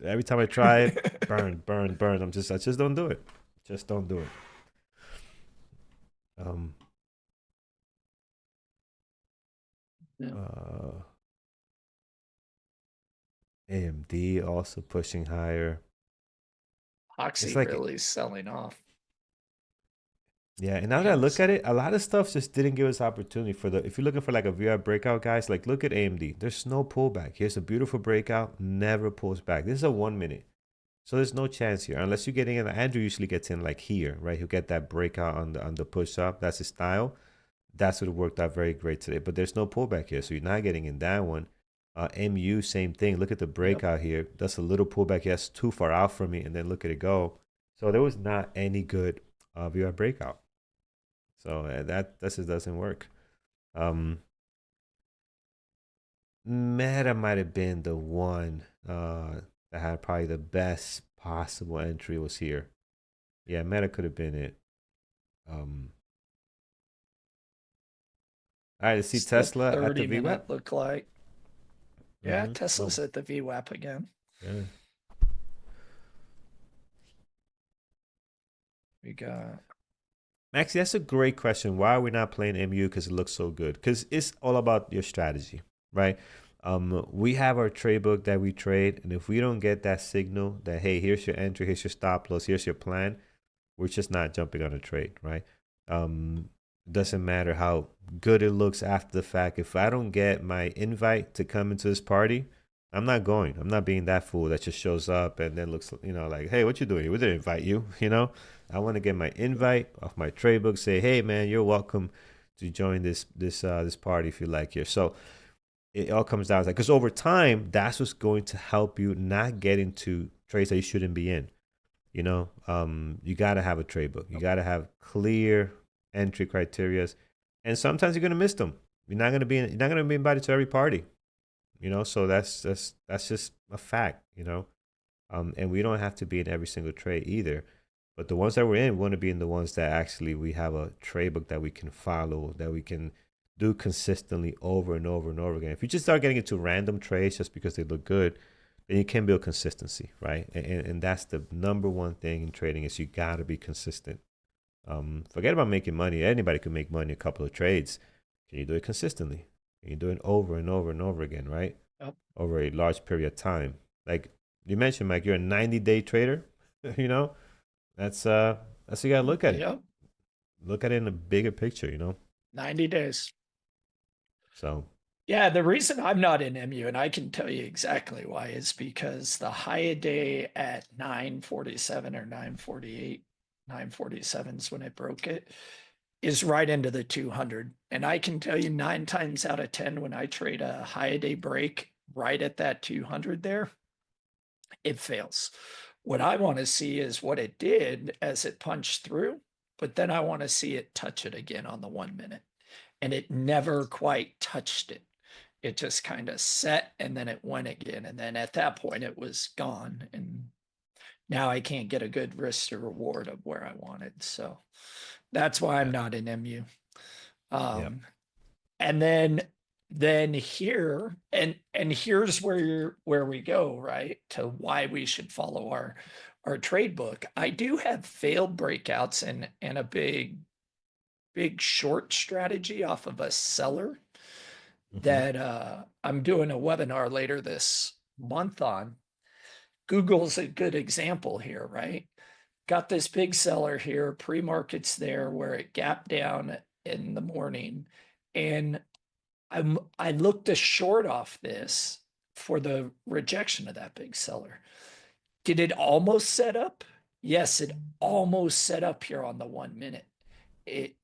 Every time I try it, burn. I just don't do it. Just don't do it.
Yeah.
AMD also pushing higher.
Oxy
like-
really selling off.
Yeah, and now that I look at it, a lot of stuff just didn't give us opportunity for the. If you're looking for like a VR breakout, guys, like look at AMD. There's no pullback. Here's a beautiful breakout, never pulls back. This is a 1 minute, so there's no chance here unless you're getting in. Andrew usually gets in like here, right? He'll get that breakout on the push up. That's his style. That's what worked out very great today. But there's no pullback here, so you're not getting in that one. MU, same thing. Look at the breakout here. That's a little pullback. Yes, too far out for me, and then look at it go. So there was not any good VR breakout. So that just doesn't work. Meta might have been the one that had probably the best possible entry was here. Yeah, Meta could have been it. All right, let's see
It's the
Tesla at the
30
VWAP.
minute look like. Yeah,
Mhm.
Tesla's at the VWAP again.
Yeah.
We got
Maxi, that's a great question. Why are we not playing MU? Because it looks so good. Because it's all about your strategy, right? We have our trade book that we trade, and if we don't get that signal that hey, here's your entry, here's your stop loss, here's your plan, we're just not jumping on a trade, right? Doesn't matter how good it looks after the fact. If I don't get my invite to come into this party, I'm not going. I'm not being that fool that just shows up and then looks, like, hey, what you doing here? We didn't invite you, I want to get my invite off my trade book. Say, hey, man, you're welcome to join this party if you like here. So it all comes down to that, because over time, that's what's going to help you not get into trades that you shouldn't be in. You got to have a trade book. You got to have clear entry criterias, and sometimes you're gonna miss them. You're not gonna be invited to every party. So that's just a fact. And we don't have to be in every single trade either. But the ones that we're in, we want to be in the ones that actually we have a trade book that we can follow, that we can do consistently over and over and over again. If you just start getting into random trades just because they look good, then you can build consistency, right? And that's the number one thing in trading is you got to be consistent. Forget about making money. Anybody can make money a couple of trades. Can you do it consistently? Can you do it over and over and over again, right?
Yep.
Over a large period of time. Like you mentioned, Mike, you're a 90-day trader. That's what you gotta look at it.
Yep.
Look at it in a bigger picture,
90 days.
So
Yeah, the reason I'm not in MU, and I can tell you exactly why, is because the high a day at 947 or 948, 947 is when it broke it. is right into the 200. And I can tell you 9 times out of 10, when I trade a high a day break right at that 200 there, it fails. What I want to see is what it did as it punched through, but then I want to see it touch it again on the 1 minute. And it never quite touched it. It just kind of set and then it went again. And then at that point it was gone. And now I can't get a good risk to reward of where I wanted. So that's why I'm not in MU. And then here and here's where we go, right, to why we should follow our trade book. I do have failed breakouts and a big short strategy off of a seller that I'm doing a webinar later this month on. Google's a good example here, right? Got this big seller here, pre-market's there where it gapped down in the morning. And I looked to short off this for the rejection of that big seller. Did it almost set up? Yes, it almost set up here on the 1 minute. It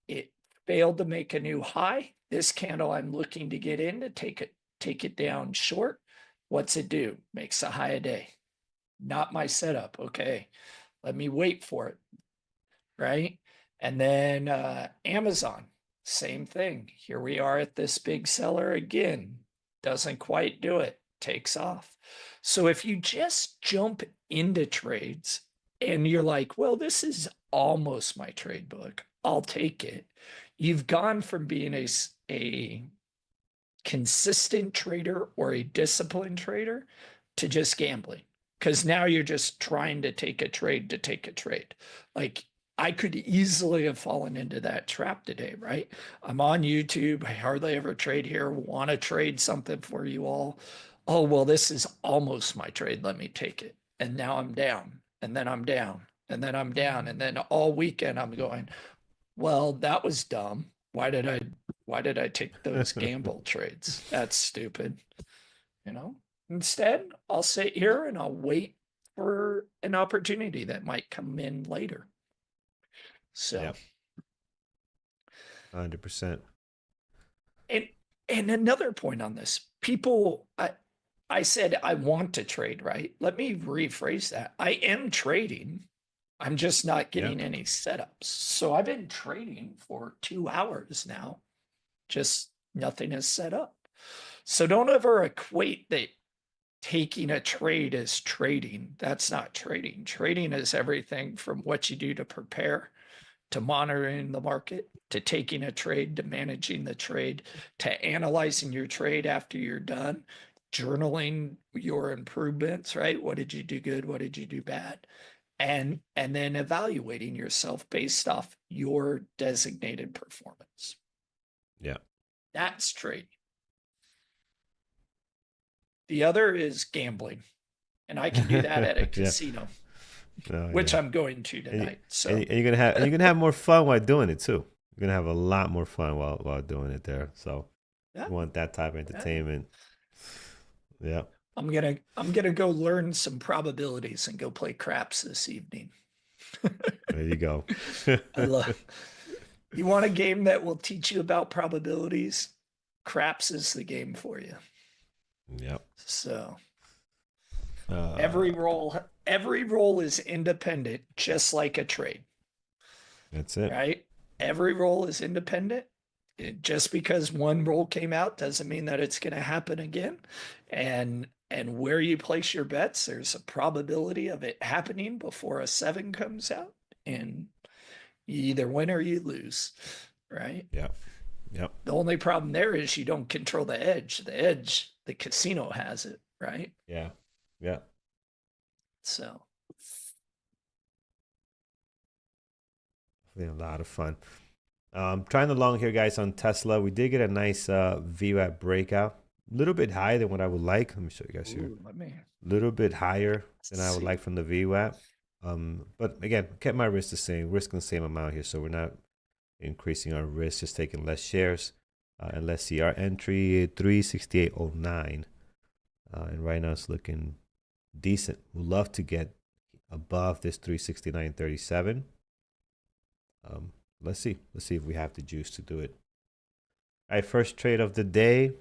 failed to make a new high. This candle I'm looking to get in to take it down short. What's it do? Makes a high a day. Not my setup. Okay, let me wait for it. Right. And then Amazon, same thing. Here we are at this big seller again. Doesn't quite do it. Takes off. So if you just jump into trades and you're like, well, this is almost my trade book, I'll take it. You've gone from being a consistent trader or a disciplined trader to just gambling. Because now you're just trying to take a trade to take a trade. Like I could easily have fallen into that trap today, right? I'm on YouTube. I hardly ever trade here. Want to trade something for you all. Oh, well, this is almost my trade. Let me take it. And now I'm down. And then I'm down. And then I'm down. And then all weekend I'm going, well, that was dumb. Why did I take those gamble trades? That's stupid. You know? Instead, I'll sit here and I'll wait for an opportunity that might come in later. So,
Yep. 100%.
And another point on this, people, I said I want to trade, right? Let me rephrase that. I am trading. I'm just not getting any setups. So I've been trading for 2 hours now. Just nothing is set up. So don't ever equate that taking a trade as trading. That's not trading. Trading is everything from what you do to prepare, to monitoring the market, to taking a trade, to managing the trade, to analyzing your trade after you're done, journaling your improvements, right? What did you do good? What did you do bad? And then evaluating yourself based off your designated performance.
Yeah.
That's trading. The other is gambling. And I can do that at a casino, which I'm going to tonight.
And you're gonna have more fun while doing it too. You're gonna have a lot more fun while doing it there. So you want that type of entertainment. Yeah.
I'm gonna go learn some probabilities and go play craps this evening.
There you go.
You want a game that will teach you about probabilities? Craps is the game for you.
Yep.
So every roll is independent, just like a trade.
That's it.
Right? Every roll is independent. Just because one roll came out doesn't mean that it's going to happen again. And where you place your bets, there's a probability of it happening before a 7 comes out, and you either win or you lose, right?
Yep.
The only problem there is you don't control the edge. The edge, the casino has it, right?
Yeah.
So
a lot of fun. Trying along here, guys, on Tesla. We did get a nice VWAP breakout. A little bit higher than what I would like. Let me show you guys here. A little bit higher than I would like from the VWAP. But again, kept my risk the same. Risk the same amount here, so we're not increasing our risk, just taking less shares. And let's see, our entry 368.09. And right now it's looking decent. We'd love to get above this 369.37. let's see. Let's see if we have the juice to do it. All right, first trade of the day.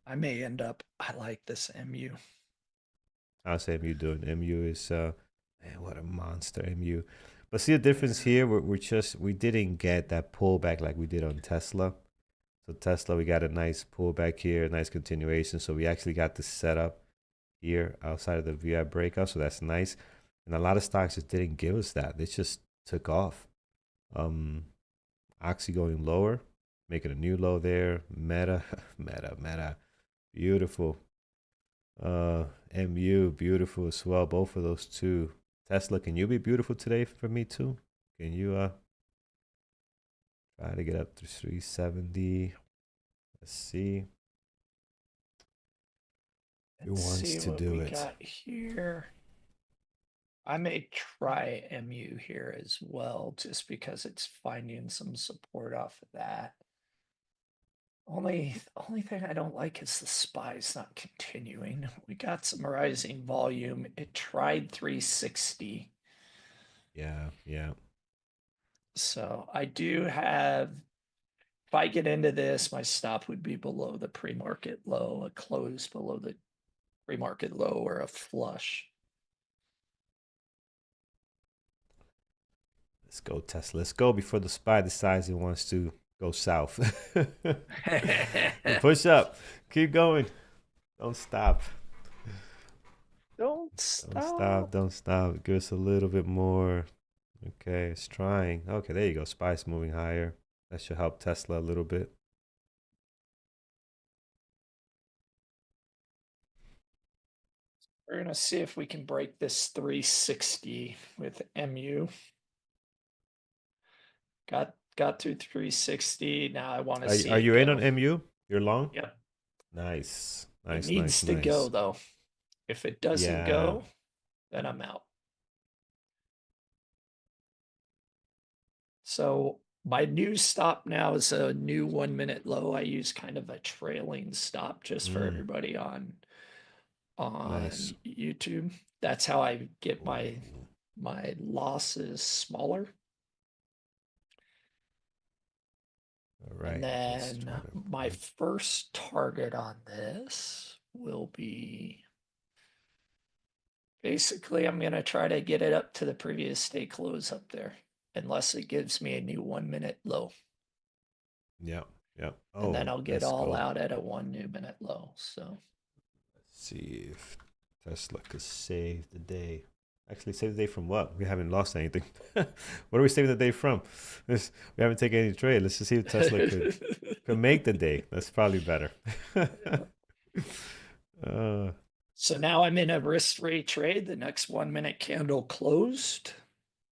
I may end up. I like this MU.
How's MU doing? MU is man, what a monster MU. But see the difference here. We didn't get that pullback like we did on Tesla. So Tesla, we got a nice pullback here, a nice continuation. So we actually got the setup here outside of the VI breakout. So that's nice. And a lot of stocks just didn't give us that. They just took off. Oxy going lower, making a new low there. Meta, Meta. Beautiful. MU, beautiful as well. Both of those two. Tesla, can you be beautiful today for me too? Can you try to get up to 370? Let's see. Who wants to do it?
Got here. I may try MU here as well, just because it's finding some support off of that. Only thing I don't like is the SPY's not continuing. We got some rising volume. It tried 360.
Yeah.
So I do have, if I get into this, my stop would be below the pre-market low, a close below the pre-market low, or a flush.
Let's go, Tesla. Let's go before the SPY decides it wants to go south. Push up. Keep going. Don't stop.
Don't stop.
Don't stop. Give us a little bit more. Okay, it's trying. Okay, there you go. SPY's moving higher. That should help Tesla a little bit.
We're going to see if we can break this 360 with MU. Got to 360. Now I want to see.
Are you in on MU? You're long?
Yep.
Nice.
It needs to go though. If it doesn't go, then I'm out. So my new stop now is a new 1 minute low. I use kind of a trailing stop just for everybody on
Nice.
YouTube. That's how I get my losses smaller.
All right.
And then my first target on this will be, basically I'm going to try to get it up to the previous day close up there, unless it gives me a new 1 minute low.
Yeah. Oh,
and then I'll get all
go.
out at a 1 new minute low. So
let's see if Tesla could save the day. Actually, save the day from what? We haven't lost anything. What are we saving the day from? We haven't taken any trade. Let's just see if Tesla could make the day. That's probably better.
So now I'm in a risk-free trade. The next 1 minute candle closed.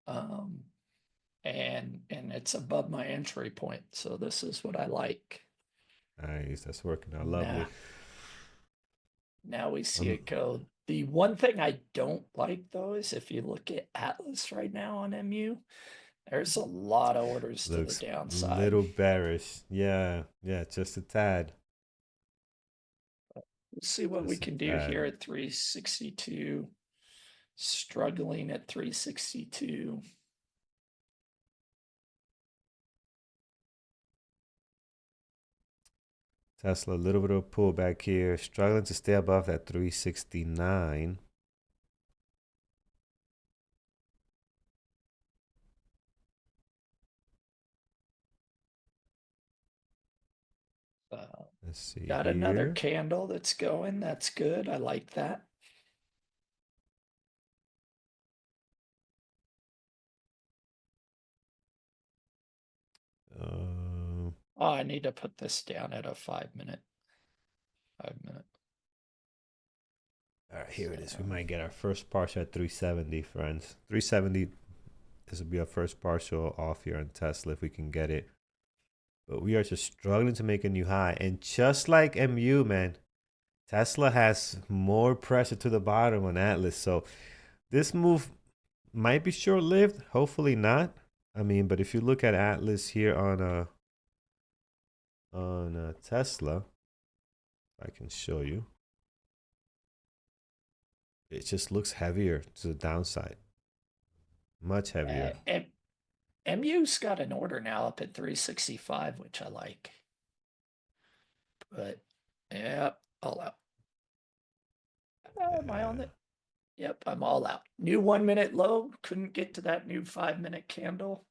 And it's above my entry point. So this is what I like.
Nice. That's working out lovely.
Now we see it go. The one thing I don't like though is if you look at Atlas right now on MU, there's a lot of orders to the downside.
A little bearish. Yeah, just a tad.
We'll see what we can do here at 362. Struggling at 362.
Tesla, a little bit of a pullback here, struggling to stay above that 369. Let's see.
Got another candle that's going. That's good. I like that. Oh, I need to put this down at a 5 minute. 5 minute.
All right, here it is. We might get our first partial at 370, friends. 370. This will be our first partial off here on Tesla if we can get it. But we are just struggling to make a new high. And just like MU, man, Tesla has more pressure to the bottom on Atlas. So this move might be short-lived. Hopefully not. I mean, but if you look at Atlas here on Tesla, I can show you. it just looks heavier to the downside, much heavier.
MU's got an order now up at 365, which I like. But yeah, all out. Am I on it? Yep, I'm all out. New 1 minute low. Couldn't get to that new 5 minute candle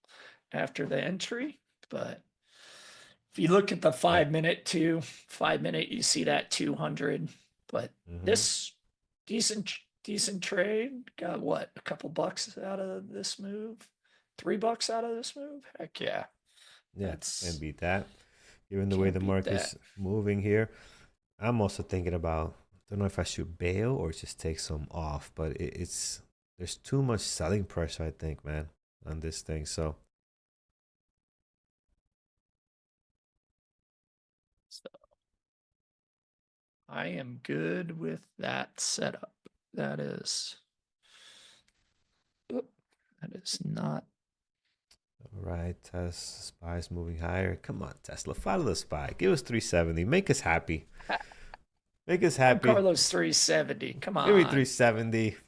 after the entry. But if you look at the 5 minute too, 5 minute, you see that 200. But this decent trade. Got what? A couple bucks out of this move? $3 out of this move? Heck yeah.
Yeah, and beat that. Given the way the
beat
market's moving here, I'm also thinking about, don't know if I should bail or just take some off, but there's too much selling pressure, I think, man, on this thing. So
I am good with that setup. That is not.
all right, SPY's moving higher. Come on, Tesla, follow the SPY. Give us 370. Make us happy. Make us happy.
Carlos 370. Come on.
Give me 370. Let's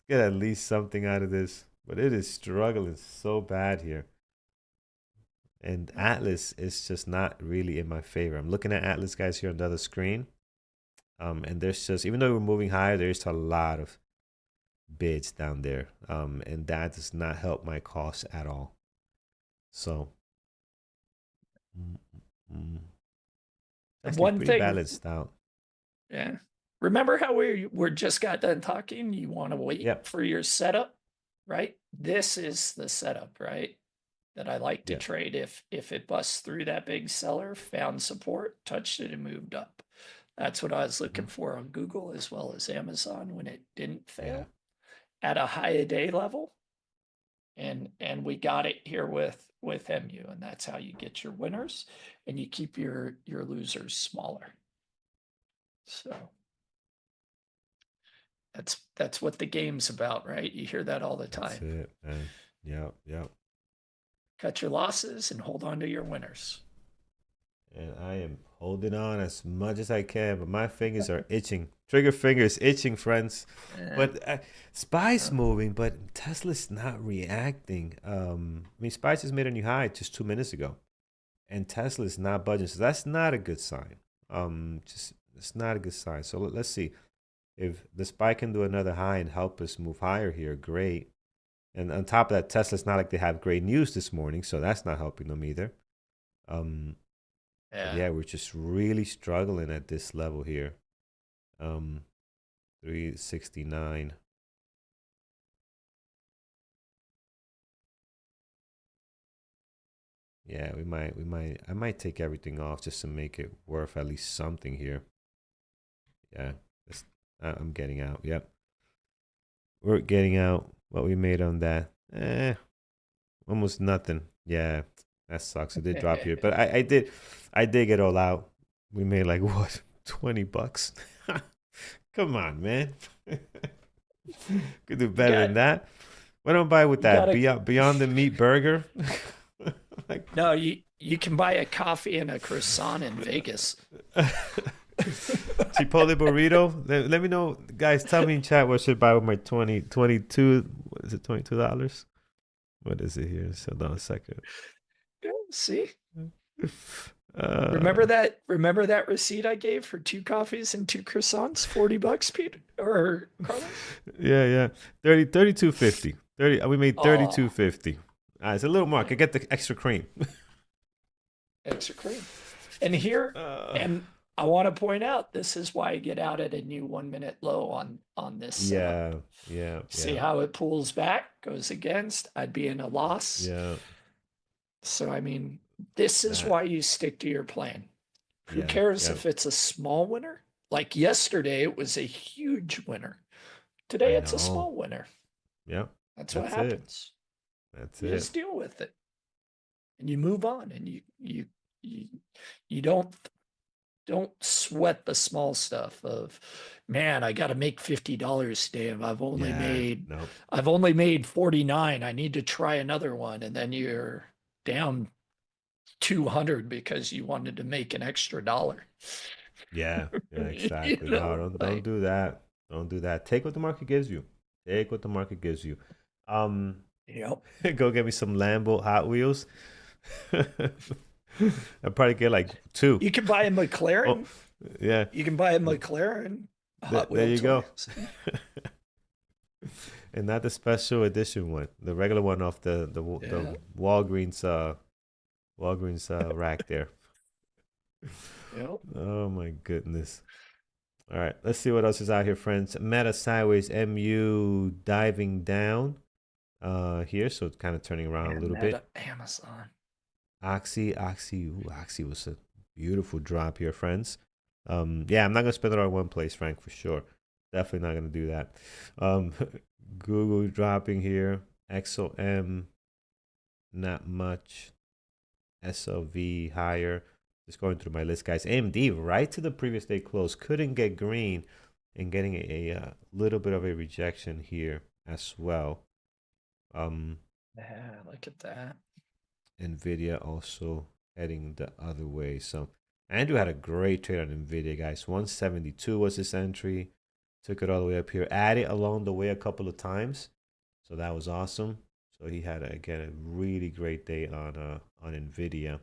get at least something out of this. But it is struggling so bad here. And Atlas is just not really in my favor. I'm looking at Atlas, guys, here on the other screen. And there's just, even though we're moving higher, there's a lot of bids down there. And that does not help my cause at all. So, that's
one
pretty
thing
balanced out.
Yeah. Remember how we're just got done talking? You want to wait for your setup, right? This is the setup, right? That I like to trade if it busts through that big seller, found support, touched it, and moved up. That's what I was looking for on Google as well as Amazon when it didn't fail at a high a day level. And we got it here with MU, and that's how you get your winners and you keep your losers smaller. So that's what the game's about, right? You hear that all the time.
That's it, man. Yep.
Cut your losses and hold on to your winners.
And I am holding on as much as I can, but my fingers are itching. Trigger fingers itching, friends. But SPY's moving, but Tesla's not reacting. I mean, SPY just made a new high just 2 minutes ago, and Tesla's not budging, so that's not a good sign. It's not a good sign. So let's see if the SPY can do another high and help us move higher here. Great. And on top of that, Tesla's not like they have great news this morning, so that's not helping them either. Yeah, we're just really struggling at this level here. 369. Yeah, I might take everything off just to make it worth at least something here. Yeah, I'm getting out. Yep. We're getting out what we made on that. Almost nothing. Yeah, that sucks. It did drop here, but I did get all out. We made like what, $20? Come on, man. Could do better than that. What do I buy with that? Beyond the Meat burger?
No, you can buy a coffee and a croissant in Vegas.
Chipotle burrito. Let me know, guys. Tell me in chat what should I buy with my 22. What is it? $22? What is it here? Hold on a second.
See. Remember that receipt I gave for 2 coffees and 2 croissants? $40, Pete or Carlos?
Yeah. 32.50. 30. We made 32.50. It's a little more. I could get the extra cream.
Extra cream. And here, and I want to point out, this is why I get out at a new 1 minute low on this.
Yeah.
See how it pulls back, goes against. I'd be in a loss.
Yeah.
So I mean, this is why you stick to your plan. Who cares if it's a small winner? Like yesterday, it was a huge winner. Today, it's a small winner.
Yeah.
That's what happens. You just deal with it, and you move on, and you don't sweat the small stuff of, man, I got to make $50 today. I've only made 49. I need to try another one, and then you're down 200 because you wanted to make an extra $1.
Yeah, exactly. No, don't do that. Don't do that. Take what the market gives you. Take what the market gives you.
Yep.
Go get me some Lambo Hot Wheels. I'll probably get like 2.
You can buy a McLaren.
Oh, yeah.
You can buy a McLaren Hot
There
Wheel
you go.
toy.
And not the special edition one, the regular one off the Walgreens rack there.
Yep.
Oh my goodness. All right, let's see what else is out here, friends. Meta sideways, MU diving down here, so it's kind of turning around a little bit.
Amazon.
Oxy was a beautiful drop here, friends. Yeah, I'm not gonna spend it on one place, Frank, for sure. Definitely not gonna do that. Google dropping here. XOM, not much. SLV higher. Just going through my list, guys. AMD right to the previous day close. Couldn't get green and getting a little bit of a rejection here as well.
Yeah, look at that.
NVIDIA also heading the other way. So Andrew had a great trade on NVIDIA, guys. 172 was his entry. Took it all the way up here. Added along the way a couple of times. So that was awesome. So he had, again, a really great day on NVIDIA.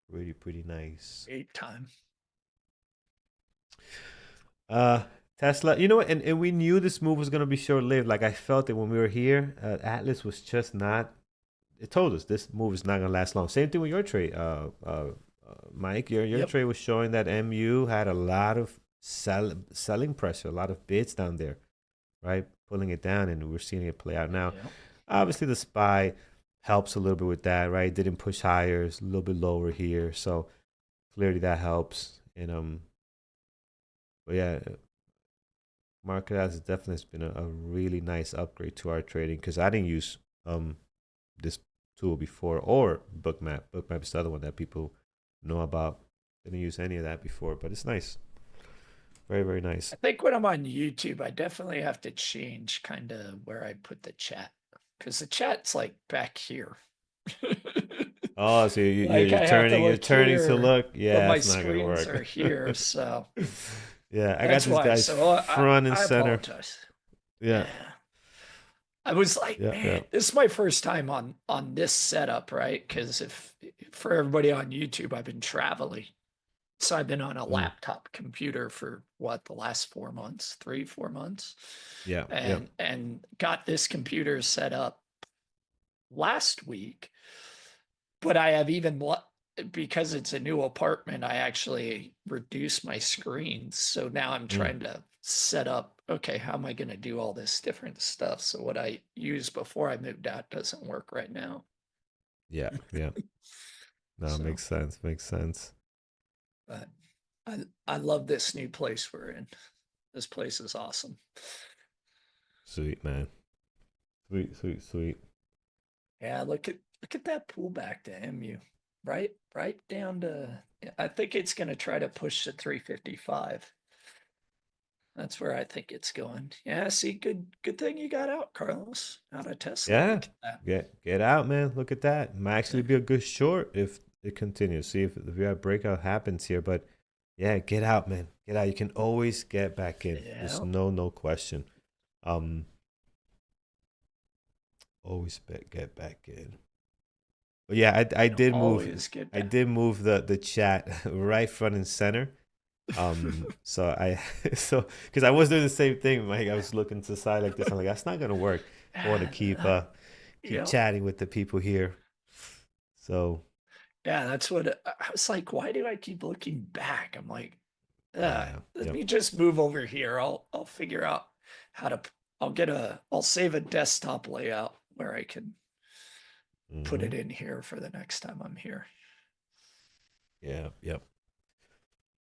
Really pretty nice.
8 time.
Tesla, you know what? And we knew this move was going to be short-lived. Like, I felt it when we were here. Atlas was just not. It told us this move is not going to last long. Same thing with your trade, Mike. Your trade was showing that MU had a lot of selling pressure, a lot of bids down there, right? Pulling it down, and we're seeing it play out now.
Yep.
Obviously, the SPY helps a little bit with that, right? Didn't push higher, it's a little bit lower here, so clearly that helps. And but yeah, market has definitely been a really nice upgrade to our trading, because I didn't use this tool before, or Bookmap. Bookmap is the other one that people know about. Didn't use any of that before, but it's nice. Very, very nice.
I think when I'm on YouTube, I definitely have to change kind of where I put the chat, because the chat's like back here.
Oh, so
Like,
you're
I have to
turning,
look
to
here,
look.
but
Yeah,
my
it's not gonna
screens
work.
are here, so
Yeah, I got
that's
this
why.
guy's
So
front and
I
center.
apologize.
Yeah,
I was like,
yeah,
man,
yeah.
this is my first time on this setup, right? Because if for everybody on YouTube, I've been traveling, so I've been on a laptop computer for what, the last 4 months, 4 months,
Yeah, yeah.
and got this computer set up last week. But I have because it's a new apartment, I actually reduced my screens. So now I'm trying to set up, okay, how am I going to do all this different stuff? So what I used before I moved out doesn't work right now.
Yeah, yeah. No,
So,
makes sense. Makes sense.
but I love this new place we're in. This place is awesome.
Sweet, man. Sweet, sweet, sweet.
Yeah, look at that pullback to MU. Right down to, I think it's going to try to push to 355. That's where I think it's going. Yeah, see, good thing you got out, Carlos, out of Tesla.
Yeah,
Look at that.
get out, man. Look at that. Might actually be a good short if it continues. See if the breakout happens here. But yeah, get out, man. Get out. You can always get back in. There's
Yeah.
no question. Always get back in. But yeah, I did move.
Always get
I
back.
did move the chat right front and center. So because I was doing the same thing, Mike. I was looking to the side like this. I'm like, that's not gonna work. I want to keep
Yeah.
chatting with the people here. So
Yeah, that's what I was like. Why do I keep looking back? I'm like,
yeah,
let
yep.
me just move over here. I'll figure out how to. I'll save a desktop layout where I can put it in here for the next time I'm here.
Yeah, yep.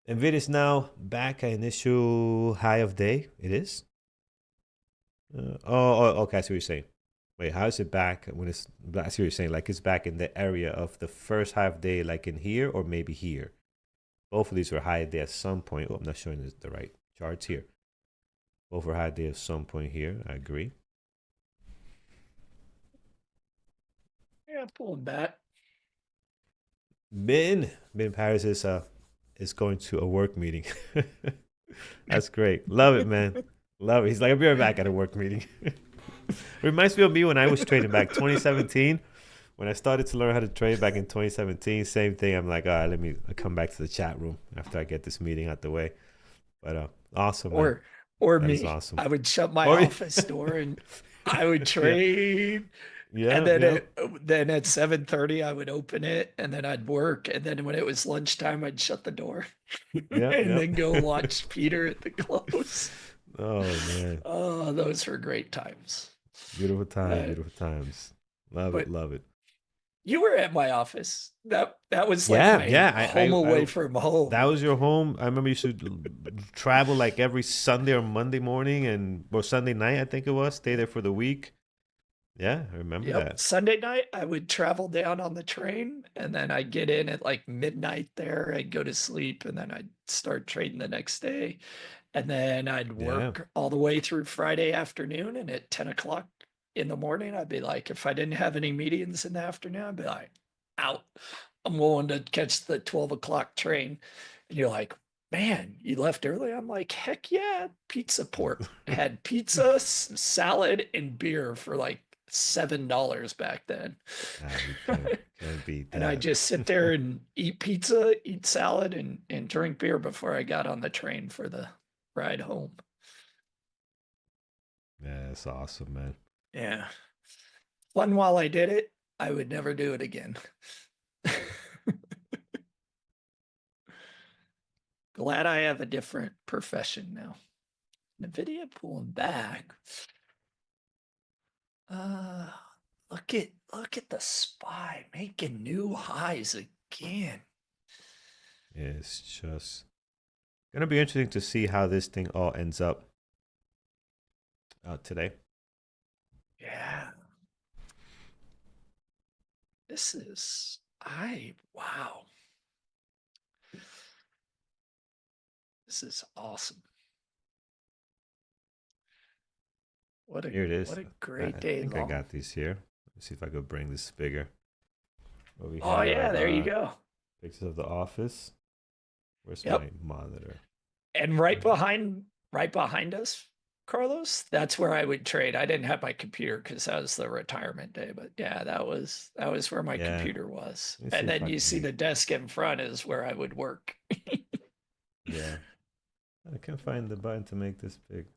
NVIDIA's now back at initial high of day. It is. Okay. I see what you're saying. Wait, how is it back when it's? I see what you're saying. Like it's back in the area of the first high of day, like in here or maybe here. Both of these were high of day at some point. Oh, I'm not showing the right charts here. Both were high of day at some point here. I agree.
Yeah, pulling back.
Ben Paris is is going to a work meeting. That's great. Love it, man. Love it. He's like, I'll be right back at a work meeting. Reminds me of me when I was trading back 2017. When I started to learn how to trade back in 2017, same thing. I'm like, all right, let me come back to the chat room after I get this meeting out the way. But awesome, man.
Or
That is
me.
awesome.
I would shut my
Oh, yeah.
office door and I would trade.
Yeah,
And then
yeah.
then at 7:30 I would open it and then I'd work. And then when it was lunchtime, I'd shut the door
Yeah,
and
yeah.
then go watch Peter at the close.
Oh, man.
Oh, those were great times.
Beautiful times,
Uh,
beautiful times. Love
but
it, love it.
You were at my office. That was like
Yeah,
my
yeah.
home away from home.
That was your home. I remember you should travel like every Sunday or Monday morning or Sunday night, I think it was. Stay there for the week. Yeah, I remember that.
Sunday night, I would travel down on the train and then I'd get in at like midnight there. I'd go to sleep and then I'd start trading the next day. And then I'd work all the way through Friday afternoon. And at 10 o'clock in the morning, I'd be like, if I didn't have any meetings in the afternoon, I'd be like, out. I'm going to catch the 12 o'clock train. And you're like, man, you left early? I'm like, heck yeah, pizza port. Had pizza, salad, and beer for like $7 back then.
Can't beat that.
And I just sit there and eat pizza, eat salad, and drink beer before I got on the train for the ride home.
Yeah, that's awesome, man.
Yeah. Fun while I did it. I would never do it again. Glad I have a different profession now. NVIDIA pulling back. Look at the SPY making new highs again.
It's just gonna be interesting to see how this thing all ends up today.
Yeah. This is wow. This is awesome.
Here it is.
What a great day.
I think I got these here. Let's see if I could bring this bigger.
Oh yeah, there you go.
Pictures of the office. Where's my monitor?
And right behind us, Carlos, that's where I would trade. I didn't have my computer because that was the retirement day, but yeah, that was where my computer was. And then you see the desk in front is where I would work.
Yeah. I can't find the button to make this big.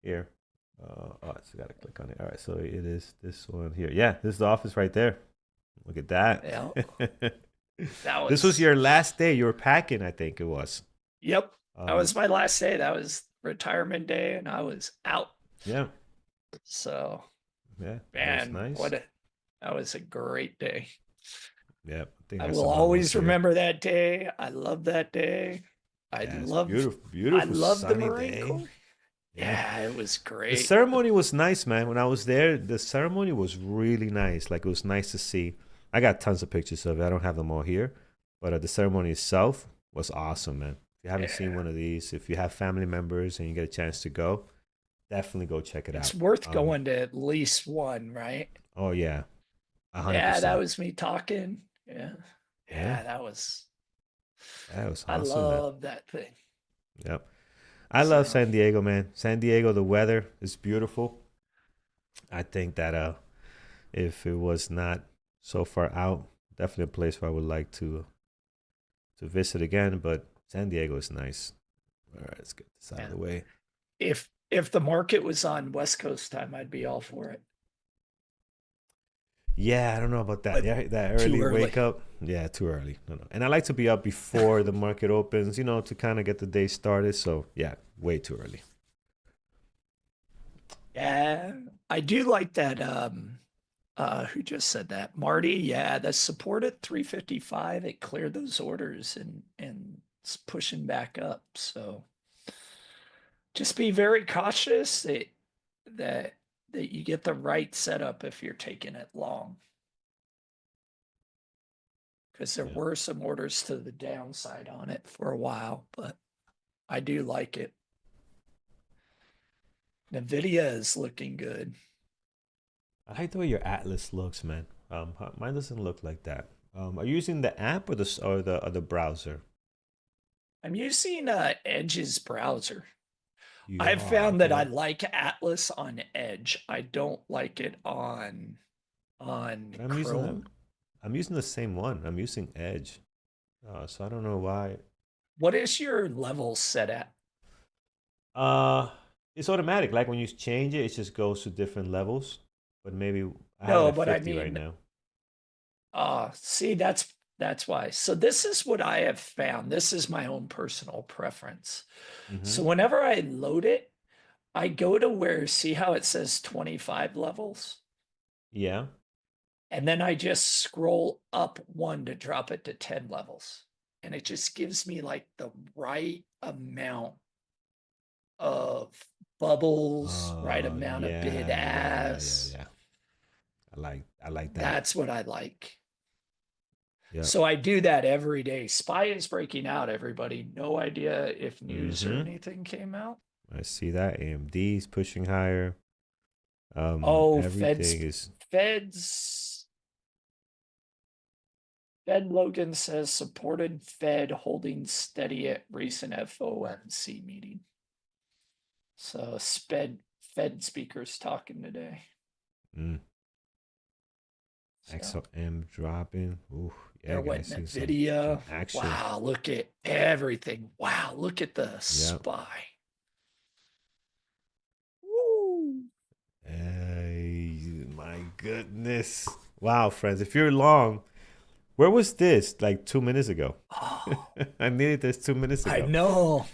Here. So I gotta click on it. All right, so it is this one here. Yeah, this is the office right there. Look at that.
Yeah.
This was your last day. You were packing, I think it was.
Yep. That was my last day. That was retirement day, and I was out.
Yeah.
So,
yeah,
man,
nice.
That was a great day.
Yeah,
I will always remember that day. I love that day. I love
beautiful.
I love the
sunny
Marine
day.
Corps. Yeah, it was great.
The ceremony was nice, man. When I was there, the ceremony was really nice. Like, it was nice to see. I got tons of pictures of it. I don't have them all here, but the ceremony itself was awesome, man. If you haven't seen one of these, if you have family members and you get a chance to go, definitely go check it out.
It's worth going to at least one, right?
Oh yeah, 100%.
Yeah, that was me talking. Yeah, that was
awesome.
I love that thing.
Yep. I love San Diego, man. San Diego, the weather is beautiful. I think that if it was not so far out, definitely a place where I would like to visit again. But San Diego is nice. All right, let's get this out of the way.
If the market was on West Coast time, I'd be all for it.
Yeah, I don't know about that. Yeah, that early wake up. Yeah, too early. No. And I like to be up before the market opens, to kind of get the day started. So yeah, way too early.
Yeah, I do like that. Who just said that? Marty. Yeah, the support at 355. It cleared those orders and it's pushing back up. So just be very cautious that you get the right setup if you're taking it long. Because there were some orders to the downside on it for a while, but I do like it. NVIDIA is looking good.
I like the way your Atlas looks, man. Mine doesn't look like that. Are you using the app or the browser?
I'm using Edge's browser.
You
I've
are
found that I
okay.
like Atlas on Edge. I don't like it on
But
Chrome.
I'm using the same one. I'm using Edge. So I don't know why.
What is your level set at?
Uh, it's automatic. Like when you change it, it just goes to different levels. But maybe I have it
No,
at
but I
50 right
mean,
now.
see, that's why. So this is what I have found. This is my own personal preference.
Mm-hmm.
So whenever I load it, I go to where, see how it says 25 levels?
Yeah.
And then I just scroll up one to drop it to 10 levels. And it just gives me like the right amount of bubbles, right amount of bid ask.
Yeah. I like that.
That's what I like.
Yeah.
So I do that every day. SPY is breaking out, everybody. No idea if news or
Mm-hmm.
anything came out.
I see that AMD is pushing higher.
Oh,
Everything is
Fed Logan says supported Fed holding steady at recent FOMC meeting. So Fed speakers talking today.
mm,
So
XOM dropping. Ooh, yeah,
there went
guys, see some
NVDA.
action.
Wow, look at everything. Wow, look at the SPY. Woo.
Hey, my goodness. Wow, friends, if you're long, where was this like 2 minutes ago?
Oh,
I needed this 2 minutes ago.
I know.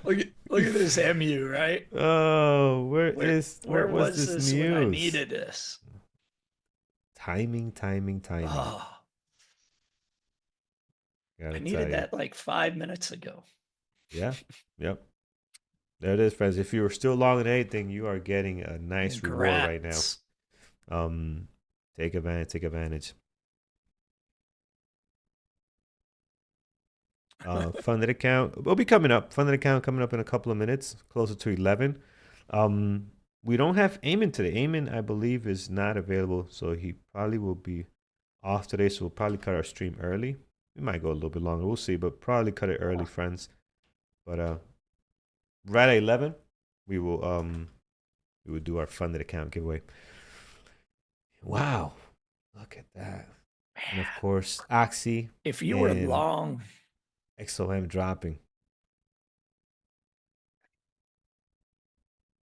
Look at this MU, right?
Oh,
Where
where was this
this
news?
when I needed this?
Timing.
Oh,
Gotta
I
tell
needed
you.
that like 5 minutes ago.
Yeah. Yep. There it is, friends. If you are still long in anything, you are getting a nice reward right now.
Congrats.
Take advantage. Funded account will be coming up. Funded account coming up in a couple of minutes, closer to 11. We don't have Eamon today. Eamon, I believe, is not available, so he probably will be off today. So we'll probably cut our stream early. We might go a little bit longer. We'll see, but probably cut it early, friends. But right at 11, we will do our funded account giveaway. Wow, look at that. And of course, Oxy
If you were
and
long,
XOM dropping.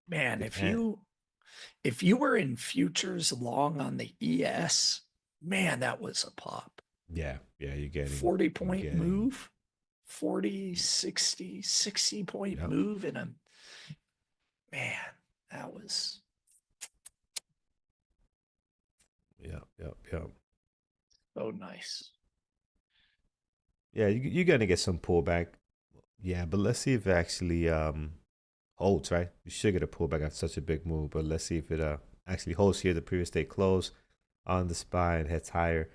man,
The
if you were in futures long on the ES, man, that was a pop.
Yeah, you're getting
40-point move, 40, 60, 60-point
Yep.
move in a man, that was
Yep.
so nice.
Yeah, you're gonna get some pullback. Yeah, but let's see if it actually holds, right? You should get a pullback after such a big move, but let's see if it actually holds here. The previous day close on the SPY and heads higher.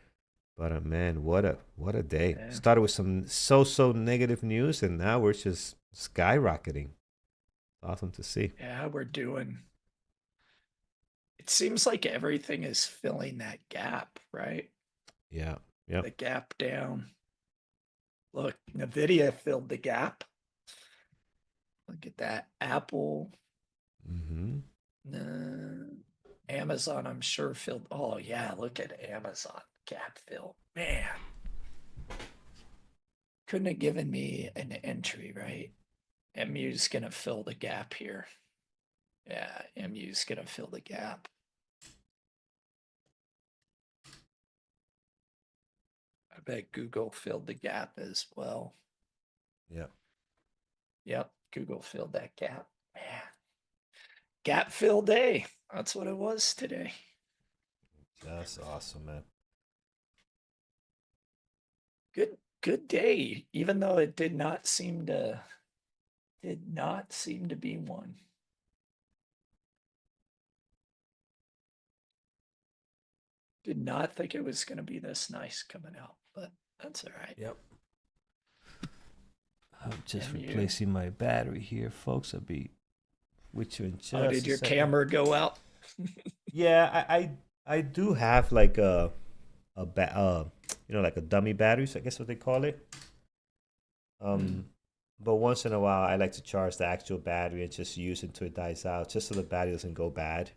But man, what a day.
Yeah.
Started with some so negative news, and now we're just skyrocketing. Awesome to see.
Yeah, we're doing. It seems like everything is filling that gap, right?
Yeah. Yep.
The gap down. Look, NVIDIA filled the gap. Look at that. Apple.
Mm-hmm.
Amazon, I'm sure filled. Oh, yeah. Look at Amazon. Gap fill. Man. Couldn't have given me an entry, right? MU's going to fill the gap here. Yeah, MU's going to fill the gap. I bet Google filled the gap as well. Yep, Google filled that gap. Man. Gap fill day. That's what it was today.
That's awesome, man.
Good day, even though it did not seem to be one. Did not think it was going to be this nice coming out, but that's all right.
Yep. I'm just replacing my battery here, folks. I'll be with you in just
Oh, did
a
your
second.
camera go out?
Yeah, I do have like like a dummy batteries, I guess what they call it. But once in a while, I like to charge the actual battery and just use it until it dies out, just so the battery doesn't go bad.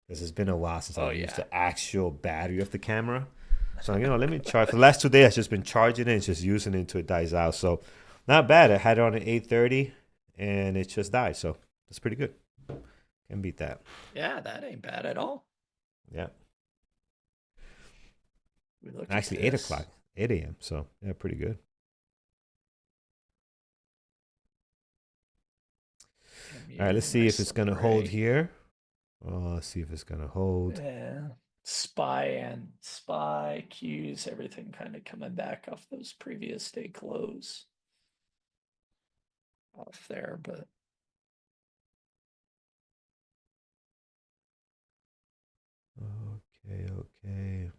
Because it's been a while since I've used the actual battery of the camera. So, let me charge. For the last 2 days, I've just been charging it and just using it until it dies out. So, not bad. I had it on at 8:30 and it just died. So, that's pretty good. Can't beat that.
Yeah, that ain't bad at all.
Yeah.
We look
Actually, 8 o'clock, 8 a.m. So, yeah, pretty good. All right, let's see if it's going to hold here. Let's see if it's going to hold.
Yeah. SKYQs, everything kind of coming back off those previous day close. Off there, but.
Okay.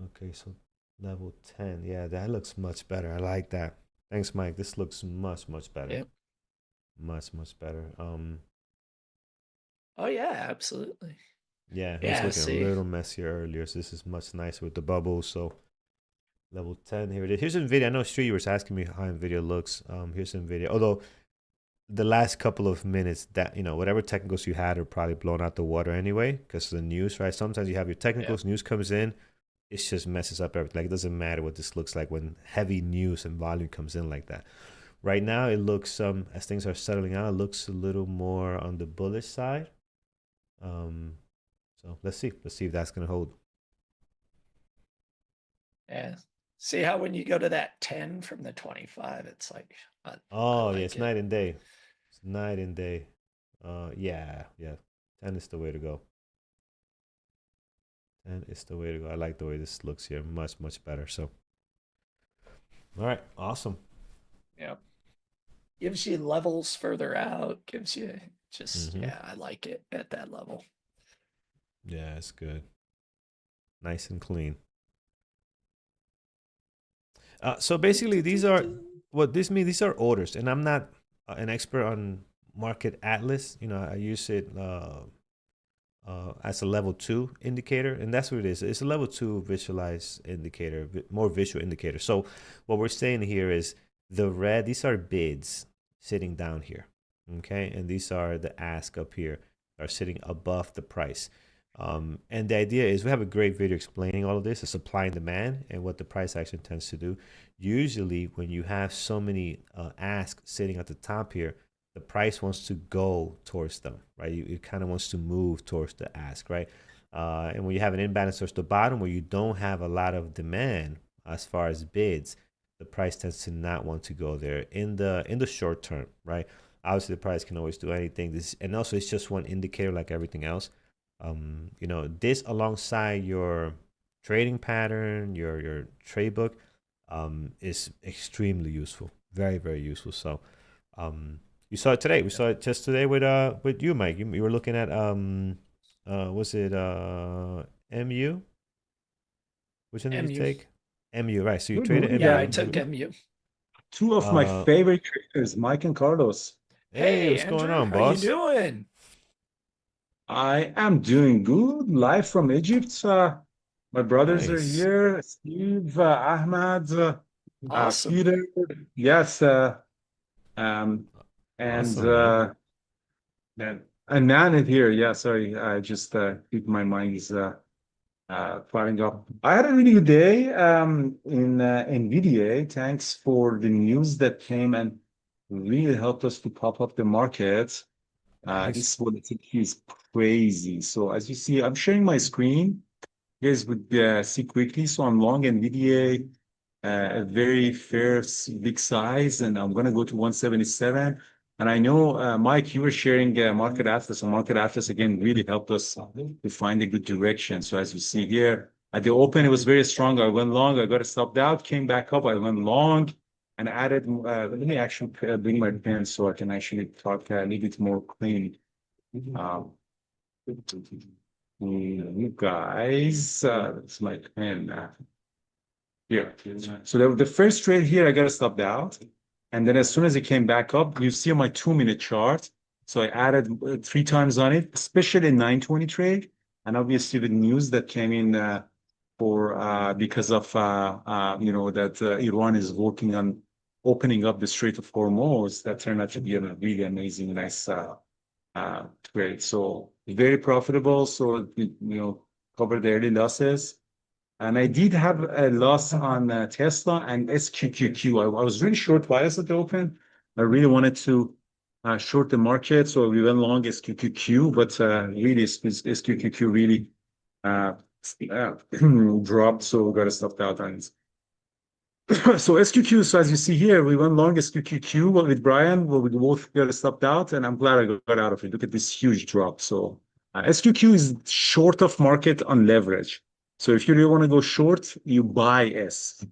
Okay, so level 10. Yeah, that looks much better. I like that. Thanks, Mike. This looks much better.
Yep.
Much better.
Oh yeah, absolutely.
Yeah, it was looking a little messier earlier, so this is much nicer with the bubbles. So level 10, here it is. Here's NVIDIA. I know Street was asking me how NVIDIA looks. Here's NVIDIA. Although the last couple of minutes, that whatever technicals you had are probably blown out the water anyway, because of the news, right? Sometimes you have your technicals, news comes in, it just messes up everything. Like, it doesn't matter what this looks like when heavy news and volume comes in like that. Right now, it looks, as things are settling out, it looks a little more on the bullish side. So let's see if that's gonna hold.
Yeah. See how when you go to that 10 from the 25, it's like,
it's night and day. It's night and day. Yeah. 10 is the way to go. 10 is the way to go. I like the way this looks here. Much better. So, all right, awesome.
Yep. Gives you levels further out. Gives you just I like it at that level.
Yeah, it's good. Nice and clean. So basically, these are what this means. These are orders, and I'm not an expert on Market Atlas. I use it as a level 2 indicator, and that's what it is. It's a level 2 visualized indicator, more visual indicator. So what we're saying here is the red. These are bids sitting down here, okay, and these are the ask up here are sitting above the price. And the idea is we have a great video explaining all of this, the supply and demand, and what the price action tends to do. Usually when you have so many asks sitting at the top here, the price wants to go towards them, right? It kind of wants to move towards the ask, right? And when you have an imbalance towards the bottom where you don't have a lot of demand as far as bids, the price tends to not want to go there in the short term, right? Obviously, the price can always do anything. And also it's just one indicator like everything else. This alongside your trading pattern, your trade book, is extremely useful, very useful. So, you saw it today. We saw it just today with you, Mike. You were looking at was it MU? Which one did you take? MU, right? So you traded MU.
Yeah, I took MU.
Two of my favorite traders, Mike and Carlos.
Hey, what's going on, boss?
How you doing?
I am doing good. Live from Egypt. My brothers are here. Steve, Ahmad,
Awesome.
Peter. Yes. And
Awesome,
Nan is here. Yeah, sorry. I just keep my mind's firing up. I had a really good day in NVDA. Thanks for the news that came and really helped us to pop up the market. This volatility is crazy. So as you see, I'm sharing my screen. You guys would see quickly. So I'm long NVDA, a very fair big size, and I'm gonna go to 177. And I know, Mike, you were sharing Market Atlas, and Market Atlas again really helped us to find a good direction. So as you see here, at the open, it was very strong. I went long, I got stopped out, came back up, I went long, and added. Let me actually bring my pen so I can actually talk a little bit more clean. You guys, that's my pen. Here. So the first trade here, I got stopped out. And then as soon as it came back up, you see on my 2-minute chart. So I added 3 times on it, especially in 920 trade. And obviously the news that came in because of that Iran is working on opening up the Strait of Hormuz, that turned out to be a really amazing, nice trade. So very profitable. So covered the early losses. And I did have a loss on Tesla and SKYQ. I was really short bias at the open. I really wanted to short the market, so we went long SKYQ, but really SKYQ really dropped, so we got to stop out on it. So SQQ, so as you see here, we went long SQQ with Brian. Well, we both got stopped out, and I'm glad I got out of it. Look at this huge drop. So SQQ is short of market on leverage. So if you really want to go short, you buy S.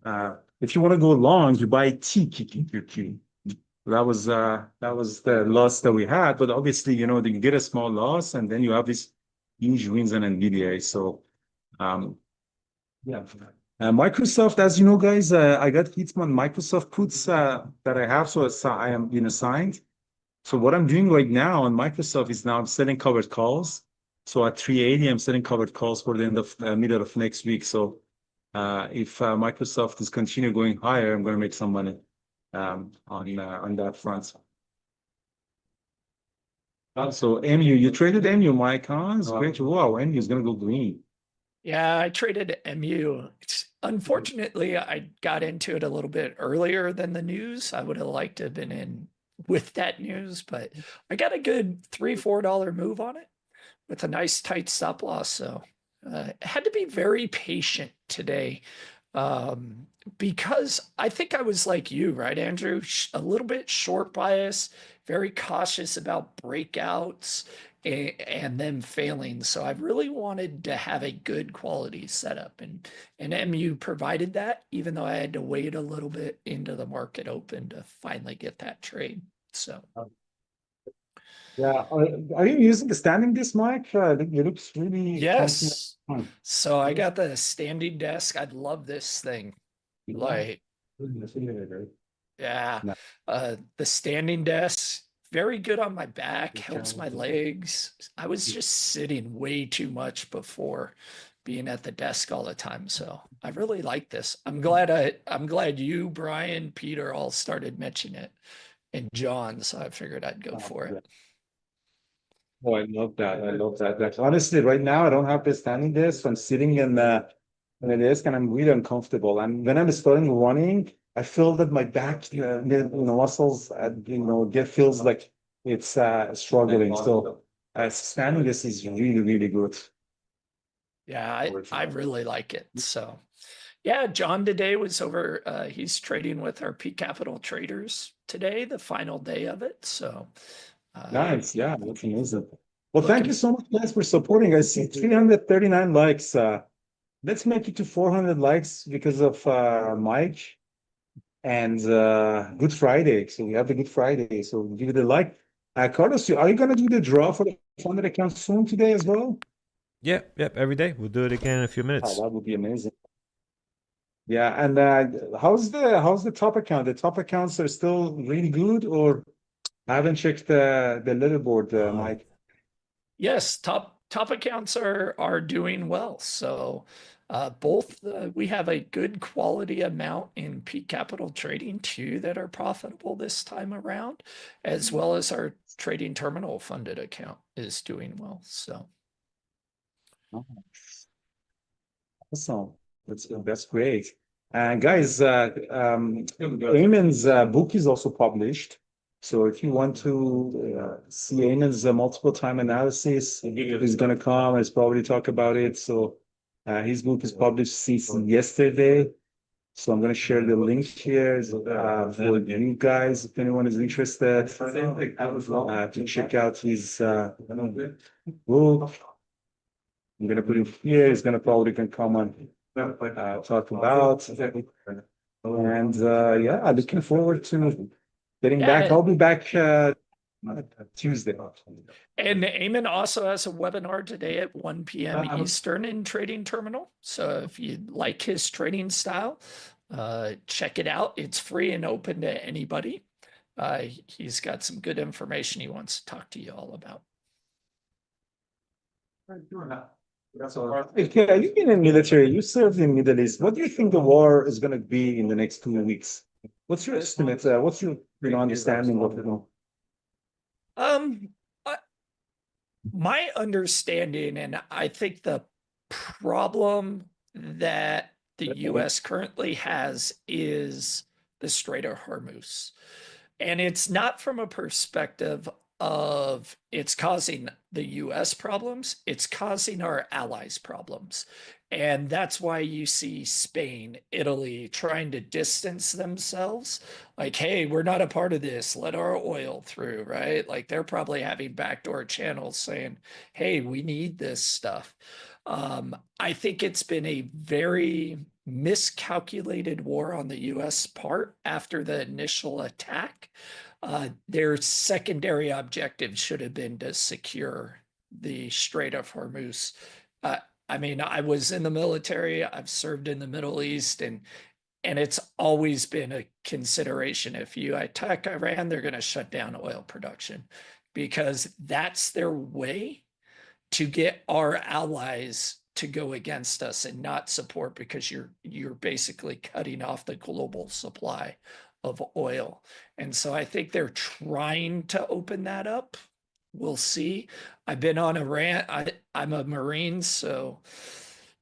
If you want to go long, you buy TQQQ. That was the loss that we had. But obviously, you get a small loss, and then you have these huge wins on NVDA. So yeah. Microsoft, as you know, guys, I got hits on Microsoft puts that I have, so I am assigned. So what I'm doing right now on Microsoft is now I'm selling covered calls. So at 380, I'm selling covered calls for the end of middle of next week. So if Microsoft is continue going higher, I'm going to make some money on that front. So MU, you traded MU, Mike, huh? It's great. Wow, MU is going to go green.
Yeah, I traded MU. Unfortunately, I got into it a little bit earlier than the news. I would have liked to have been in with that news, but I got a good $3-4 move on it with a nice tight stop loss. So had to be very patient today because I think I was like you, right, Andrew? A little bit short bias, very cautious about breakouts and them failing. So I really wanted to have a good quality setup, and MU provided that, even though I had to wait a little bit into the market open to finally get that trade. So
yeah, are you using the standing desk, Mike? It looks really
yes. So I got the standing desk. I love this thing. Like, yeah, the standing desk, very good on my back, helps my legs. I was just sitting way too much before being at the desk all the time. So I really like this. I'm glad you, Brian, Peter all started mentioning it, and John, so I figured I'd go for it.
Oh, I love that. I love that. Honestly, right now I don't have the standing desk. I'm sitting in the desk and I'm really uncomfortable. And when I'm starting running, I feel that my back, muscles, feels like it's struggling. So standing desk is really, really good.
Yeah, I really like it. So yeah, John today was over. He's trading with our P Capital traders today, the final day of it. So
nice. Yeah, that's amazing. Well, thank you so much, guys, for supporting. I see 339 likes. Let's make it to 400 likes because of Mike and Good Friday. So we have the Good Friday. So give it a like. Carlos, are you going to do the draw for the funded account soon today as well?
Yep, every day. We'll do it again in a few minutes.
Oh, that would be amazing. Yeah, and how's the top account? The top accounts are still really good, or I haven't checked the leaderboard, Mike.
Yes, top accounts are doing well. So both we have a good quality amount in P Capital Trading too that are profitable this time around, as well as our trading terminal funded account is doing well. So
awesome. That's great. And guys, Eamon's book is also published. So if you want to see Eamon's multiple time analysis, he's going to come and probably talk about it. So his book is published since yesterday. So I'm going to share the link here for you guys, if anyone is interested to check out his book. I'm going to put it here. He's going to probably come on talk about. And yeah, looking forward to getting back. I'll be back Tuesday.
And Eamon also has a webinar today at 1 p.m. Eastern in Trading Terminal. So if you like his trading style, check it out. It's free and open to anybody. He's got some good information he wants to talk to you all about.
That's all right. Yeah, you've been in military, you served in Middle East. What do you think the war is going to be in the next 2 weeks? What's your estimate? What's your understanding of it?
I, my understanding, and I think the problem that the US currently has is the Strait of Hormuz. And it's not from a perspective of it's causing the US problems, it's causing our allies problems. And that's why you see Spain, Italy trying to distance themselves. Like, hey, we're not a part of this. Let our oil through, right? Like they're probably having backdoor channels saying, hey, we need this stuff. I think it's been a very miscalculated war on the US part after the initial attack. Their secondary objective should have been to secure the Strait of Hormuz. I mean, I was in the military, I've served in the Middle East, and it's always been a consideration. If you attack Iran, they're going to shut down oil production because that's their way to get our allies to go against us and not support, because you're basically cutting off the global supply of oil. And so I think they're trying to open that up. We'll see. I've been on a rant. I'm a Marine, so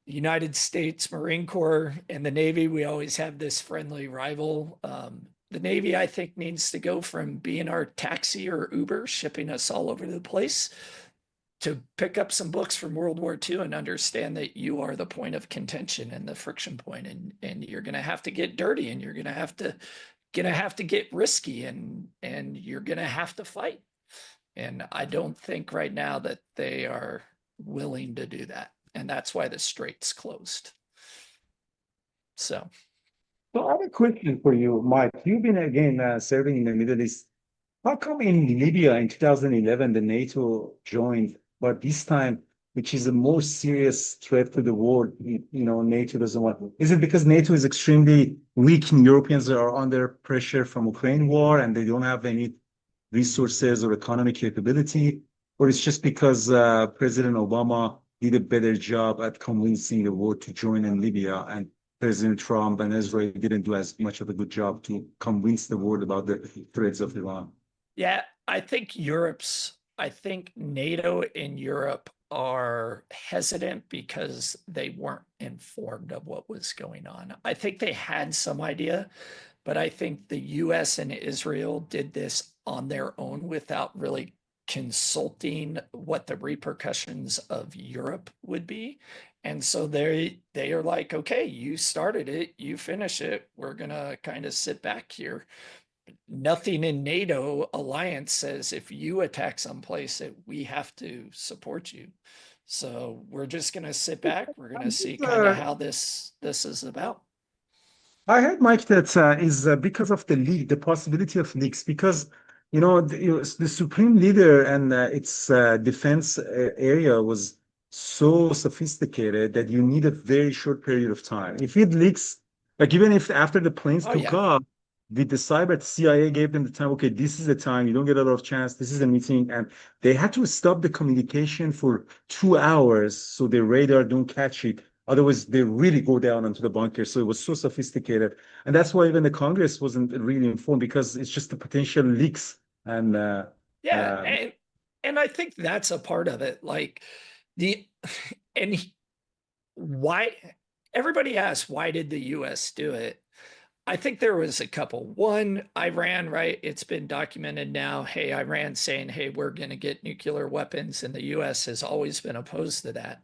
the United States Marine Corps and the Navy, we always have this friendly rival. The Navy, I think, needs to go from being our taxi or Uber, shipping us all over the place, to pick up some books from World War II and understand that you are the point of contention and the friction point, and you're going to have to get dirty, and you're going to have to get risky, and you're going to have to fight. And I don't think right now that they are willing to do that. And that's why the strait's closed. So
I have a question for you, Mike. You've been again serving in the Middle East. How come in Libya in 2011 the NATO joined, but this time, which is a more serious threat to the world, NATO doesn't want? Is it because NATO is extremely weak and Europeans are under pressure from Ukraine war and they don't have any resources or economic capability, or it's just because President Obama did a better job at convincing the world to join in Libya, and President Trump and Israel didn't do as much of a good job to convince the world about the threats of Iran?
yeah, I think NATO in Europe are hesitant because they weren't informed of what was going on. I think they had some idea, but I think the US and Israel did this on their own without really consulting what the repercussions of Europe would be. And so they are like, okay, you started it, you finish it. We're going to kind of sit back here. Nothing in NATO alliance says if you attack someplace that we have to support you. So we're just going to sit back. We're going to see kind of how this is about.
I heard, Mike, that is because of the possibility of leaks, because the supreme leader and its defense area was so sophisticated that you need a very short period of time. If it leaks, like even if after the planes took off, with the cyber, CIA gave them the time. Okay, this is the time. You don't get a lot of chance. This is a meeting, and they had to stop the communication for 2 hours so the radar don't catch it. Otherwise, they really go down into the bunker. So it was so sophisticated. And that's why even the Congress wasn't really informed, because it's just the potential leaks. And
and I think that's a part of it. Like why everybody asks, why did the US do it? I think there was a couple. One, Iran, right? It's been documented now. Hey, Iran saying, hey, we're going to get nuclear weapons. And the US has always been opposed to that.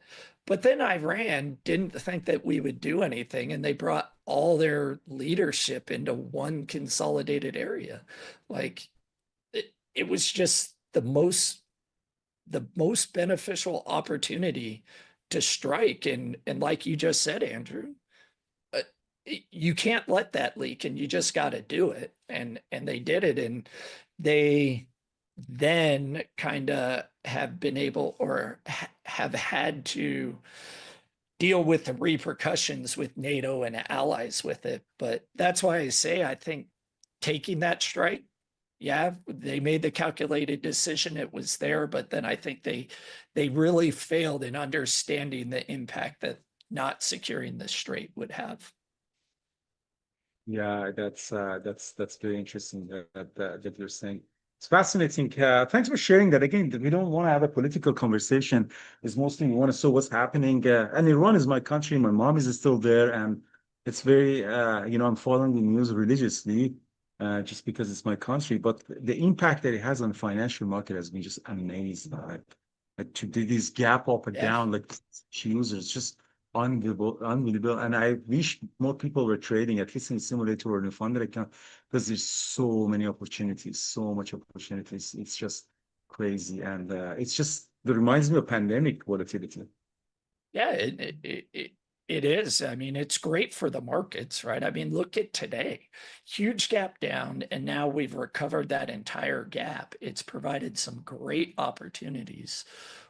But then Iran didn't think that we would do anything. And they brought all their leadership into one consolidated area. Like it was just the most beneficial opportunity to strike. And like you just said, Andrew, you can't let that leak, and you just got to do it. And they did it, and they then kind of have been able, or have had to deal with the repercussions with NATO and allies with it. But that's why I say I think taking that strike, yeah, they made the calculated decision. It was there, but then I think they really failed in understanding the impact that not securing the strait would have.
Yeah, that's very interesting that you're saying. It's fascinating. Thanks for sharing that. Again, we don't want to have a political conversation. It's mostly we want to show what's happening. And Iran is my country. My mom is still there, and it's very I'm following the news religiously, just because it's my country. But the impact that it has on the financial market has been just amazing. Like to do this gap up and
Yeah.
down, like users just unbelievable, unbelievable. And I wish more people were trading, at least in simulator or in a funded account, because there's so many opportunities, so much opportunities. It's just crazy. And it's just, it reminds me of pandemic volatility.
Yeah, it is. I mean, it's great for the markets, right? I mean, look at today, huge gap down, and now we've recovered that entire gap. It's provided some great opportunities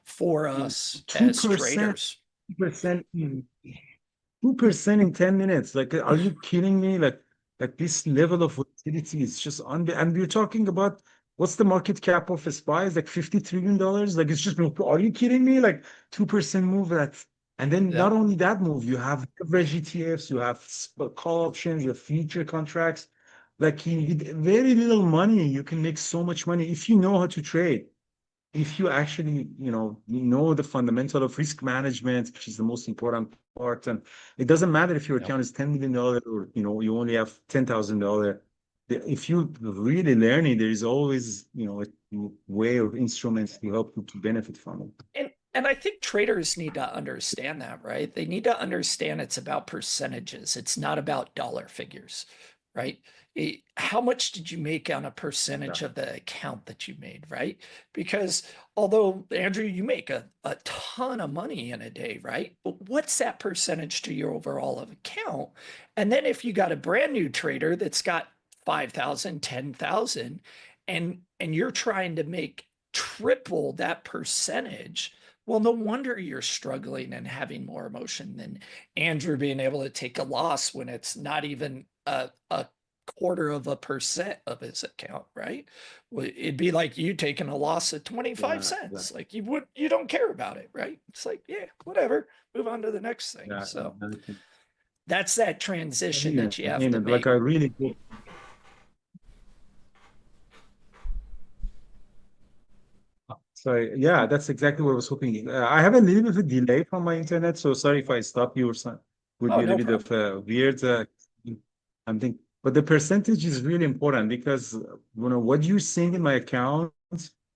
for us as
2%,
traders.
2% 2% in 10 minutes. Like, are you kidding me? Like this level of volatility is just and we're talking about what's the market cap of a SPY is like $50 trillion. Like, it's just, are you kidding me? Like 2% move that. And then
Yeah.
not only that move, you have leverage ETFs, you have call options, you have future contracts. Like with very little money, you can make so much money if you know how to trade. If you actually, know the fundamental of risk management, which is the most important part, and it doesn't matter if your
Yep.
account is $10 million or you only have $10,000. If you really learning, there is always a way or instruments to help you to benefit from it.
And I think traders need to understand that, right? They need to understand it's about percentages. It's not about dollar figures, right? How much did you make on a percentage of the account that you made, right? Because although, Andrew, you make a ton of money in a day, right? But what's that percentage to your overall account? And then if you got a brand new trader that's got 5,000, 10,000, and you're trying to make triple that percentage, well, no wonder you're struggling and having more emotion than Andrew being able to take a loss when it's not even a quarter of a percent of his account, right? Well, it'd be like you taking a loss of 25 cents.
Yeah.
Like you don't care about it, right? It's like, yeah, whatever, move on to the next thing.
Yeah,
So
yeah.
that's that transition
Amen,
that you have to
amen. Like
make.
I really do. So yeah, that's exactly what I was hoping. I have a little bit of a delay from my internet, so sorry if I stop you or something. Would
Oh,
be a
no
little bit
problem.
of a weird. I'm thinking, but the percentage is really important because what you're seeing in my account,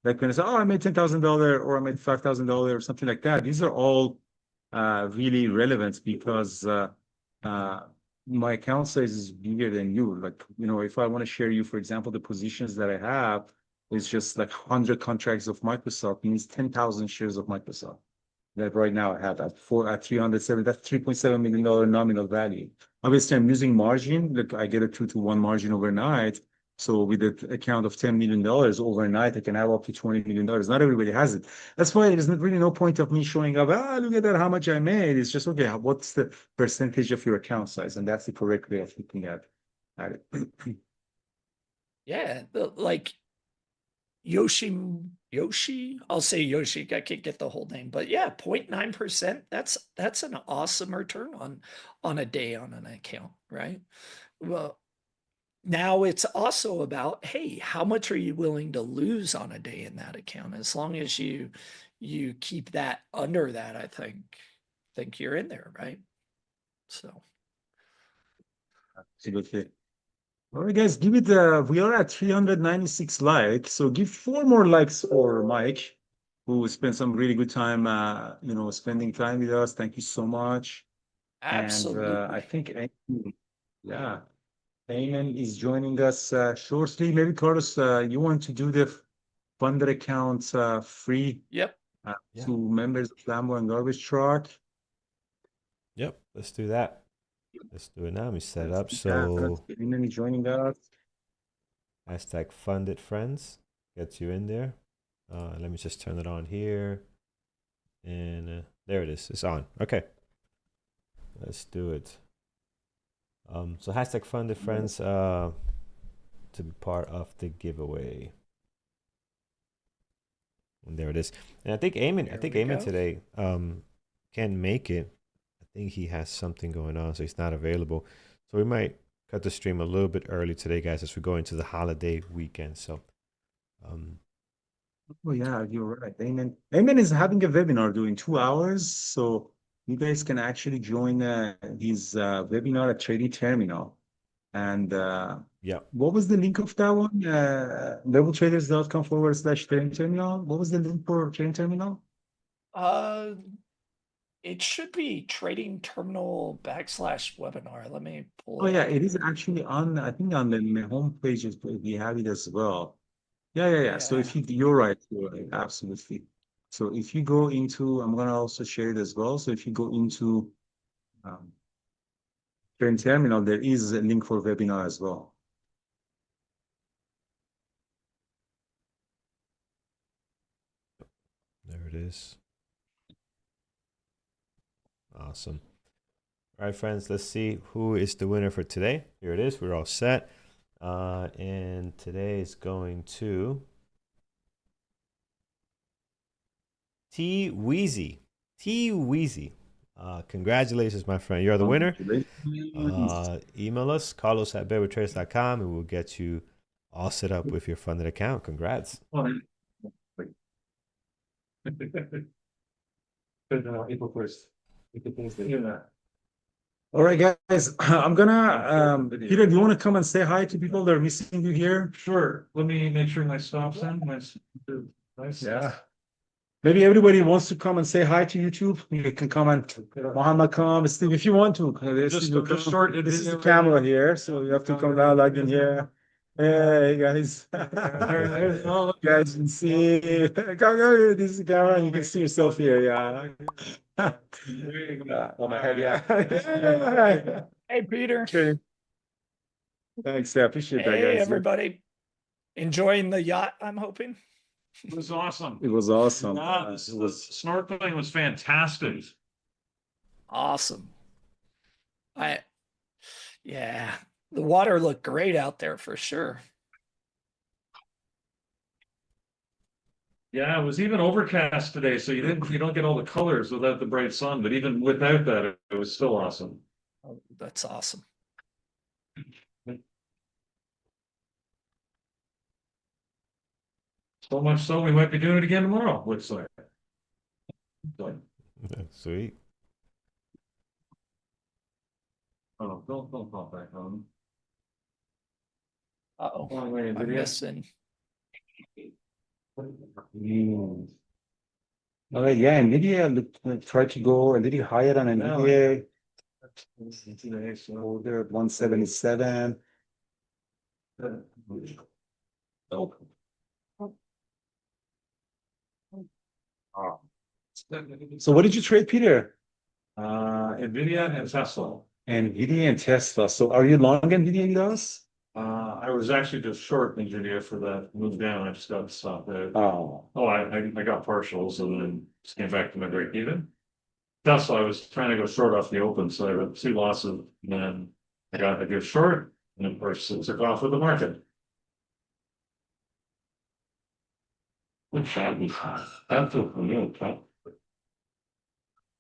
like when I say, oh, I made $10,000 or I made $5,000 or something like that. These are all really relevant because uh, my account size is bigger than you. Like if I want to share you, for example, the positions that I have. It's just like 100 contracts of Microsoft means 10,000 shares of Microsoft that right now I have at 307. That's $3.7 million nominal value. Obviously, I'm using margin. Like I get a 2-to-1 margin overnight. So with an account of $10 million overnight, I can have up to $20 million. Not everybody has it. That's why there's not really no point of me showing up. Look at that, how much I made. It's just, okay, what's the percentage of your account size? And that's the correct way of looking at it.
Yeah, like Yoshi, I'll say Yoshi, I can't get the whole name, but yeah, 0.9%. That's an awesome return on a day on an account, right? Well, now it's also about, hey, how much are you willing to lose on a day in that account? As long as you keep that under that, I think you're in there, right? So
Absolutely. All right, guys, give it we are at 396 likes, so give 4 more likes for Mike, who spent some really good time, spending time with us. Thank you so much. And I
absolutely.
think, yeah, Ayman is joining us shortly. Maybe Carlos, you want to do the funder account free
Yep.
to members of Lambo and Garbage Truck?
Yep, let's do that. Let's do it now. Let me set it up.
Yeah,
So
Ayman is joining us.
hashtag funded friends gets you in there. Let me just turn it on here. And there it is. It's on. Okay. Let's do it. So hashtag funded friends. To to be part of the giveaway. And there it is. And I think Eamon today can't make it. I think he has something going on, so he's not available. So we might cut the stream a little bit early today, guys, as we go into the holiday weekend. So
Oh yeah, you're right. Amen is having a webinar during 2 hours, so you guys can actually join his webinar at Trading Terminal. And
yeah,
what was the link of that one? Leveltraders.com/trading terminal. What was the link for Trading Terminal?
It should be Trading Terminal /webinar. Let me pull
Oh
it
yeah,
up
it is
here.
actually on, I think on the home pages, we have it as well. Yeah. So if you're right, absolutely. So if you go into, I'm gonna also share it as well. So if you go into Trading Terminal, there is a link for webinar as well.
there it is. Awesome. All right, friends, let's see who is the winner for today. Here it is. We're all set. And today is going to T Weezy. Congratulations, my friend. You're the winner. Email us, carlos@bedwithtraders.com, and we'll get you all set up with your funded account. Congrats.
April 1st. All right, guys. I'm gonna Peter, do you want to come and say hi to people that are missing you here?
Sure. Let me make sure my stop's in. Nice.
Yeah. Maybe everybody wants to come and say hi to YouTube. You can come and Muhammad come, Steve, if you want to.
Just short.
This is the camera here, so you have to come down like in here. Hey guys.
There's all
Guys can see. Come, this is the camera, you can see yourself here. Yeah. On my head, yeah.
Hey, Peter.
Okay. Thanks. I appreciate that,
Hey,
guys.
everybody. Enjoying the yacht, I'm hoping.
It was awesome.
It was awesome.
Yeah,
It was
snorkeling was fantastic.
Awesome. Yeah, the water looked great out there for sure.
Yeah, it was even overcast today, so you don't get all the colors without the bright sun. But even without that, it was still awesome.
Oh, that's awesome.
So much so we might be doing it again tomorrow. Looks like.
Sweet.
Oh, don't pop back on.
Uh-oh,
Oh, wait,
I'm
did you-
missing.
all right, yeah, NVIDIA tried to go a little higher on NVIDIA. So they're at 177.
Oh.
So what did you trade, Peter?
NVIDIA and Tesla.
NVIDIA and Tesla. So are you long NVIDIA in those?
I was actually just short NVIDIA for that move down. I just got to stop there.
Oh,
I got partials and then just came back to my break even. Tesla, I was trying to go short off the open, so I got 2 losses, and then I got a good short, and of course it took off with the market.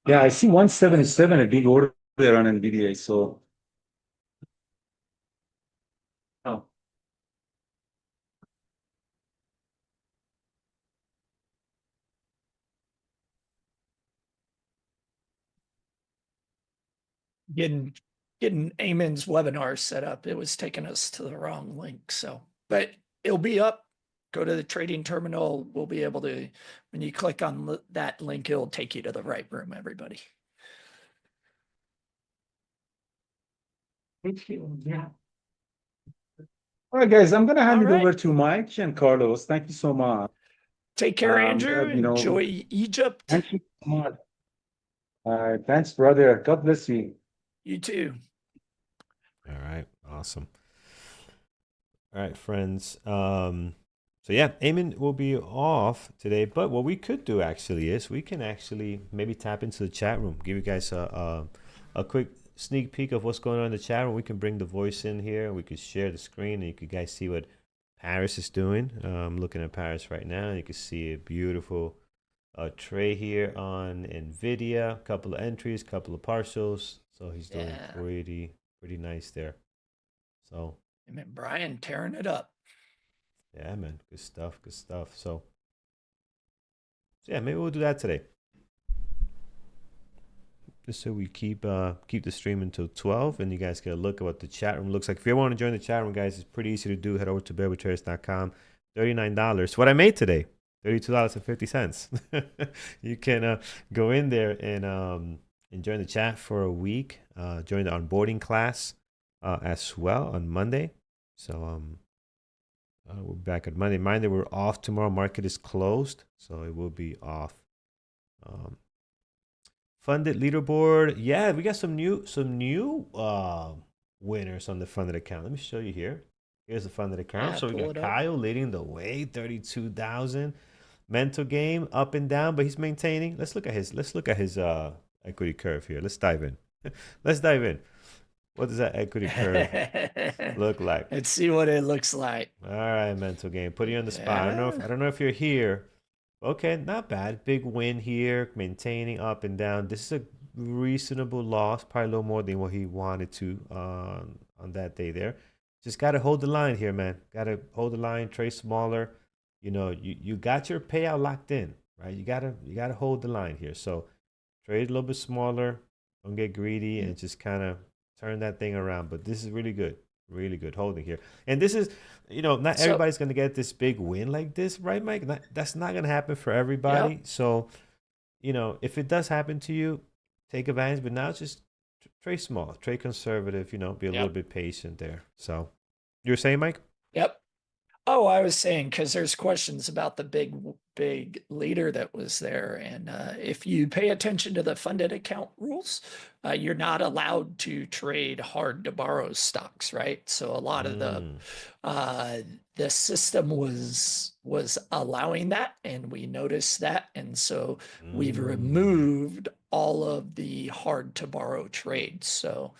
yeah, I see 177, a big order there on NVIDIA. So
Oh.
Getting Eamon's webinar set up. It was taking us to the wrong link. So, but it'll be up. Go to the trading terminal. We'll be able to, when you click on that link, it'll take you to the right room, everybody.
Yeah.
all right, guys, I'm gonna hand
All
it over
right.
to Mike and Carlos. Thank you so much.
Take care, Andrew.
you know,
Enjoy Egypt.
Thank you so much. All right, thanks, brother. God bless you.
You too.
All right, awesome. All right, friends. So yeah, Eamon will be off today, but what we could do actually is we can actually maybe tap into the chat room, give you guys a quick sneak peek of what's going on in the chat room. We can bring the voice in here. We could share the screen, and you could guys see what Paris is doing. I'm looking at Paris right now. You can see a beautiful tray here on NVIDIA. A couple of entries, couple of partials. So he's doing pretty nice there. So,
I mean, Brian tearing it up.
yeah, man, good stuff, good stuff. So yeah, maybe we'll do that today. Just so we keep the stream until 12, and you guys get a look at what the chat room looks like. If you want to join the chat room, guys, it's pretty easy to do. Head over to bearwithtraders.com. $39. What I made today, $32.50. You can go in there and join the chat for a week. Join the onboarding class as well on Monday. So we're back on Monday. Monday we're off tomorrow. Market is closed, so it will be off. Funded leaderboard. Yeah, we got some new winners on the funded account. Let me show you here. Here's the funded account.
Yeah,
So we
pull
got
it up.
Kyle leading the way, 32,000. Mental game up and down, but he's maintaining. Let's look at his equity curve here. Let's dive in. Let's dive in. What does that equity curve look like?
Let's see what it looks like.
All right, mental game. Put you on the spot. I don't know if you're here. Okay, not bad. Big win here, maintaining up and down. This is a reasonable loss, probably a little more than what he wanted to on that day there. Just got to hold the line here, man. Got to hold the line, trade smaller. You know, you got your payout locked in, right? You gotta hold the line here. So trade a little bit smaller. Don't get greedy and just kind of turn that thing around. But this is really good holding here. And this is, not everybody's going to get this big win like this, right, Mike? That's not going to happen for everybody.
Yep.
So, if it does happen to you, take advantage. But now just trade small, trade conservative, be a little bit patient there. So you were saying, Mike?
Yep. Oh, I was saying, because there's questions about the big leader that was there. And if you pay attention to the funded account rules, you're not allowed to trade hard to borrow stocks, right? So a lot of the system was allowing that, and we noticed that. And so we've removed all of the hard to borrow trades. So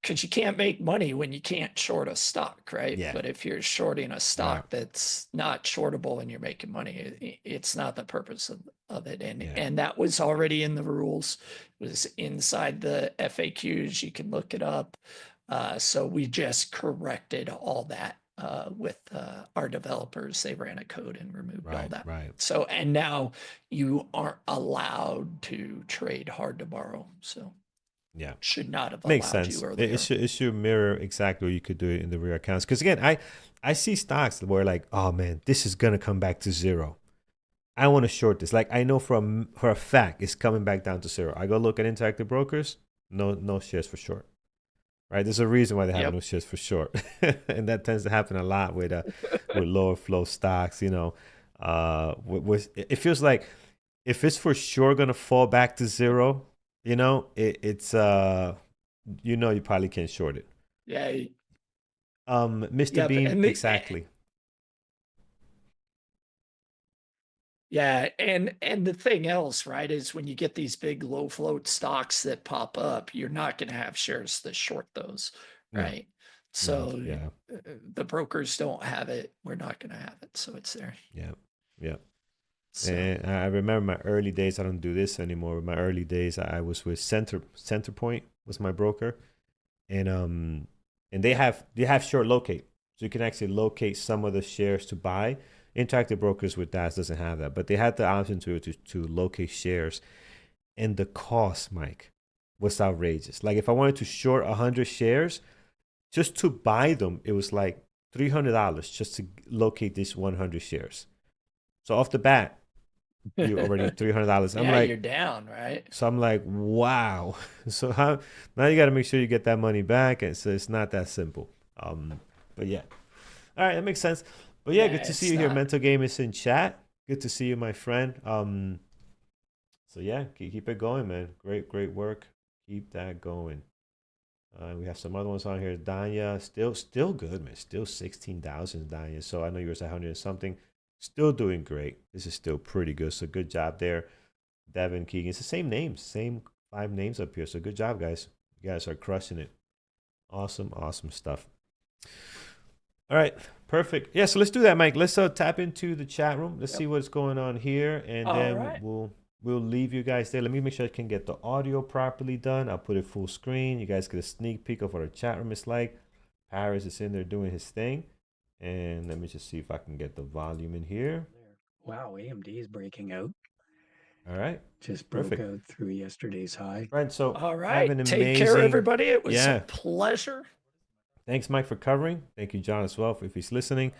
because you can't make money when you can't short a stock, right?
Yeah.
But if you're shorting a stock that's not shortable and you're making money, it's not the purpose of it. And that was already in the rules. It was inside the FAQs. You can look it up. So we just corrected all that with our developers. They ran a code and removed all that.
Right.
So, and now you aren't allowed to trade hard to borrow. So
yeah,
should not have
makes
allowed
sense.
you earlier.
It should mirror exactly what you could do in the rear accounts. Because again, I see stocks where like, oh man, this is gonna come back to zero. I want to short this. Like I know for a fact it's coming back down to zero. I go look at Interactive Brokers, no shares for short. Right, there's a reason why they have no shares for short, and that tends to happen a lot with lower flow stocks. It feels like if it's for sure gonna fall back to zero. It's you probably can't short it.
Yeah.
Mr. Bean, exactly.
Yeah, and the thing else, right, is when you get these big low float stocks that pop up, you're not going to have shares that short those, right? So the brokers don't have it. We're not going to have it. So it's there.
Yeah.
So.
And I remember my early days. I don't do this anymore. But my early days, I was with Centerpoint was my broker, and they have short locate, so you can actually locate some of the shares to buy. Interactive Brokers with DAS doesn't have that, but they had the option to locate shares, and the cost, Mike, was outrageous. Like if I wanted to short 100 shares, just to buy them, it was like $300 just to locate these 100 shares. So off the bat, you're already $300. I'm like,
you're down, right?
So I'm like, wow. So now you got to make sure you get that money back, and so it's not that simple. But yeah, all right, that makes sense. But yeah, good to see you here. Mental Game is in chat. Good to see you, my friend. So yeah, keep it going, man. Great work. Keep that going. We have some other ones on here. Danya, still good, man. Still 16,000, Danya. So I know you were at 100 and something. Still doing great. This is still pretty good. So good job there. Devin Keegan. It's the same names, same 5 names up here. So good job, guys. You guys are crushing it. Awesome, awesome stuff. All right, perfect. Yeah, so let's do that, Mike. Let's tap into the chat room. Let's see what's going on here, and then
right.
we'll leave you guys there. Let me make sure I can get the audio properly done. I'll put it full screen. You guys get a sneak peek of what our chat room is like. Paris is in there doing his thing, and let me just see if I can get the volume in here.
Wow, AMD is breaking out.
All right,
Just broke
perfect.
out through yesterday's high.
Right, so
All
have
right.
an
Take care,
amazing.
everybody. It was
Yeah.
a pleasure.
Thanks, Mike, for covering. Thank you, John, as well, if he's listening.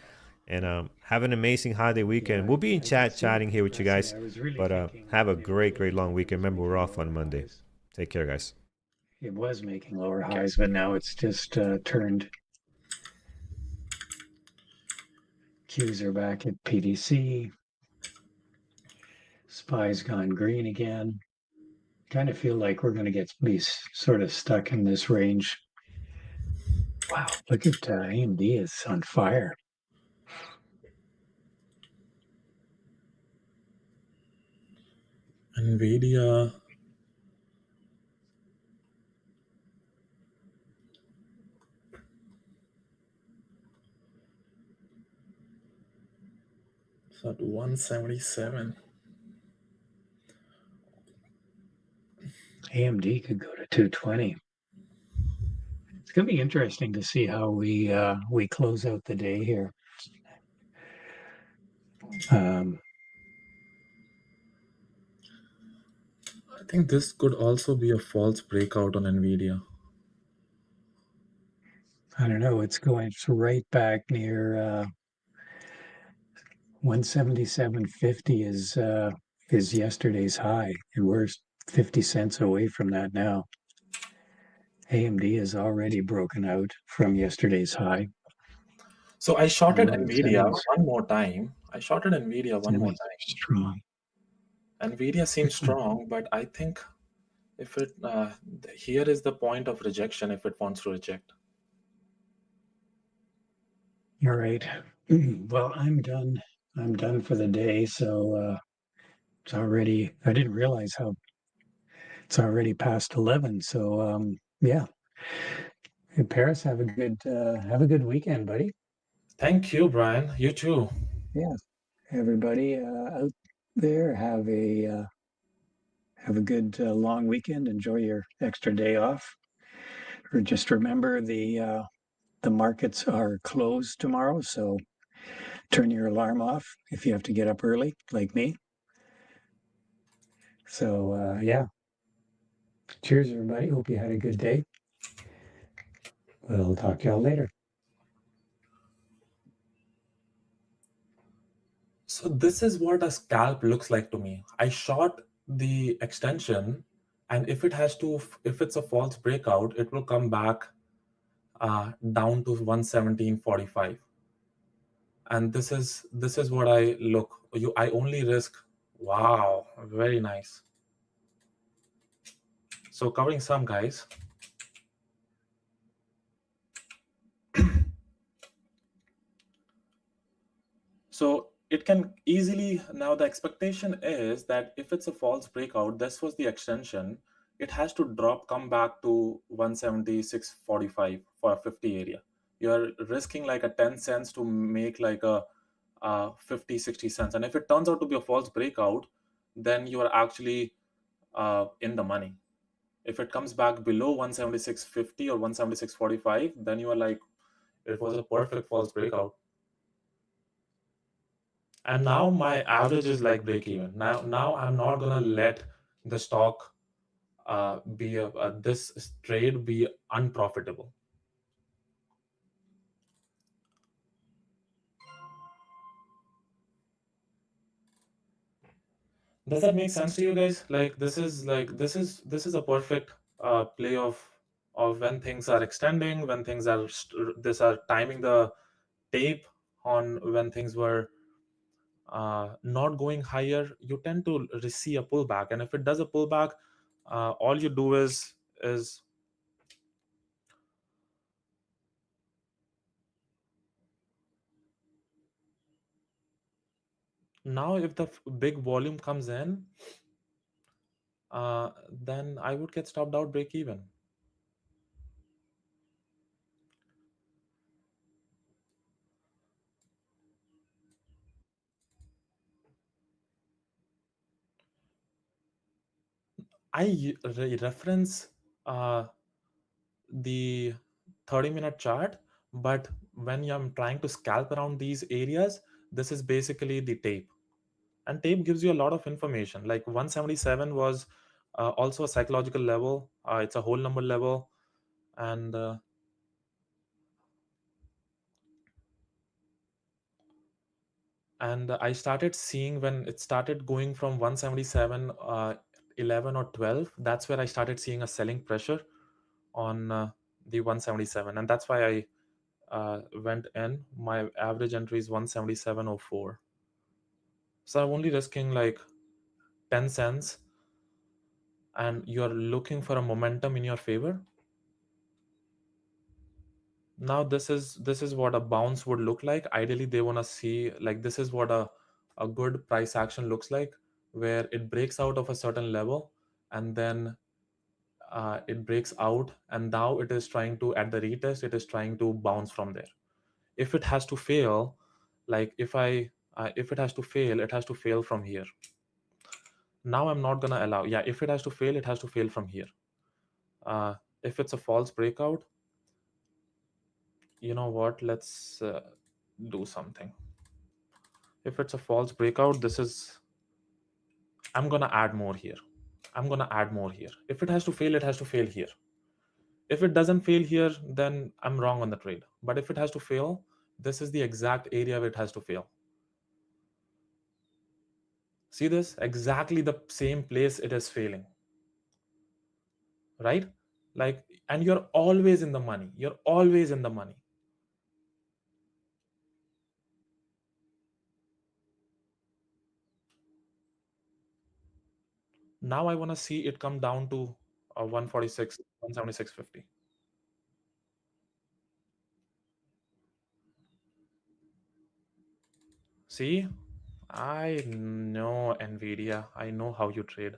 And have an amazing holiday weekend.
Yeah,
we'll be in
I can
chat
see
chatting here with you guys.
I was really
But
thinking
have a
it was
great
making-
long weekend. Remember, we're off on
lower
Monday.
highs.
Take care, guys.
It was making lower highs, but now it's just turned. Qs are back at PDC. SPY's gone green again. Kind of feel like we're going to be sort of stuck in this range. Wow, look at AMD is on fire.
NVDA. It's at 177.
AMD could go to 220. It's going to be interesting to see how we close out the day here.
I think this could also be a false breakout on NVIDIA.
I don't know. It's right back near 177.50 is yesterday's high, and we're 50 cents away from that now. AMD is already broken out from yesterday's high.
So I shorted
And
NVIDIA
settings.
one more time.
Strong.
NVIDIA seems strong, but I think if it here is the point of rejection if it wants to reject.
All right. Well, I'm done. I'm done for the day. So it's already. I didn't realize how it's already past 11. So yeah. In Paris, have a good weekend, buddy.
Thank you, Brian. You too.
Yeah. Everybody out there, have a good long weekend. Enjoy your extra day off. Or just remember the markets are closed tomorrow, so turn your alarm off if you have to get up early, like me. So yeah. Cheers, everybody. Hope you had a good day. We'll talk to y'all later.
So this is what a scalp looks like to me. I short the extension, and if it's a false breakout, it will come back down to 117.45. And this is what I only risk. Wow, very nice. So covering some, guys. So it can easily, now the expectation is that if it's a false breakout, this was the extension, it has to come back to 176.45 for a 50 area. You're risking like a 10 cents to make like a 50, 60 cents. And if it turns out to be a false breakout, then you are actually in the money. If it comes back below 176.50 or 176.45, then you are like, it was a perfect false breakout. And now my average is like break even. Now I'm not gonna let the stock be this trade be unprofitable. Does that make sense to you guys? Like this is a perfect play of when things are extending, when things are timing the tape on when things were not going higher. You tend to see a pullback, and if it does a pullback, all you do is now if the big volume comes in, then I would get stopped out break even. I reference the 30-minute chart, but when I'm trying to scalp around these areas, this is basically the tape. And tape gives you a lot of information. Like 177 was also a psychological level. It's a whole number level. And I started seeing when it started going from 177, 11 or 12, that's where I started seeing a selling pressure on the 177. And that's why I went in. My average entry is 177.04. So I'm only risking like 10 cents, and you're looking for a momentum in your favor. Now this is what a bounce would look like. Ideally they want to see, like, this is what a good price action looks like, where it breaks out of a certain level and then it breaks out, and now it is trying to, at the retest, it is trying to bounce from there. If it has to fail, like if it has to fail, it has to fail from here. Now I'm not gonna allow, yeah, if it has to fail, it has to fail from here. If it's a false breakout, you know what, let's do something. If it's a false breakout, this is, I'm gonna add more here. I'm gonna add more here. If it has to fail, it has to fail here. If it doesn't fail here, then I'm wrong on the trade. But if it has to fail, this is the exact area where it has to fail. See this? Exactly the same place it is failing. Right? Like, and you're always in the money. You're always in the money. Now I want to see it come down to 146, 176.50. See, I know NVIDIA. I know how you trade.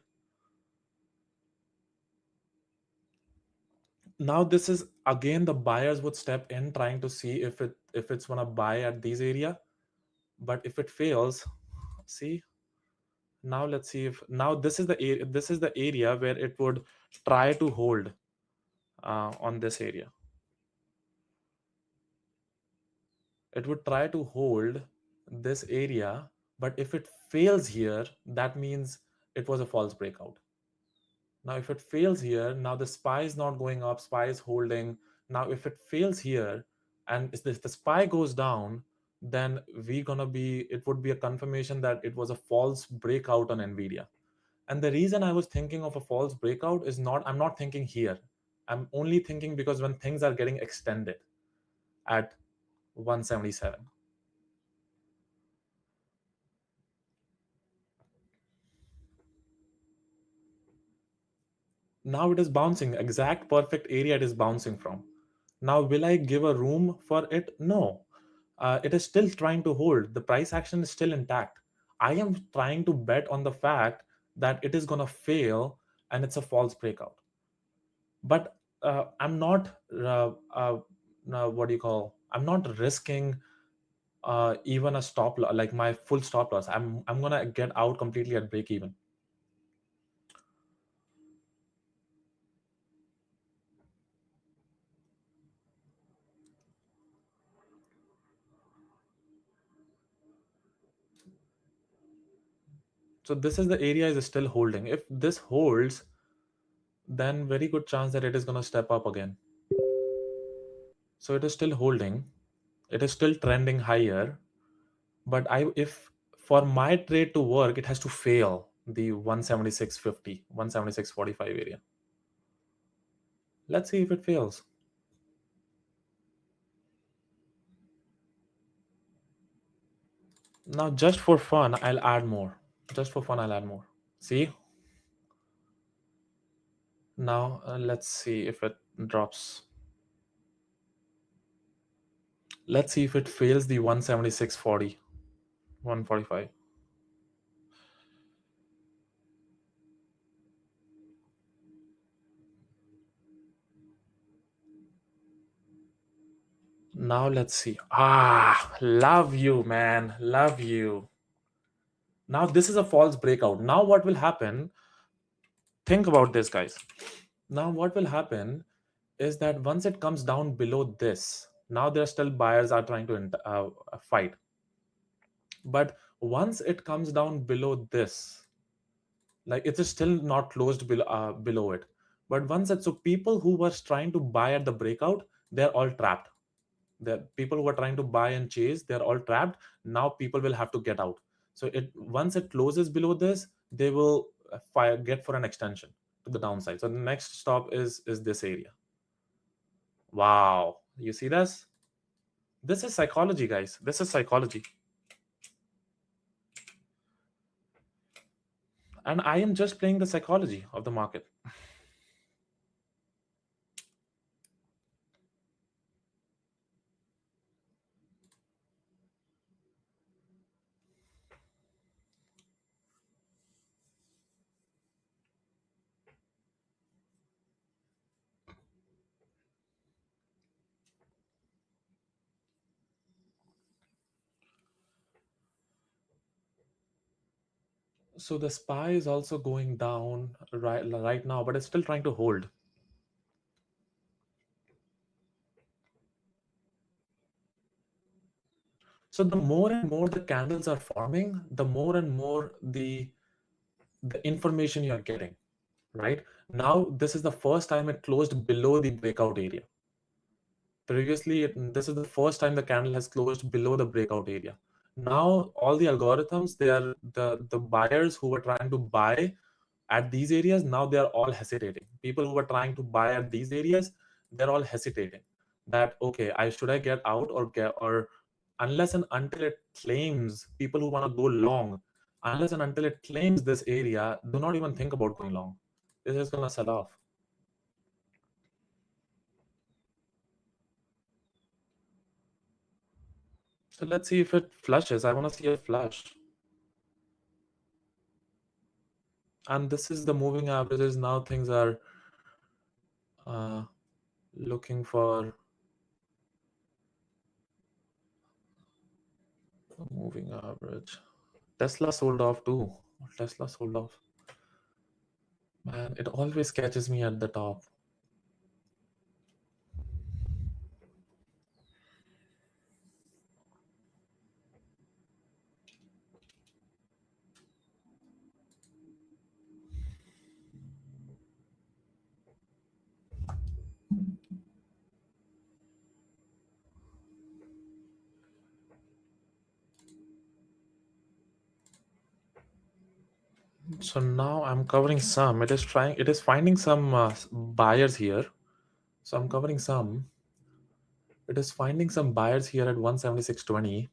Now this is again, the buyers would step in trying to see if it's gonna buy at these area. But if it fails, see, now let's see if, now this is the area where it would try to hold on this area. It would try to hold this area, but if it fails here, that means it was a false breakout. Now if it fails here, now the SPY is not going up, SPY is holding. Now if it fails here and if the SPY goes down, then it would be a confirmation that it was a false breakout on NVIDIA. And the reason I was thinking of a false breakout is I'm not thinking here. I'm only thinking because when things are getting extended at 177. Now it is bouncing, exact perfect area it is bouncing from. Now will I give a room for it? No. It is still trying to hold. The price action is still intact. I am trying to bet on the fact that it is going to fail and it's a false breakout. But I'm not what do you call, I'm not risking even a stop loss, like my full stop loss. I'm gonna get out completely at break even. So this is the area is still holding. If this holds, then very good chance that it is going to step up again. So it is still holding. It is still trending higher. But if for my trade to work, it has to fail the 176.50, 176.45 area. Let's see if it fails. Now, just for fun, I'll add more. Just for fun, I'll add more. See? Now, let's see if it drops. Let's see if it fails the 176.40, 145. Now let's see. Love you, man. Love you. Now this is a false breakout. Now what will happen? Think about this, guys. Now what will happen is that once it comes down below this, now there are still buyers are trying to fight. But once it comes down below this, like it is still not closed below it. But once it, so people who were trying to buy at the breakout, they're all trapped. The people who are trying to buy and chase, they're all trapped. Now people will have to get out. So it once it closes below this, they will get for an extension to the downside. So the next stop is this area. Wow, you see this? This is psychology, guys. This is psychology. And I am just playing the psychology of the market. So the SPY is also going down right now, but it's still trying to hold. So the more and more the candles are forming, the more and more the information you're getting, right? Now, this is the first time it closed below the breakout area. Previously, this is the first time the candle has closed below the breakout area. Now, all the algorithms, they are the buyers who were trying to buy at these areas, now they are all hesitating. People who were trying to buy at these areas, they're all hesitating that, okay, should I get out or unless and until it claims, people who want to go long, unless and until it claims this area, do not even think about going long. This is going to sell off. So let's see if it flushes. I want to see a flush. And this is the moving averages. Now things are looking for moving average. Tesla sold off too. Tesla sold off. Man, it always catches me at the top. So now I'm covering some. It is finding some buyers here. So I'm covering some. It is finding some buyers here at 176.20.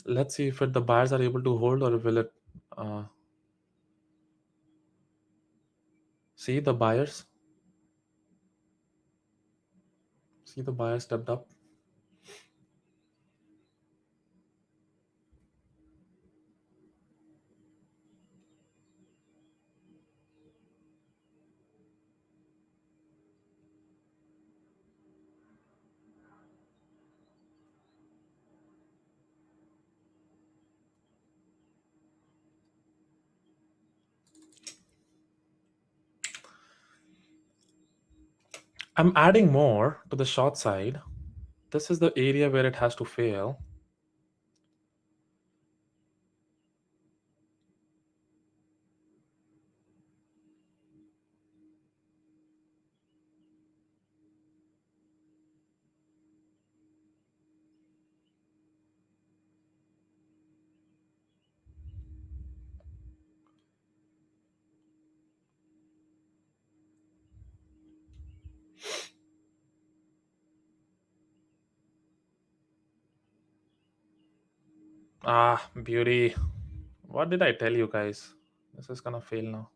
Let's see if the buyers are able to hold or will it see the buyers. See the buyers stepped up. I'm adding more to the short side. This is the area where it has to fail. Beauty. What did I tell you guys? This is gonna fail now.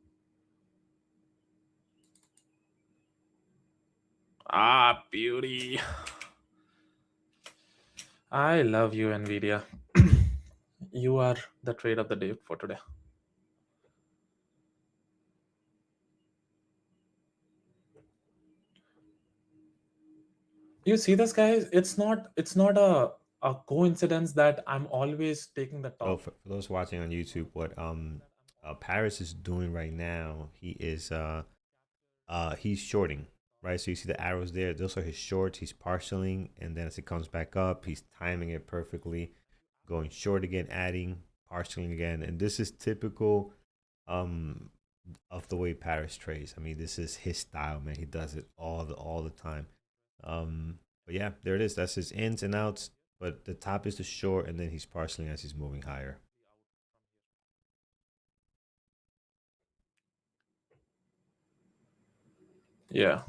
Beauty. I love you, NVIDIA. You are the trade of the day for today. You see this, guys? It's not a coincidence that I'm always taking the
So
top.
for those watching on YouTube, what Paris is doing right now, he's shorting, right? So you see the arrows there; those are his shorts. He's partialing, and then as it comes back up, he's timing it perfectly, going short again, adding, partialing again, and this is typical um of the way Paris trades. I mean, this is his style, man. He does it all the time. But yeah, there it is. That's his ins and outs. But the top is the short, and then he's partialing as he's moving higher.
Yeah.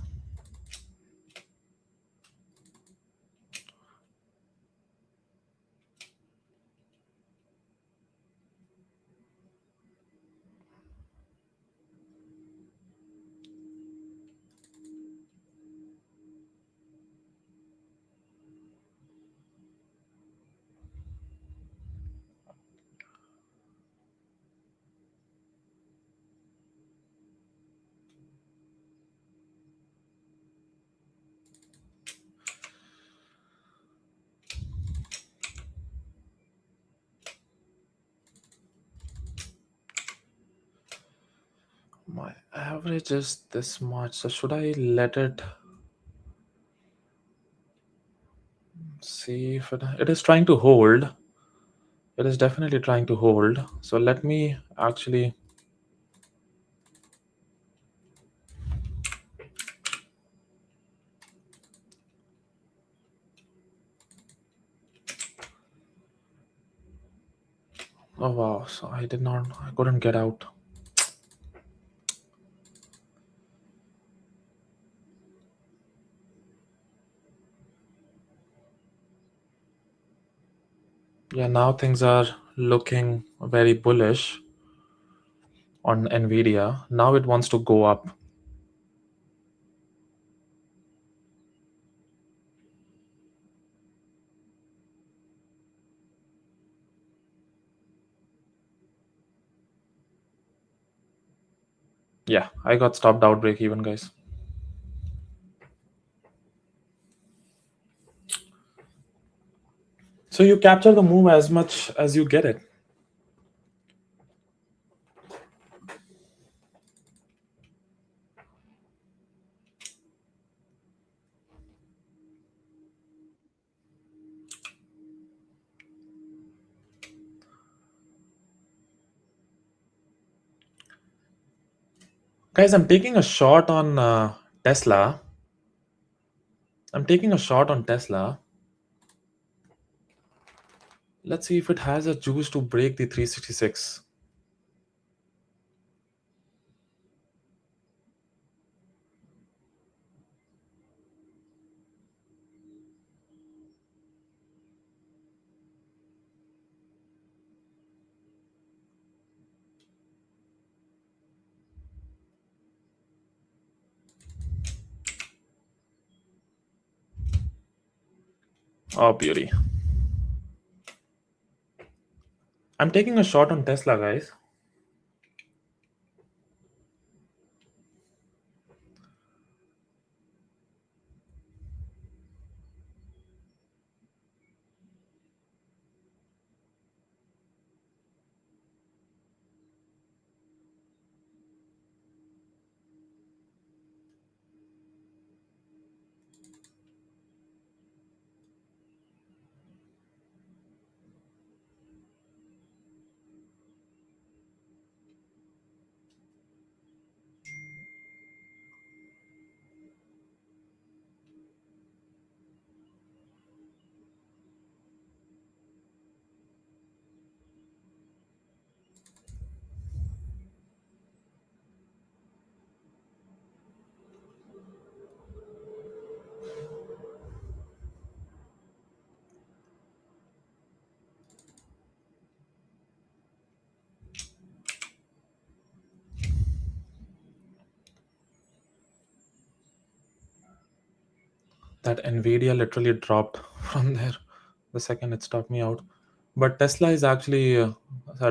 My average is this much, so should I let it see if it is trying to hold? It is definitely trying to hold. So let me actually. Oh wow! So I couldn't get out. Yeah, now things are looking very bullish on NVDA. Now it wants to go up. Yeah, I got stopped out break even, guys. So you capture the move as much as you get it. Guys, I'm taking a shot on Tesla. I'm taking a shot on Tesla. Let's see if it has a juice to break the 366. Oh, beauty. I'm taking a shot on Tesla, guys. That NVIDIA literally dropped from there the second it stopped me out. But Tesla is actually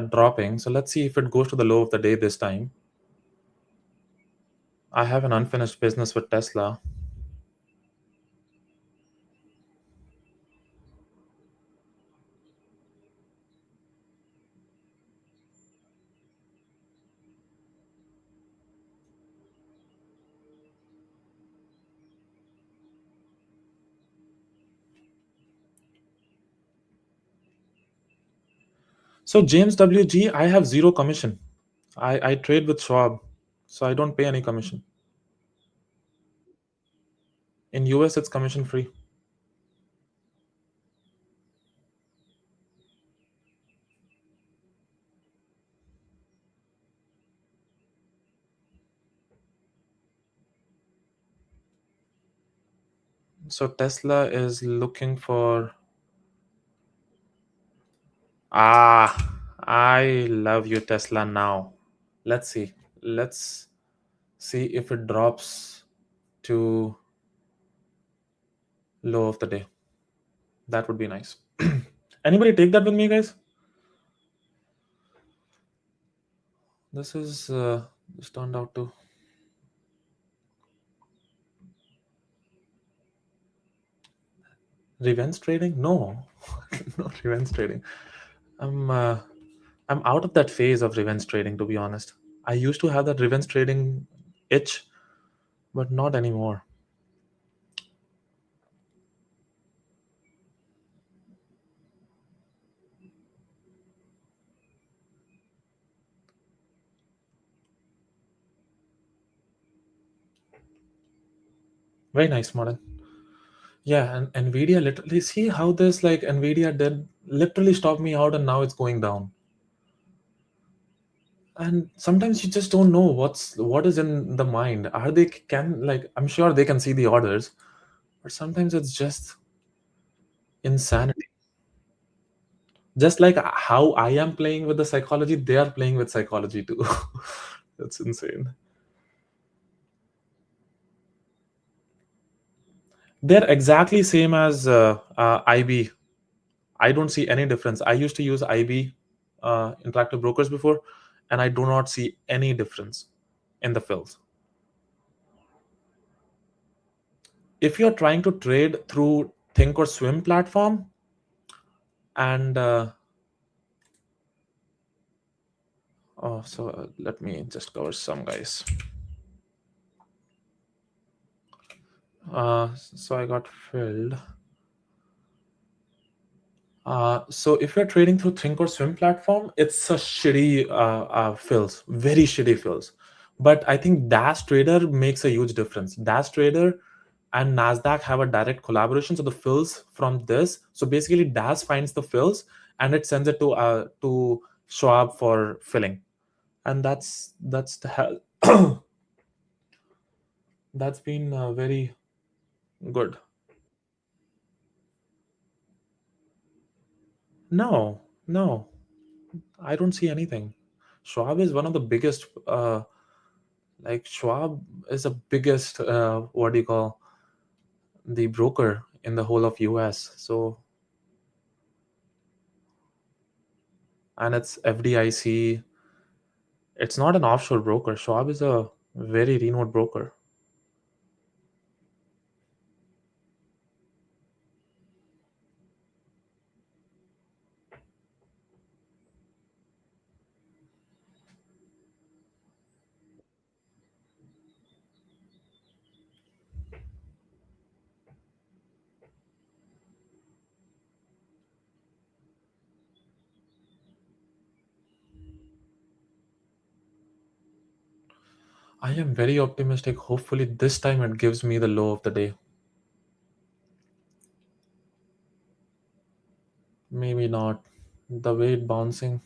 dropping. So let's see if it goes to the low of the day this time. I have an unfinished business with Tesla. So James WG, I have zero commission. I trade with Schwab, so I don't pay any commission. In US, it's commission free. So Tesla is looking for. I love you, Tesla. Now, let's see. Let's see if it drops to low of the day. That would be nice. Anybody take that with me, guys? This is this turned out to. Revenge trading? No, not revenge trading. I'm out of that phase of revenge trading, to be honest. I used to have that revenge trading itch, but not anymore. Very nice model. Yeah, and NVIDIA literally, see how this like NVIDIA did literally stop me out and now it's going down. And sometimes you just don't know what is in the mind. Are they can like I'm sure they can see the orders, but sometimes it's just insanity. Just like how I am playing with the psychology, they are playing with psychology too. That's insane. They're exactly same as IB. I don't see any difference. I used to use IB interactive brokers before, and I do not see any difference in the fills. If you're trying to trade through Think or Swim platform, and let me just cover some, guys. So I got filled. So if you're trading through Think or Swim platform, it's a shitty fills, very shitty fills. But I think Dash Trader makes a huge difference. Dash Trader and Nasdaq have a direct collaboration. So the fills from this, so basically Dash finds the fills and it sends it to Schwab for filling, and that's the hell. That's been very good. No, I don't see anything. Schwab is one of the biggest. Like Schwab is the biggest. What do you call the broker in the whole of US? So, and it's FDIC. It's not an offshore broker. Schwab is a very renowned broker. I am very optimistic. Hopefully, this time it gives me the low of the day. Maybe not. The way it bouncing.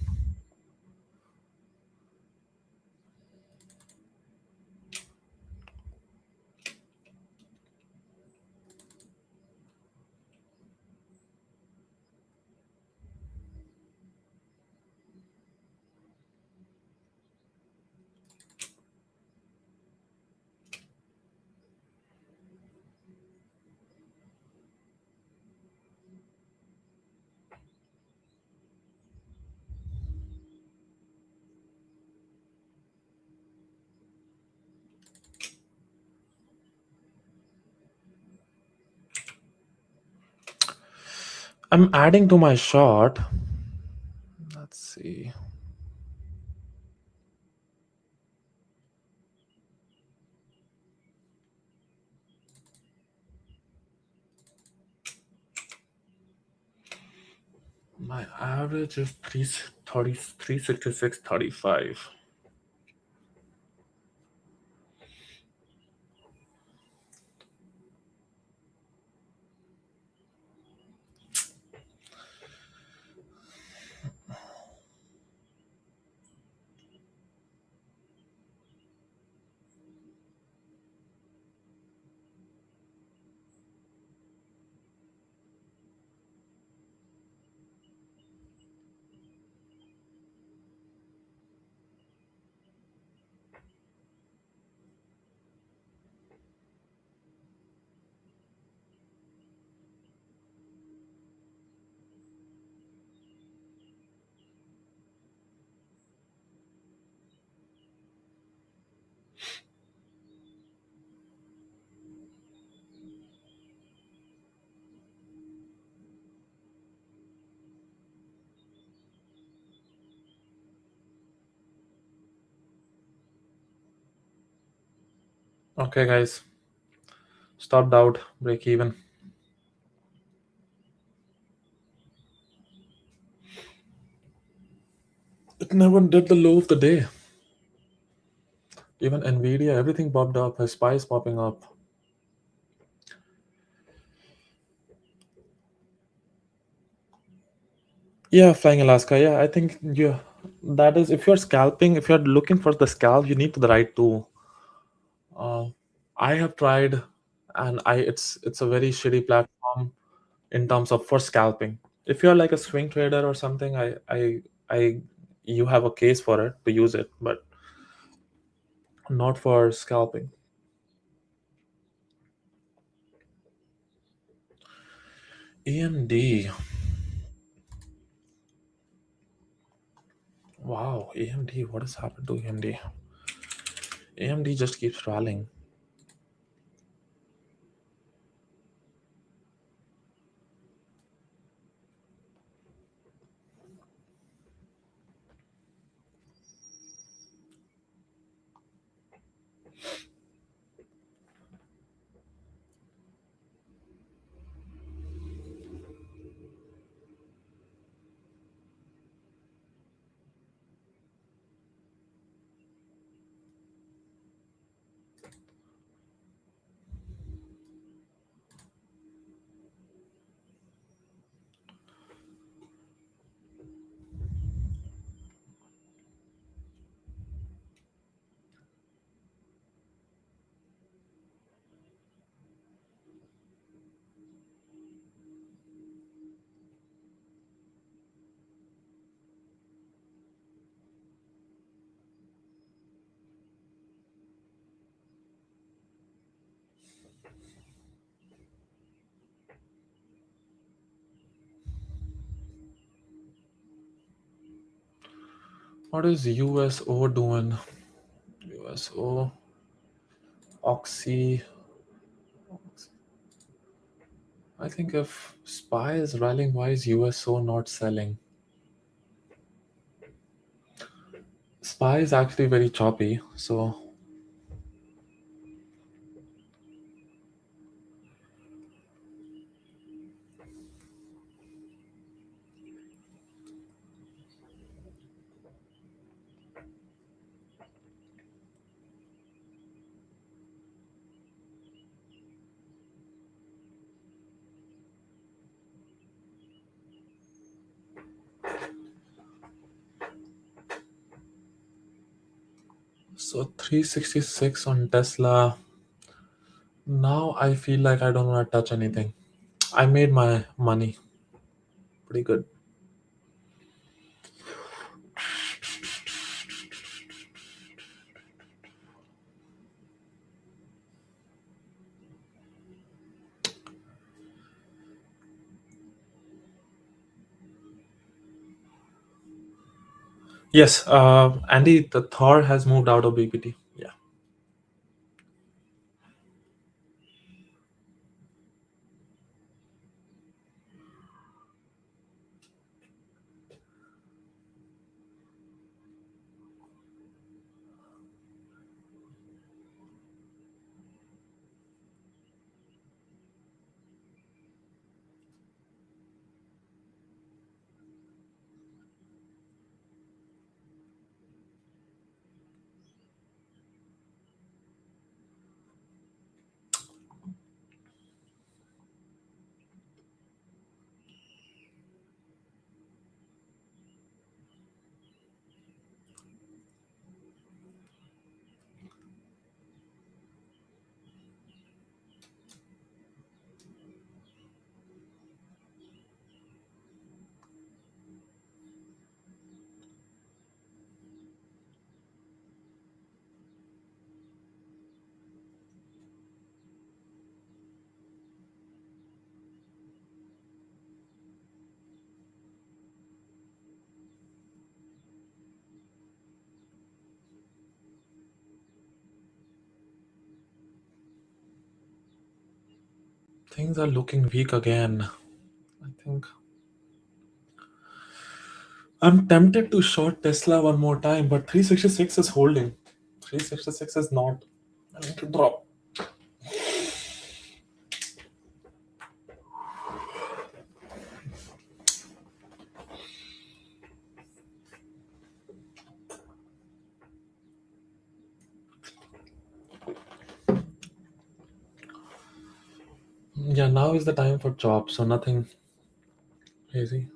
I'm adding to my short. Let's see. My average is 366.35. Okay, guys. Stopped out, break even. It never did the low of the day. Even NVDA, everything popped up. SPY is popping up. Yeah, Flying Alaska. Yeah, I think that is, if you're scalping, if you're looking for the scalp, you need the right tool. I have tried, and it's a very shitty platform in terms of for scalping. If you're like a swing trader or something, I you have a case for it to use it, but not for scalping. AMD. Wow, AMD. What has happened to AMD? AMD just keeps rallying. What is USO doing? USO Oxy. I think if SPY is rallying, why is USO not selling? SPY is actually very choppy, so so 366 on Tesla. Now I feel like I don't want to touch anything. I made my money pretty good. Yes, Andy, the Thor has moved out of BPT. Yeah. things are looking weak again. I think I'm tempted to short Tesla one more time, but 366 is holding. 366 is not. I need to drop. Yeah, now is the time for chop, so nothing crazy.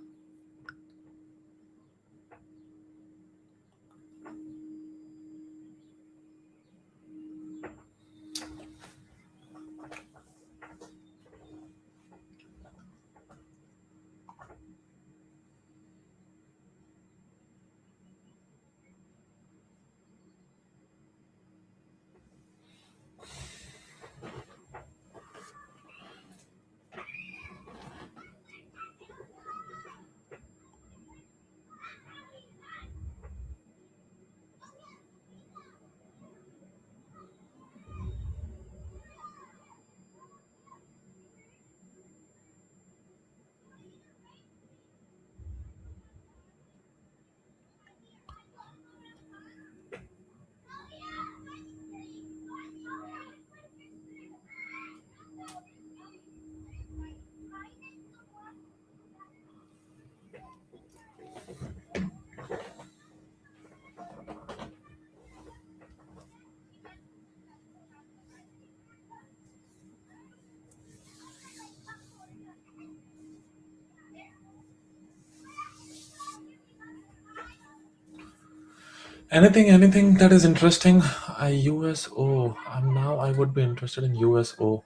Anything that is interesting? USO. I would be interested in USO.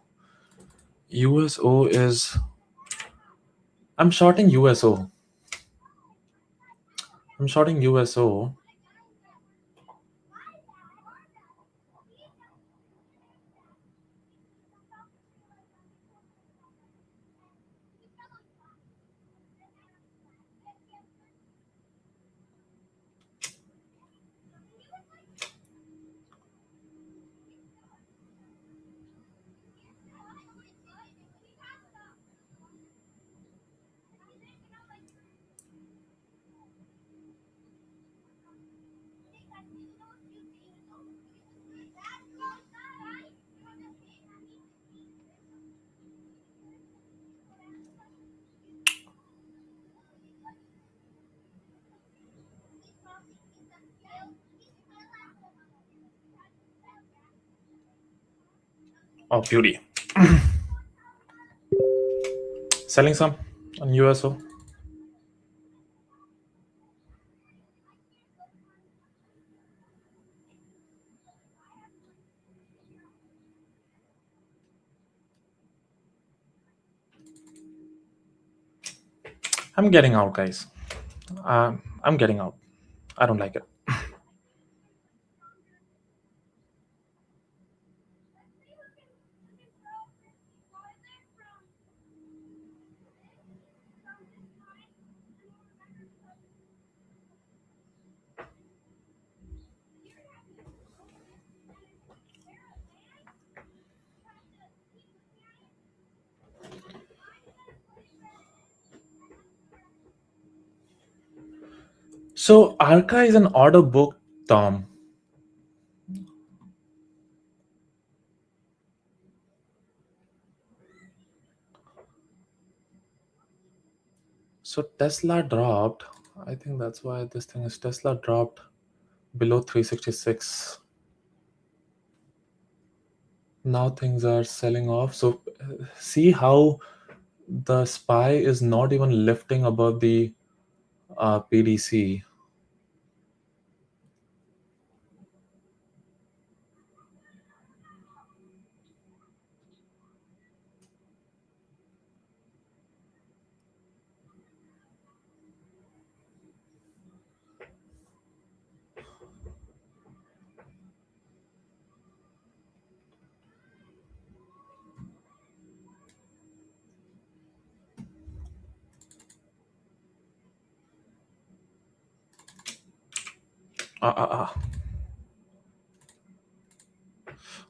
USO is. I'm shorting USO. I'm shorting USO. Oh, beauty. Selling some on USO. I'm getting out, guys. I'm getting out. I don't like it. So Arca is an order book, Tom. So Tesla dropped. I think that's why this thing is Tesla dropped below 366. Now things are selling off. So see how the SPY is not even lifting above the PDC.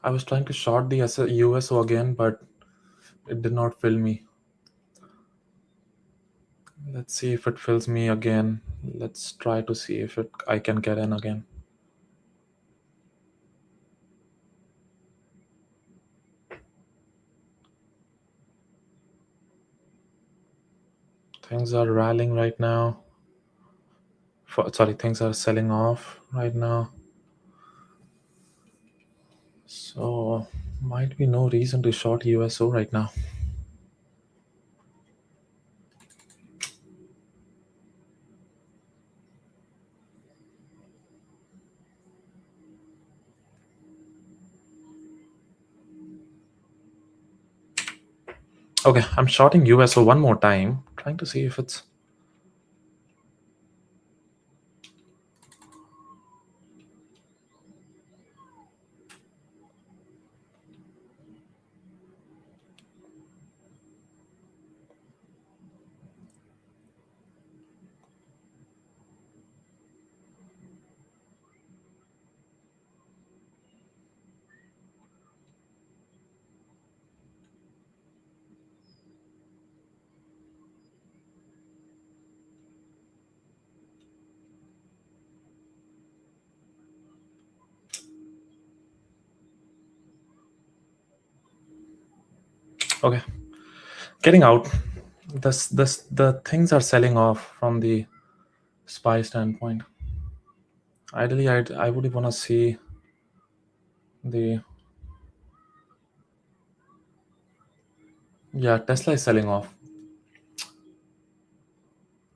I was trying to short the USO again, but It did not fill me. Let's see if it fills me again. Let's try to see if I can get in again. Things are rallying right now. Things are selling off right now. So might be no reason to short USO right now. Okay, I'm shorting USO one more time, trying to see if it's. Okay, getting out. The things are selling off from the SPY standpoint. Ideally, I would want to see the. Yeah, Tesla is selling off.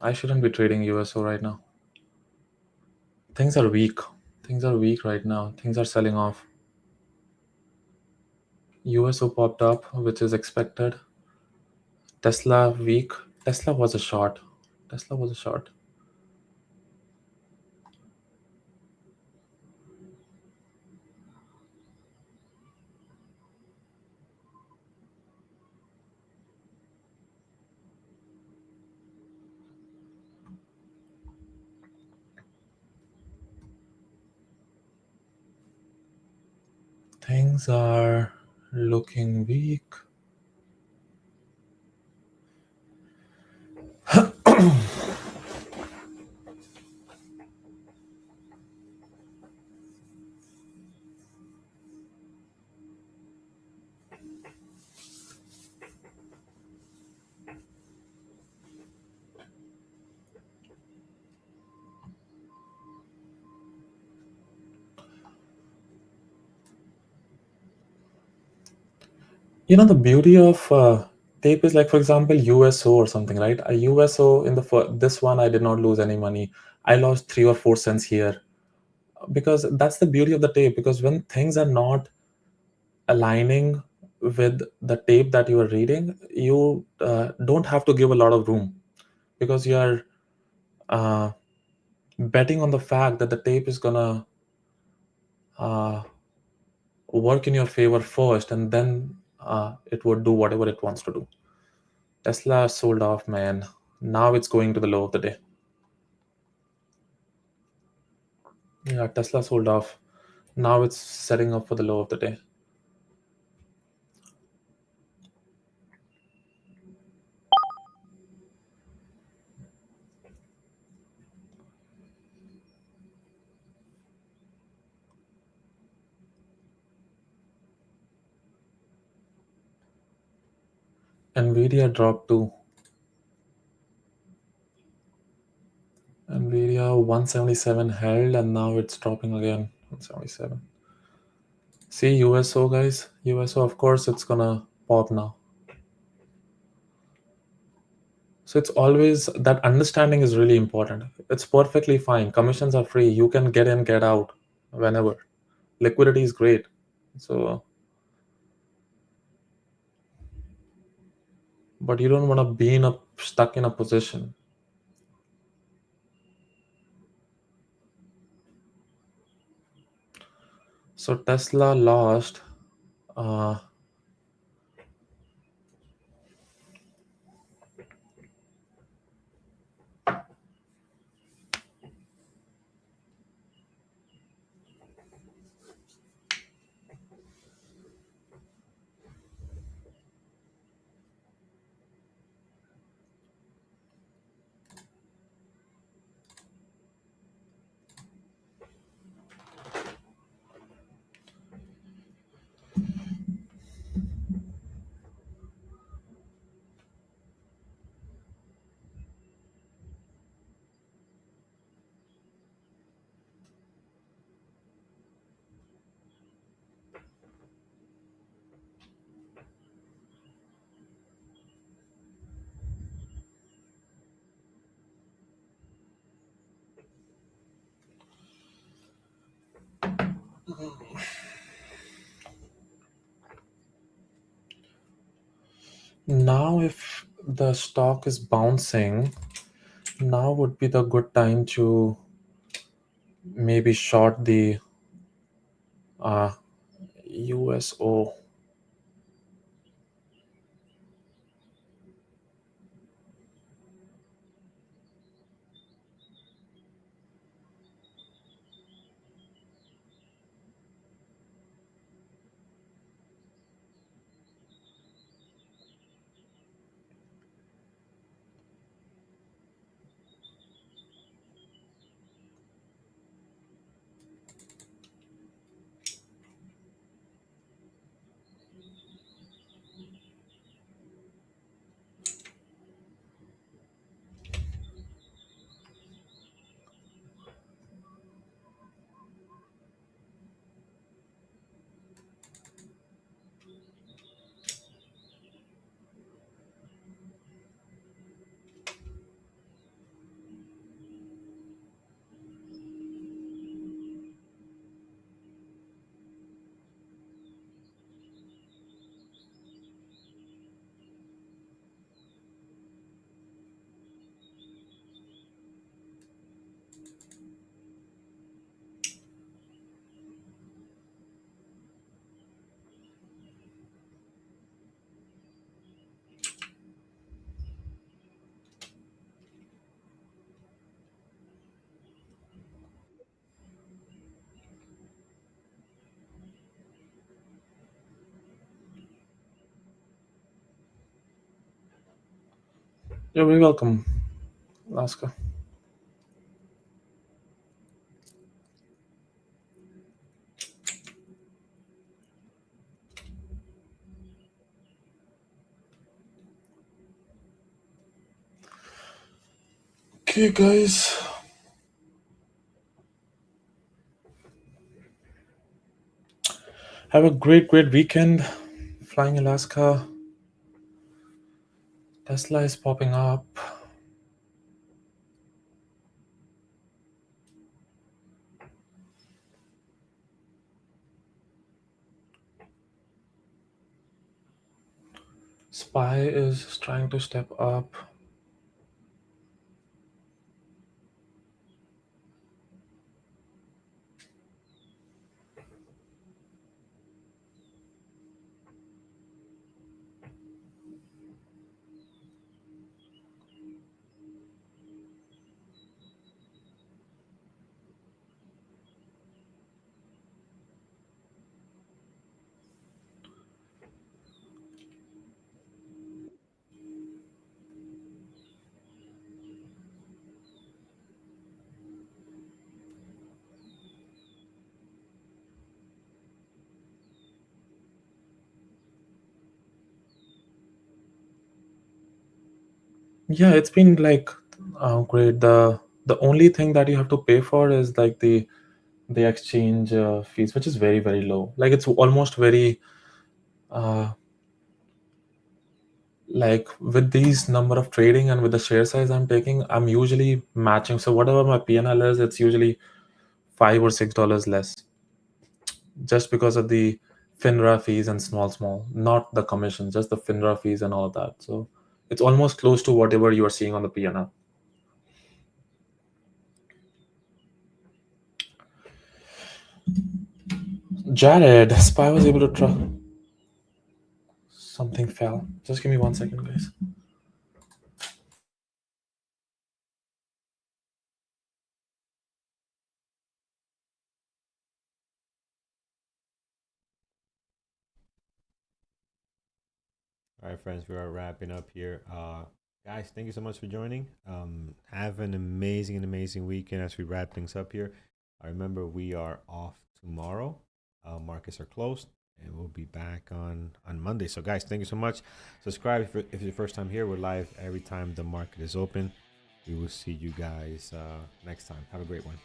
I shouldn't be trading USO right now. Things are weak. Things are weak right now. Things are selling off. USO popped up, which is expected. Tesla weak. Tesla was a short. Tesla was a short. Things are looking weak. The beauty of tape is like, for example, USO or something, right? A USO in this one, I did not lose any money. I lost 3 or 4 cents here, because that's the beauty of the tape. Because when things are not aligning with the tape that you are reading, you don't have to give a lot of room, because you are betting on the fact that the tape is gonna work in your favor first, and then it would do whatever it wants to do. Tesla sold off, man. Now it's going to the low of the day. Yeah, Tesla sold off. Now it's setting up for the low of the day. NVDA dropped too. NVIDIA 177 held, and now it's dropping again. 177. See, USO, guys. USO, of course, it's gonna pop now. So it's always that understanding is really important. It's perfectly fine. Commissions are free. You can get in, get out whenever. Liquidity is great. So, but you don't want to be stuck in a position. So Tesla lost Now, if the stock is bouncing, now would be the good time to maybe short the USO. You're very welcome, Alaska. Okay, guys. Have a great weekend. Flying Alaska. Tesla is popping up. SPY is trying to step up. Yeah, it's been like great. The only thing that you have to pay for is like the exchange fees, which is very low. Like it's almost very like with these number of trading and with the share size I'm taking, I'm usually matching. So whatever my PNL is, it's usually $5 or $6 less, just because of the FINRA fees and small, not the commission, just the FINRA fees and all of that. So it's almost close to whatever you are seeing on the PNL. Jared, SPY was able to try. Something fell. Just give me 1 second, guys.
All right, friends, we are wrapping up here. Guys, thank you so much for joining. Have an amazing weekend as we wrap things up here. Remember, we are off tomorrow. Markets are closed, and we'll be back on Monday. So, guys, thank you so much. Subscribe if it's your first time here. We're live every time the market is open. We will see you guys next time. Have a great one.